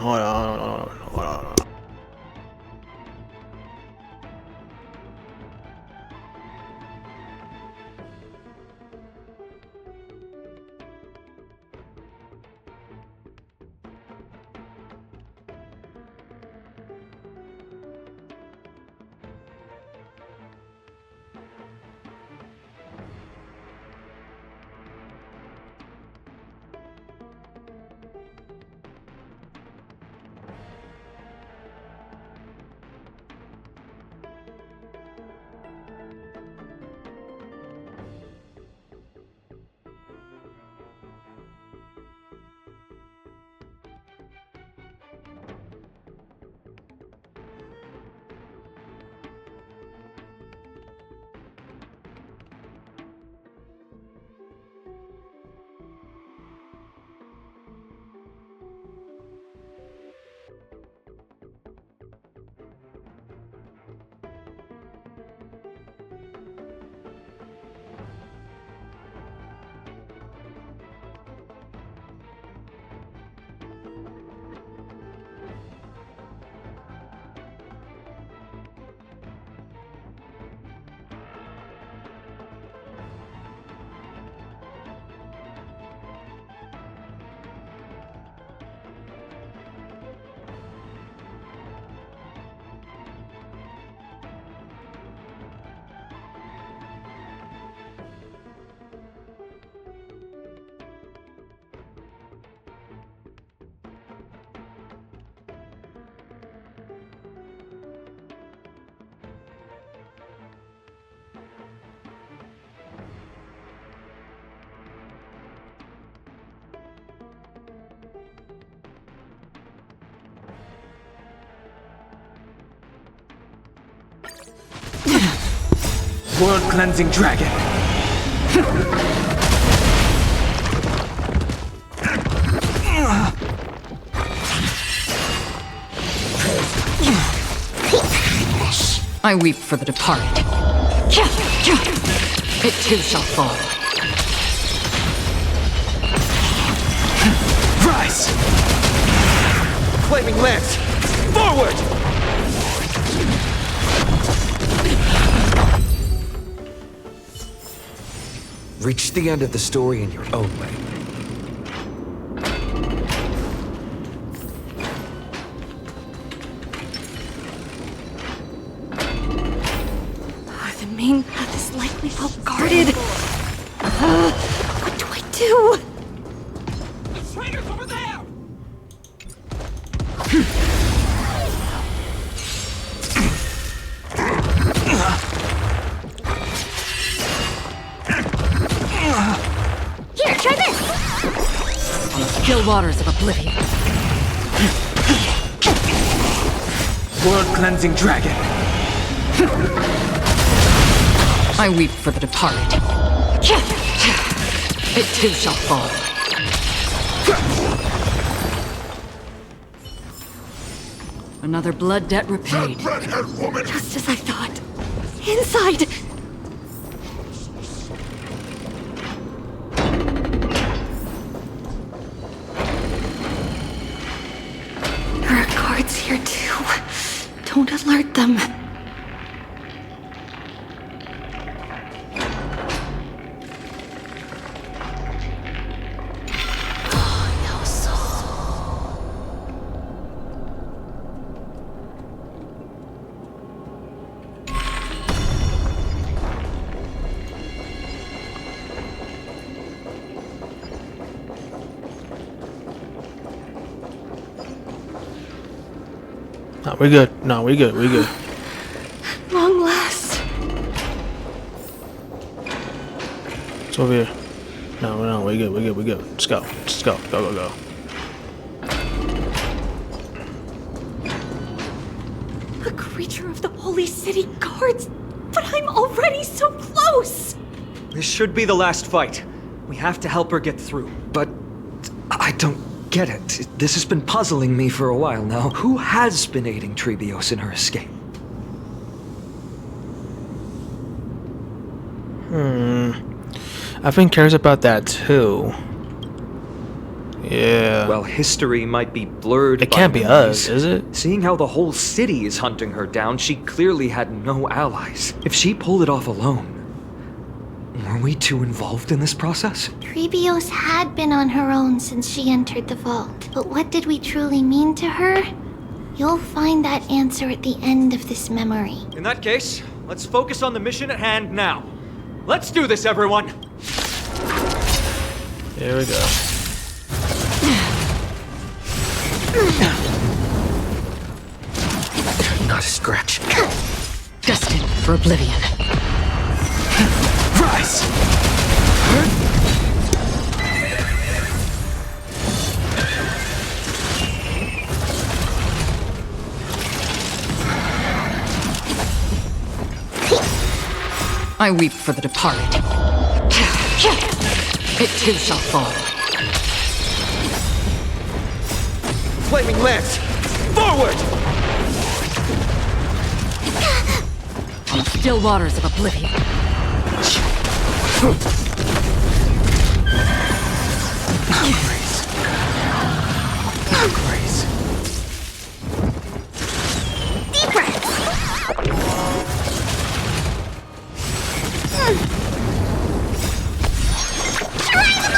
World cleansing dragon. I weep for the departed. It too shall fall. Rise! Flaming lance! Forward! Reach the end of the story in your own way. The main path is likely well guarded. What do I do? The traitor's over there! try this! Still waters of oblivion. World-cleansing dragon. I weep for the departed. It too shall fall. Another blood debt repaid. Just as I thought. Inside! There are guards here too. Don't alert them. No, we're good. No, we're good. We're good. Long last. It's over here. No, we're good. We're good. We're good. Let's go. Let's go. Go, go, go. A creature of the Holy City Guards. But I'm already so close. This should be the last fight. We have to help her get through. But I don't get it. This has been puzzling me for a while now. Who has been aiding Trebios in her escape? I think cares about that too. Yeah. Well, history might be blurred. It can't be us, is it? Seeing how the whole city is hunting her down, she clearly had no allies. If she pulled it off alone, were we too involved in this process? Trebios had been on her own since she entered the vault. But what did we truly mean to her? You'll find that answer at the end of this memory. In that case, let's focus on the mission at hand now. Let's do this, everyone! Here we go. Not a scratch. Destined for oblivion. Rise! I weep for the departed. It too shall fall. Flaming lance! Forward! On still waters of oblivion. Grace. Deep breaths! Try the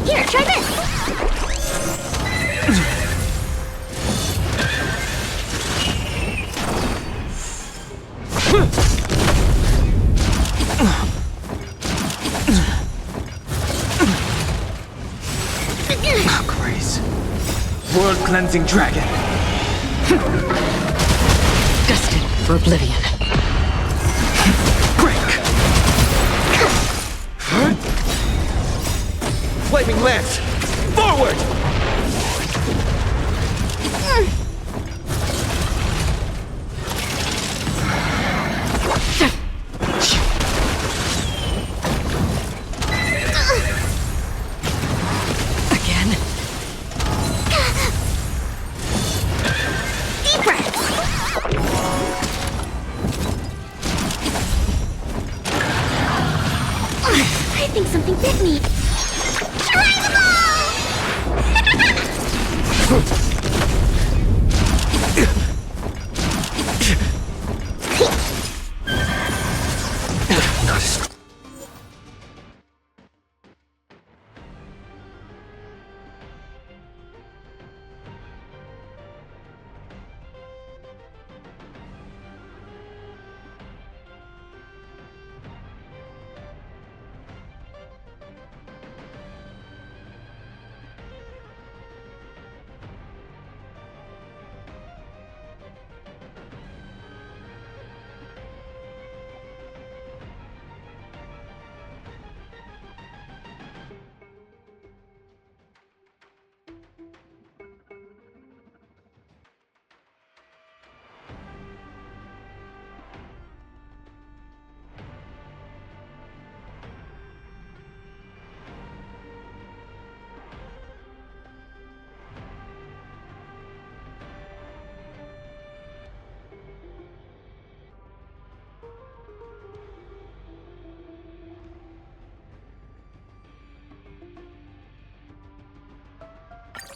Here, try this! Grace. World-cleansing dragon. Destined for oblivion. Break. Flaming lance! Forward! Again. Deep breaths! I think something bit me. Try the Not a scratch.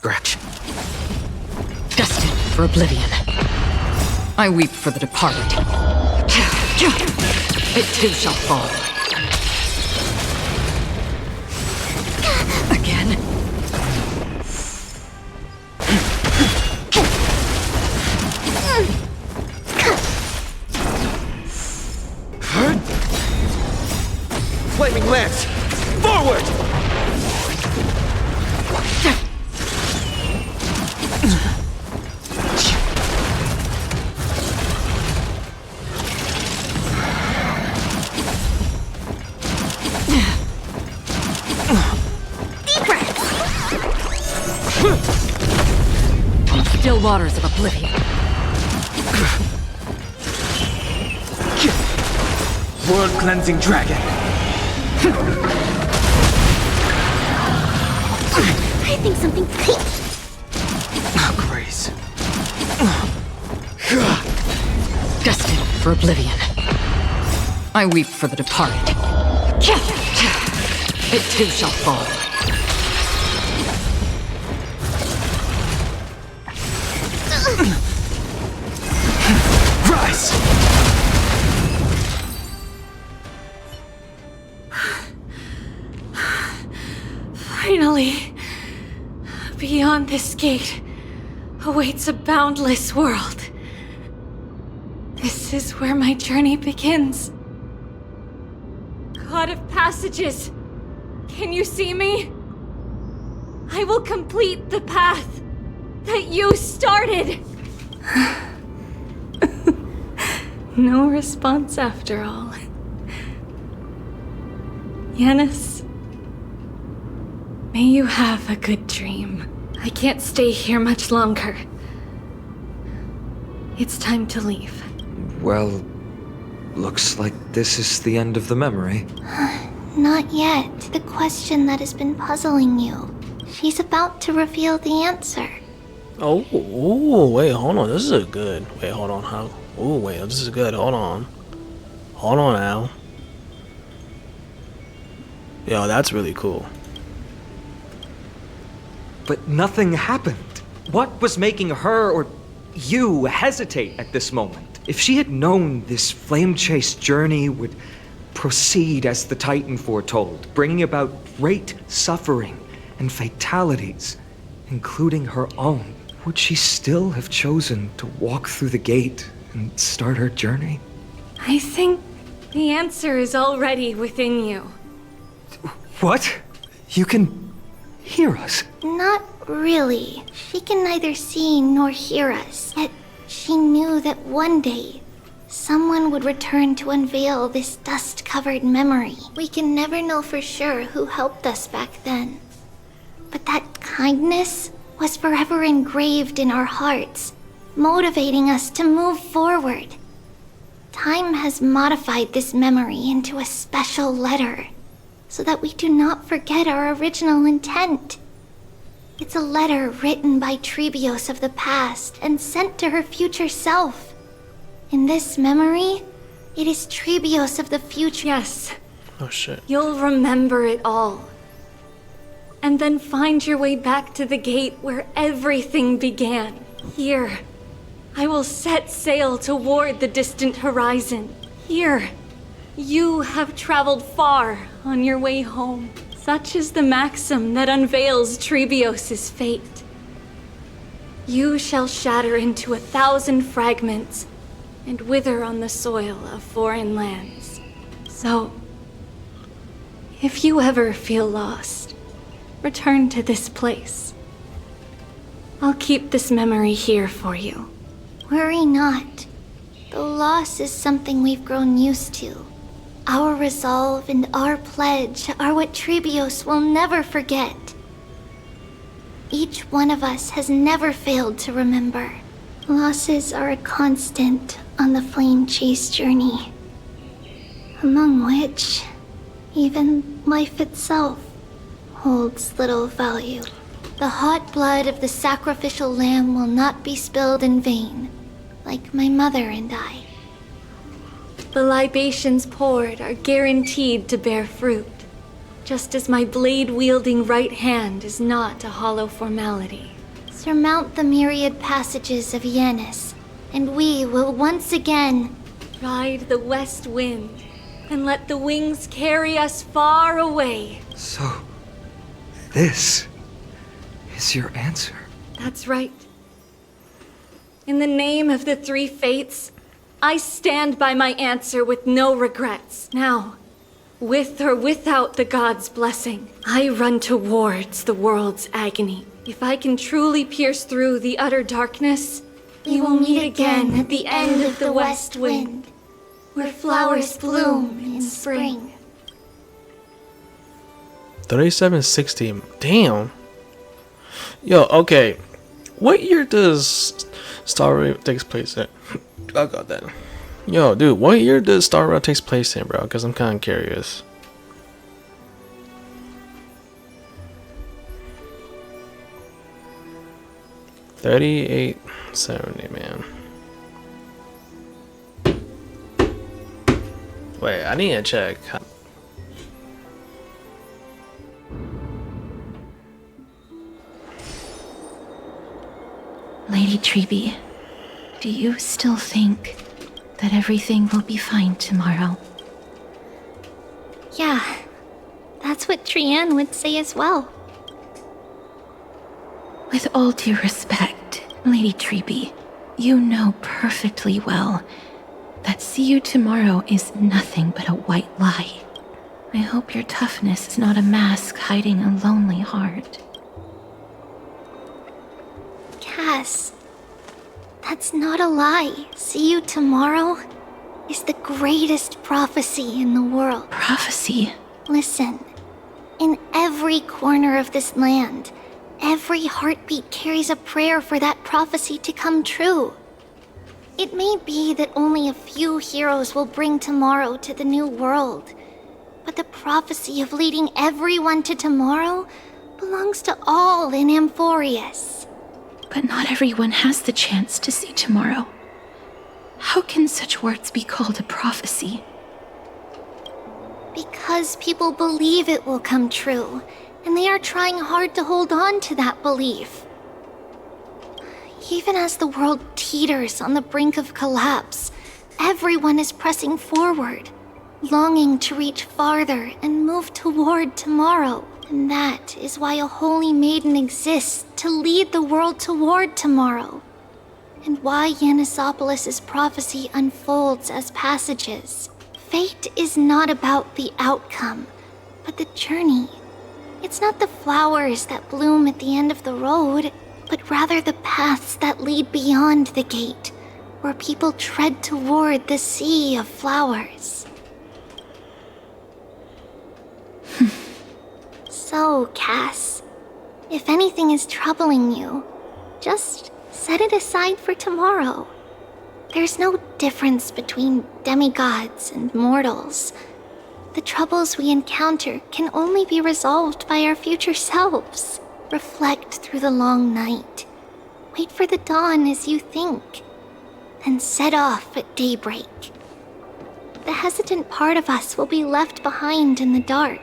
Gretch. Destined for oblivion. I weep for the departed. It too shall fall. Again. Flaming lance! Forward! Still waters of oblivion. World-cleansing dragon! I think something peaked. Grace. Destined for oblivion. I weep for the departed. It too shall fall. Rise! Finally, beyond this gate awaits a boundless world. This is where my journey begins. God of Passages, can you see me? I will complete the path that you started. No response after all. Yanis, may you have a good dream. I can't stay here much longer. It's time to leave. Well, looks like this is the end of the memory. Not yet. The question that has been puzzling you. She's about to reveal the answer. Oh, ooh, wait, hold on. This is a good. Wait, hold on. How? Oh, wait, this is good. Hold on. Hold on now. Yo, that's really cool. But nothing happened. What was making her or you hesitate at this moment? If she had known this flame-chased journey would proceed as the Titan foretold, bringing about great suffering and fatalities, including her own, would she still have chosen to walk through the gate and start her journey? I think the answer is already within you. What? You can hear us? Not really. She can neither see nor hear us. Yet she knew that one day, someone would return to unveil this dust-covered memory. We can never know for sure who helped us back then. But that kindness was forever engraved in our hearts, motivating us to move forward. Time has modified this memory into a special letter, so that we do not forget our original intent. It's a letter written by Trebios of the past and sent to her future self. In this memory, it is Trebios of the future. Yes. Oh shit. You'll remember it all. And then find your way back to the gate where everything began. Here, I will set sail toward the distant horizon. Here, you have traveled far on your way home. Such is the maxim that unveils Trebios' fate. You shall shatter into 1,000 fragments and wither on the soil of foreign lands. So, if you ever feel lost, return to this place. I'll keep this memory here for you. Worry not. The loss is something we've grown used to. Our resolve and our pledge are what Trebios will never forget. Each one of us has never failed to remember. Losses are a constant on the flame chase journey, among which even life itself holds little value. The hot blood of the sacrificial lamb will not be spilled in vain, like my mother and I. The libations poured are guaranteed to bear fruit, just as my blade-wielding right hand is not a hollow formality. Surmount the myriad passages of Yanis, and we will once again ride the west wind and let the wings carry us far away. So, this is your answer? That's right. In the name of the three fates, I stand by my answer with no regrets. Now, with or without the god's blessing, I run towards the world's agony. If I can truly pierce through the utter darkness, we will meet again at the end of the west wind, where flowers bloom in spring. 3760. Damn. Yo, okay. What year does Star Rail takes place in? I got that. Yo, dude, what year does Star Rail takes place in, bro? Because I'm kind of curious. $38.70, man. Wait, I need to check. Lady Treby, do you still think that everything will be fine tomorrow? Yeah, that's what Trian would say as well. With all due respect, Lady Treby, you know perfectly well that see you tomorrow is nothing but a white lie. I hope your toughness is not a mask hiding a lonely heart. Cass, that's not a lie. See you tomorrow is the greatest prophecy in the world. Prophecy? Listen, in every corner of this land, every heartbeat carries a prayer for that prophecy to come true. It may be that only a few heroes will bring tomorrow to the new world, but the prophecy of leading everyone to tomorrow belongs to all in Amphorius. But not everyone has the chance to see tomorrow. How can such words be called a prophecy? Because people believe it will come true, and they are trying hard to hold on to that belief. Even as the world teeters on the brink of collapse, everyone is pressing forward, longing to reach farther and move toward tomorrow. And that is why a holy maiden exists to lead the world toward tomorrow. And why Yanisopolis' prophecy unfolds as passages. Fate is not about the outcome, but the journey. It's not the flowers that bloom at the end of the road, but rather the paths that lead beyond the gate, where people tread toward the sea of flowers. So, Cass, if anything is troubling you, just set it aside for tomorrow. There's no difference between demigods and mortals. The troubles we encounter can only be resolved by our future selves. Reflect through the long night. Wait for the dawn as you think. Then set off at daybreak. The hesitant part of us will be left behind in the dark,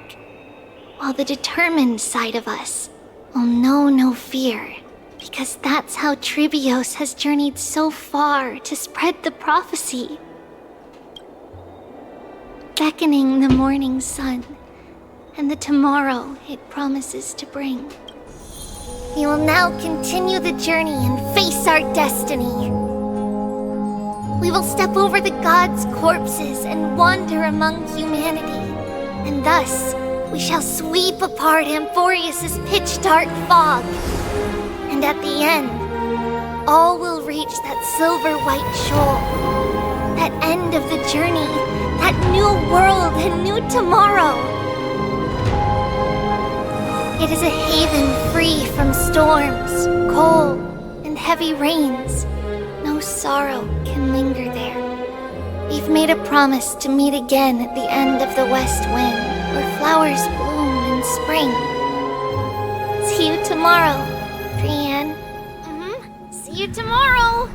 while the determined side of us will know no fear, because that's how Tribios has journeyed so far to spread the prophecy. Beckoning the morning sun, and the tomorrow it promises to bring. We will now continue the journey and face our destiny. We will step over the gods' corpses and wander among humanity, and thus we shall sweep apart Amphorius' pitch-dark fog. And at the end, all will reach that silver-white shoal. That end of the journey, that new world and new tomorrow. It is a haven free from storms, cold, and heavy rains. No sorrow can linger there. We've made a promise to meet again at the end of the west wind, where flowers bloom in spring. See you tomorrow, Trian. See you tomorrow!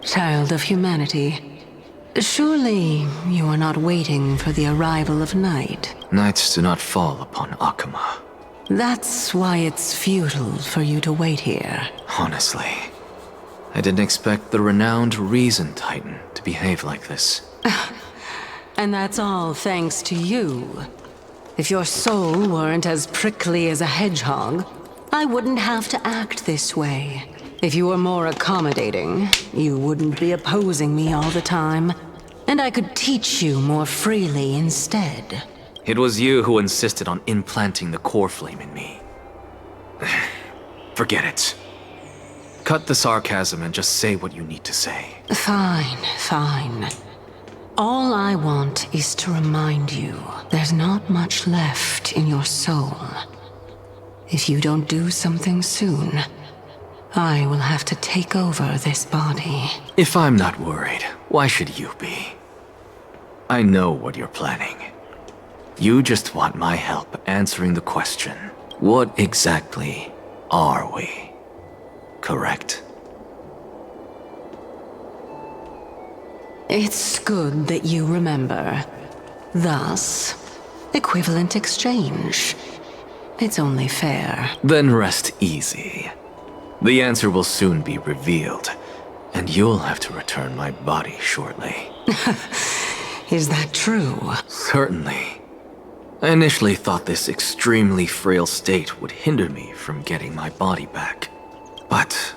Child of humanity, Surely you are not waiting for the arrival of night. Nights do not fall upon Akuma. That's why it's futile for you to wait here. Honestly, I didn't expect the renowned Reason Titan to behave like this. And that's all thanks to you. If your soul weren't as prickly as a hedgehog, I wouldn't have to act this way. If you were more accommodating, you wouldn't be opposing me all the time, and I could teach you more freely instead. It was you who insisted on implanting the core flame in me. Forget it. Cut the sarcasm and just say what you need to say. Fine, fine. All I want is to remind you there's not much left in your soul. If you don't do something soon, I will have to take over this body. If I'm not worried, why should you be? I know what you're planning. You just want my help answering the question, what exactly are we? Correct? It's good that you remember. Thus, equivalent exchange. It's only fair. Then rest easy. The answer will soon be revealed, and you'll have to return my body shortly. Is that true? Certainly. I initially thought this extremely frail state would hinder me from getting my body back. But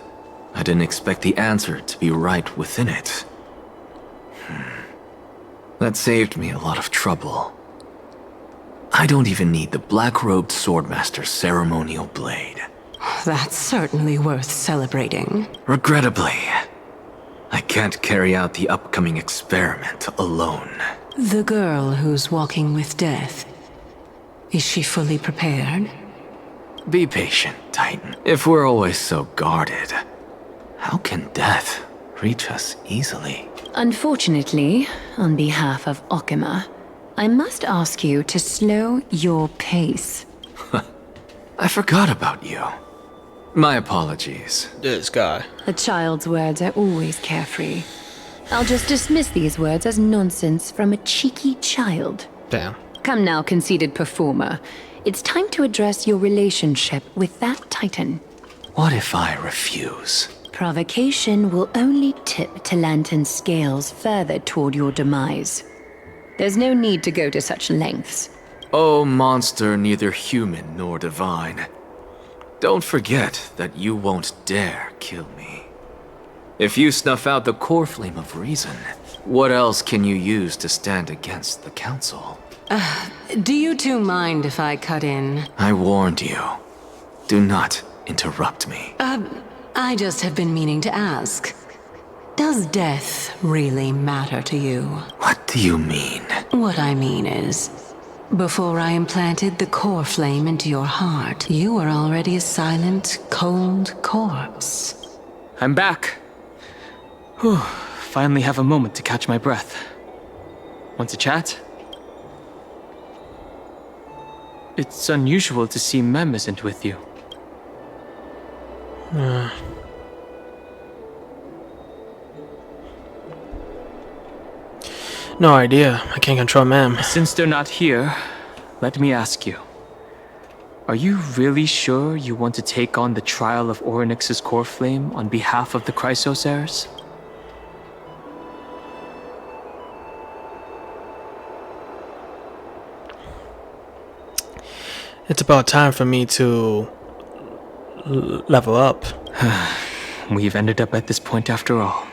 I didn't expect the answer to be right within it. That saved me a lot of trouble. I don't even need the black-robed swordmaster's ceremonial blade. That's certainly worth celebrating. Regrettably, I can't carry out the upcoming experiment alone. The girl who's walking with death, is she fully prepared? Be patient, Titan. If we're always so guarded, how can death reach us easily? Unfortunately, on behalf of Akuma, I must ask you to slow your pace. I forgot about you. My apologies. This guy. A child's words are always carefree. I'll just dismiss these words as nonsense from a cheeky child. Damn. Come now, conceited performer. It's time to address your relationship with that Titan. What if I refuse? Provocation will only tip Talantan's scales further toward your demise. There's no need to go to such lengths. Oh, monster neither human nor divine. Don't forget that you won't dare kill me. If you snuff out the core flame of reason, what else can you use to stand against the council? Do you two mind if I cut in? I warned you. Do not interrupt me. I just have been meaning to ask. Does death really matter to you? What do you mean? What I mean is, before I implanted the core flame into your heart, you were already a silent, cold corpse. I'm back. Whew, finally have a moment to catch my breath. Want to chat? It's unusual to see Mem isn't with you. No idea. I can't control Mem. Since they're not here, let me ask you. Are you really sure you want to take on the trial of Orynyx's core flame on behalf of the Chrysos heirs? It's about time for me to level up. We've ended up at this point after all.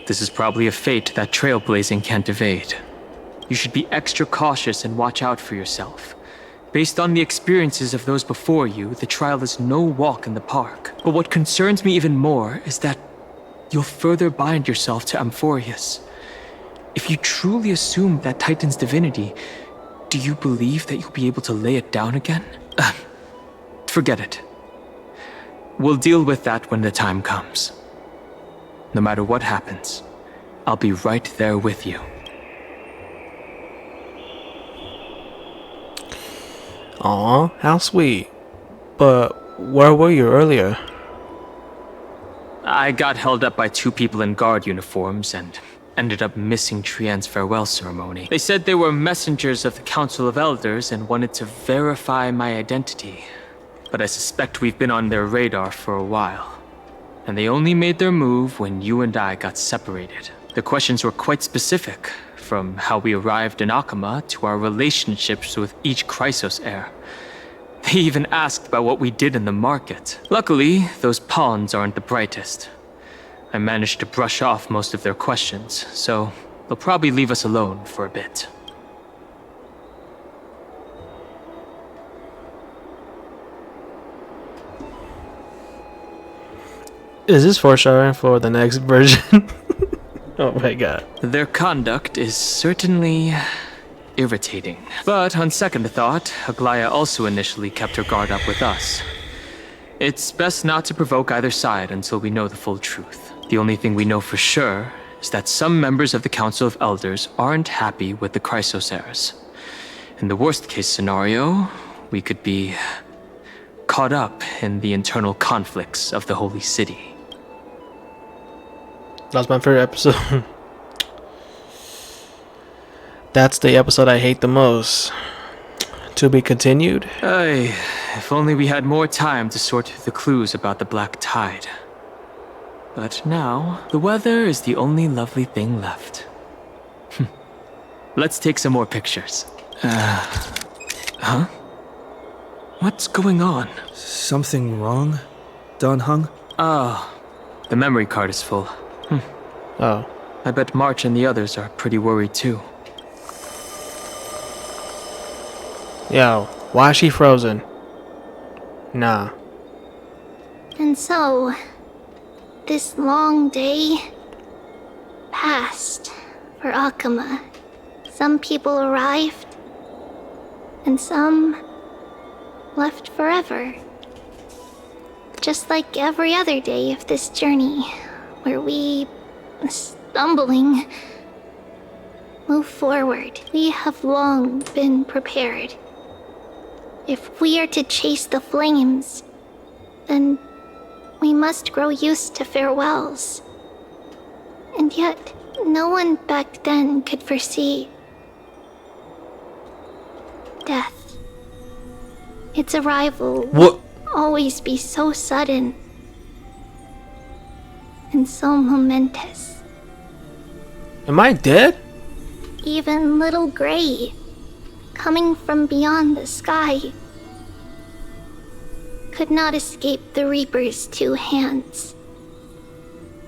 This is probably a fate that trailblazing can't evade. You should be extra cautious and watch out for yourself. Based on the experiences of those before you, the trial is no walk in the park. But what concerns me even more is that you'll further bind yourself to Amphorius. If you truly assume that Titan's divinity, do you believe that you'll be able to lay it down again? Forget it. We'll deal with that when the time comes. No matter what happens, I'll be right there with you. Aw, how sweet. But where were you earlier? I got held up by two people in guard uniforms, and ended up missing Trian's farewell ceremony. They said they were messengers of the Council of Elders and wanted to verify my identity. But I suspect we've been on their radar for a while. And they only made their move when you and I got separated. The questions were quite specific, from how we arrived in Akama to our relationships with each Chrysos heir. They even asked about what we did in the market. Luckily, those pawns aren't the brightest. I managed to brush off most of their questions, so they'll probably leave us alone for a bit. Is this foreshadowing for the next version? Oh my god. Their conduct is certainly irritating. But on second thought, Aglaya also initially kept her guard up with us. It's best not to provoke either side until we know the full truth. The only thing we know for sure is that some members of the Council of Elders aren't happy with the Chrysos heirs. In the worst case scenario, we could be caught up in the internal conflicts of the Holy City. That's my favorite episode. That's the episode I hate the most. To be continued? Ay, if only we had more time to sort through the clues about the Black Tide. But now, the weather is the only lovely thing left. Let's take some more pictures. Huh? What's going on? Something wrong, Dan Heng? Oh, the memory card is full. Oh. I bet March and the others are pretty worried too. Yo, why is she frozen? Nah. And so, this long day passed for Akama. Some people arrived, and some left forever. Just like every other day of this journey, where we, stumbling, move forward. We have long been prepared. If we are to chase the flames, then we must grow used to farewells. And yet, no one back then could foresee death. Its arrival will always be so sudden and so momentous. Am I dead? Even little Gray, coming from beyond the sky, could not escape the Reaper's two hands.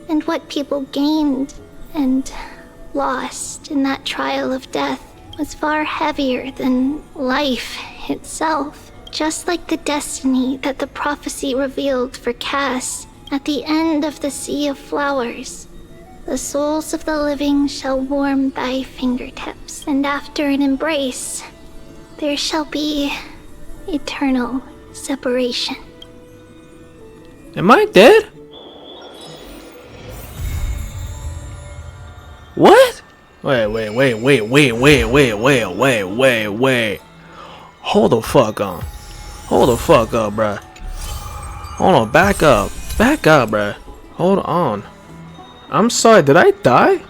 And what people gained and lost in that trial of death was far heavier than life itself. Just like the destiny that the prophecy revealed for Cass at the end of the Sea of Flowers. The souls of the living shall warm thy fingertips, and after an embrace, there shall be eternal separation. Am I dead? What? Wait. Hold the fuck on. Hold the fuck up, bruh. Hold on, back up. Back up, bruh. Hold on. I'm sorry, did I die?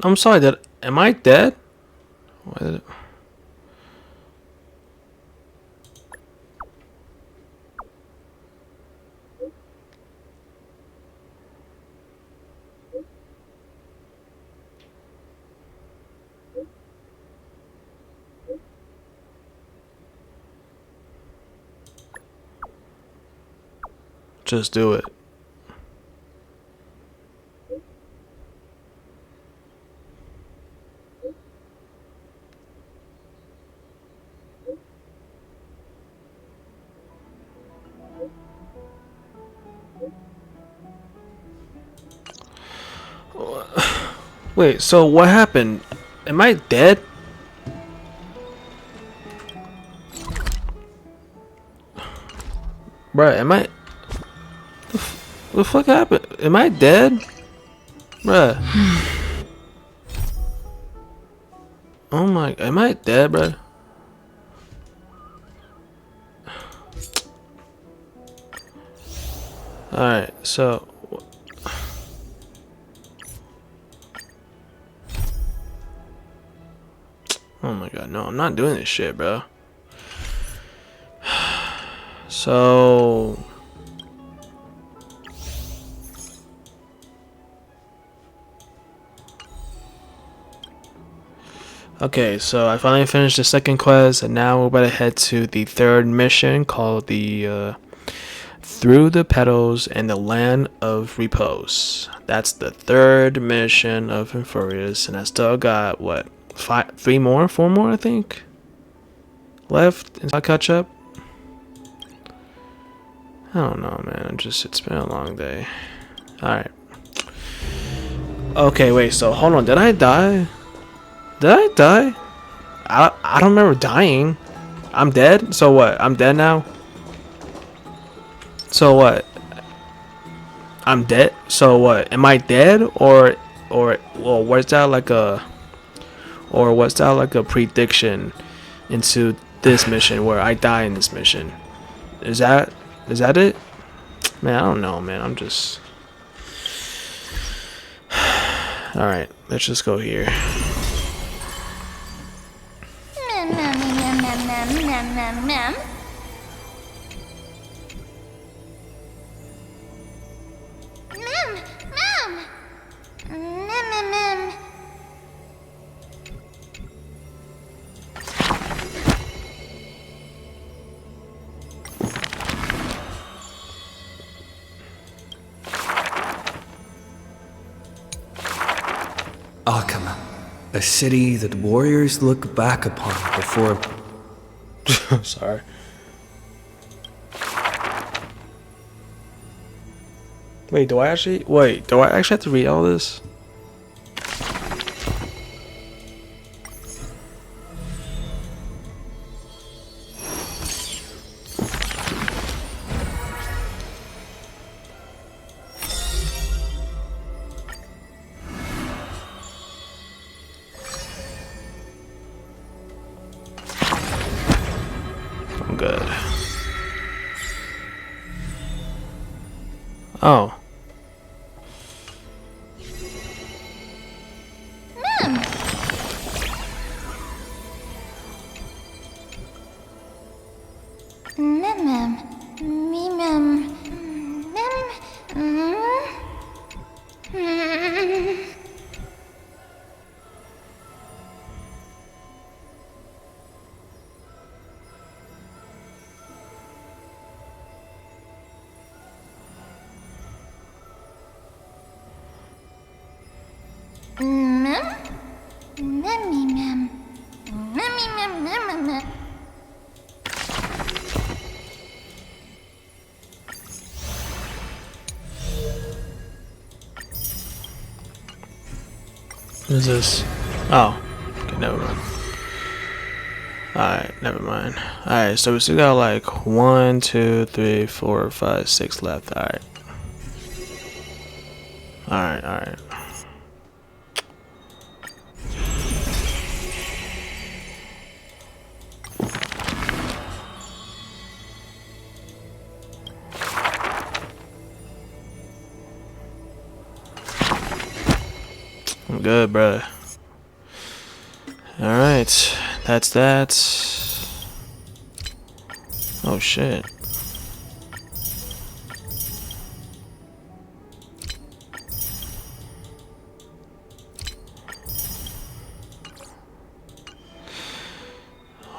I'm sorry, am I dead? Why did it... just do it. Wait, so what happened? Am I dead? Bruh, am I... What the fuck happened? Am I dead? Bruh. Oh my... Am I dead, bruh? Alright, so... Oh my god, no, I'm not doing this shit, bro. So... Okay, so I finally finished the second quest, and now we're about to head to the third mission called the Through the Petals and the Land of Repose. That's the third mission of Infurious, and I still got what, 4 more, I think, left until I catch up. I don't know, man. It's been a long day. All right. Okay, wait. So hold on. Did I die? Did I die? I don't remember dying. I'm dead. So what? I'm dead now. So what? I'm dead. So what? Am I dead or well, was that like a prediction into this mission where I die in this mission? Is that it? Man, I don't know, man. I'm just... Alright, let's just go here. Akama, a city that warriors look back upon before... Sorry. Wait, do I actually have to read all this? I'm good. Oh. What is this? Oh, okay, never mind. Alright, never mind. Alright, so we still got like 1, 2, 3, 4, 5, 6 left. Alright. Alright. I'm good, bruh. Alright, that's that. Oh shit.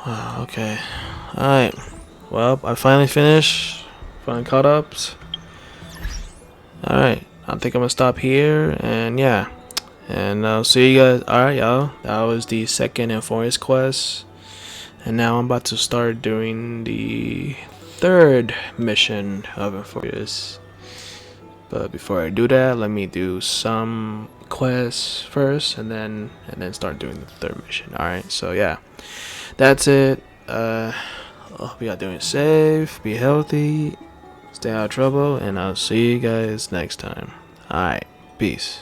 Wow, okay. Alright. Well, I finally finished. Finally caught up. Alright, I think I'm gonna stop here, and yeah. And I'll see you guys. Alright, y'all. That was the second Enforced quest. And now I'm about to start doing the third mission of Enforced. But before I do that, let me do some quests first, and then start doing the third mission. Alright, so yeah. That's it. Hope you are doing safe, be healthy, stay out of trouble, and I'll see you guys next time. Alright, peace.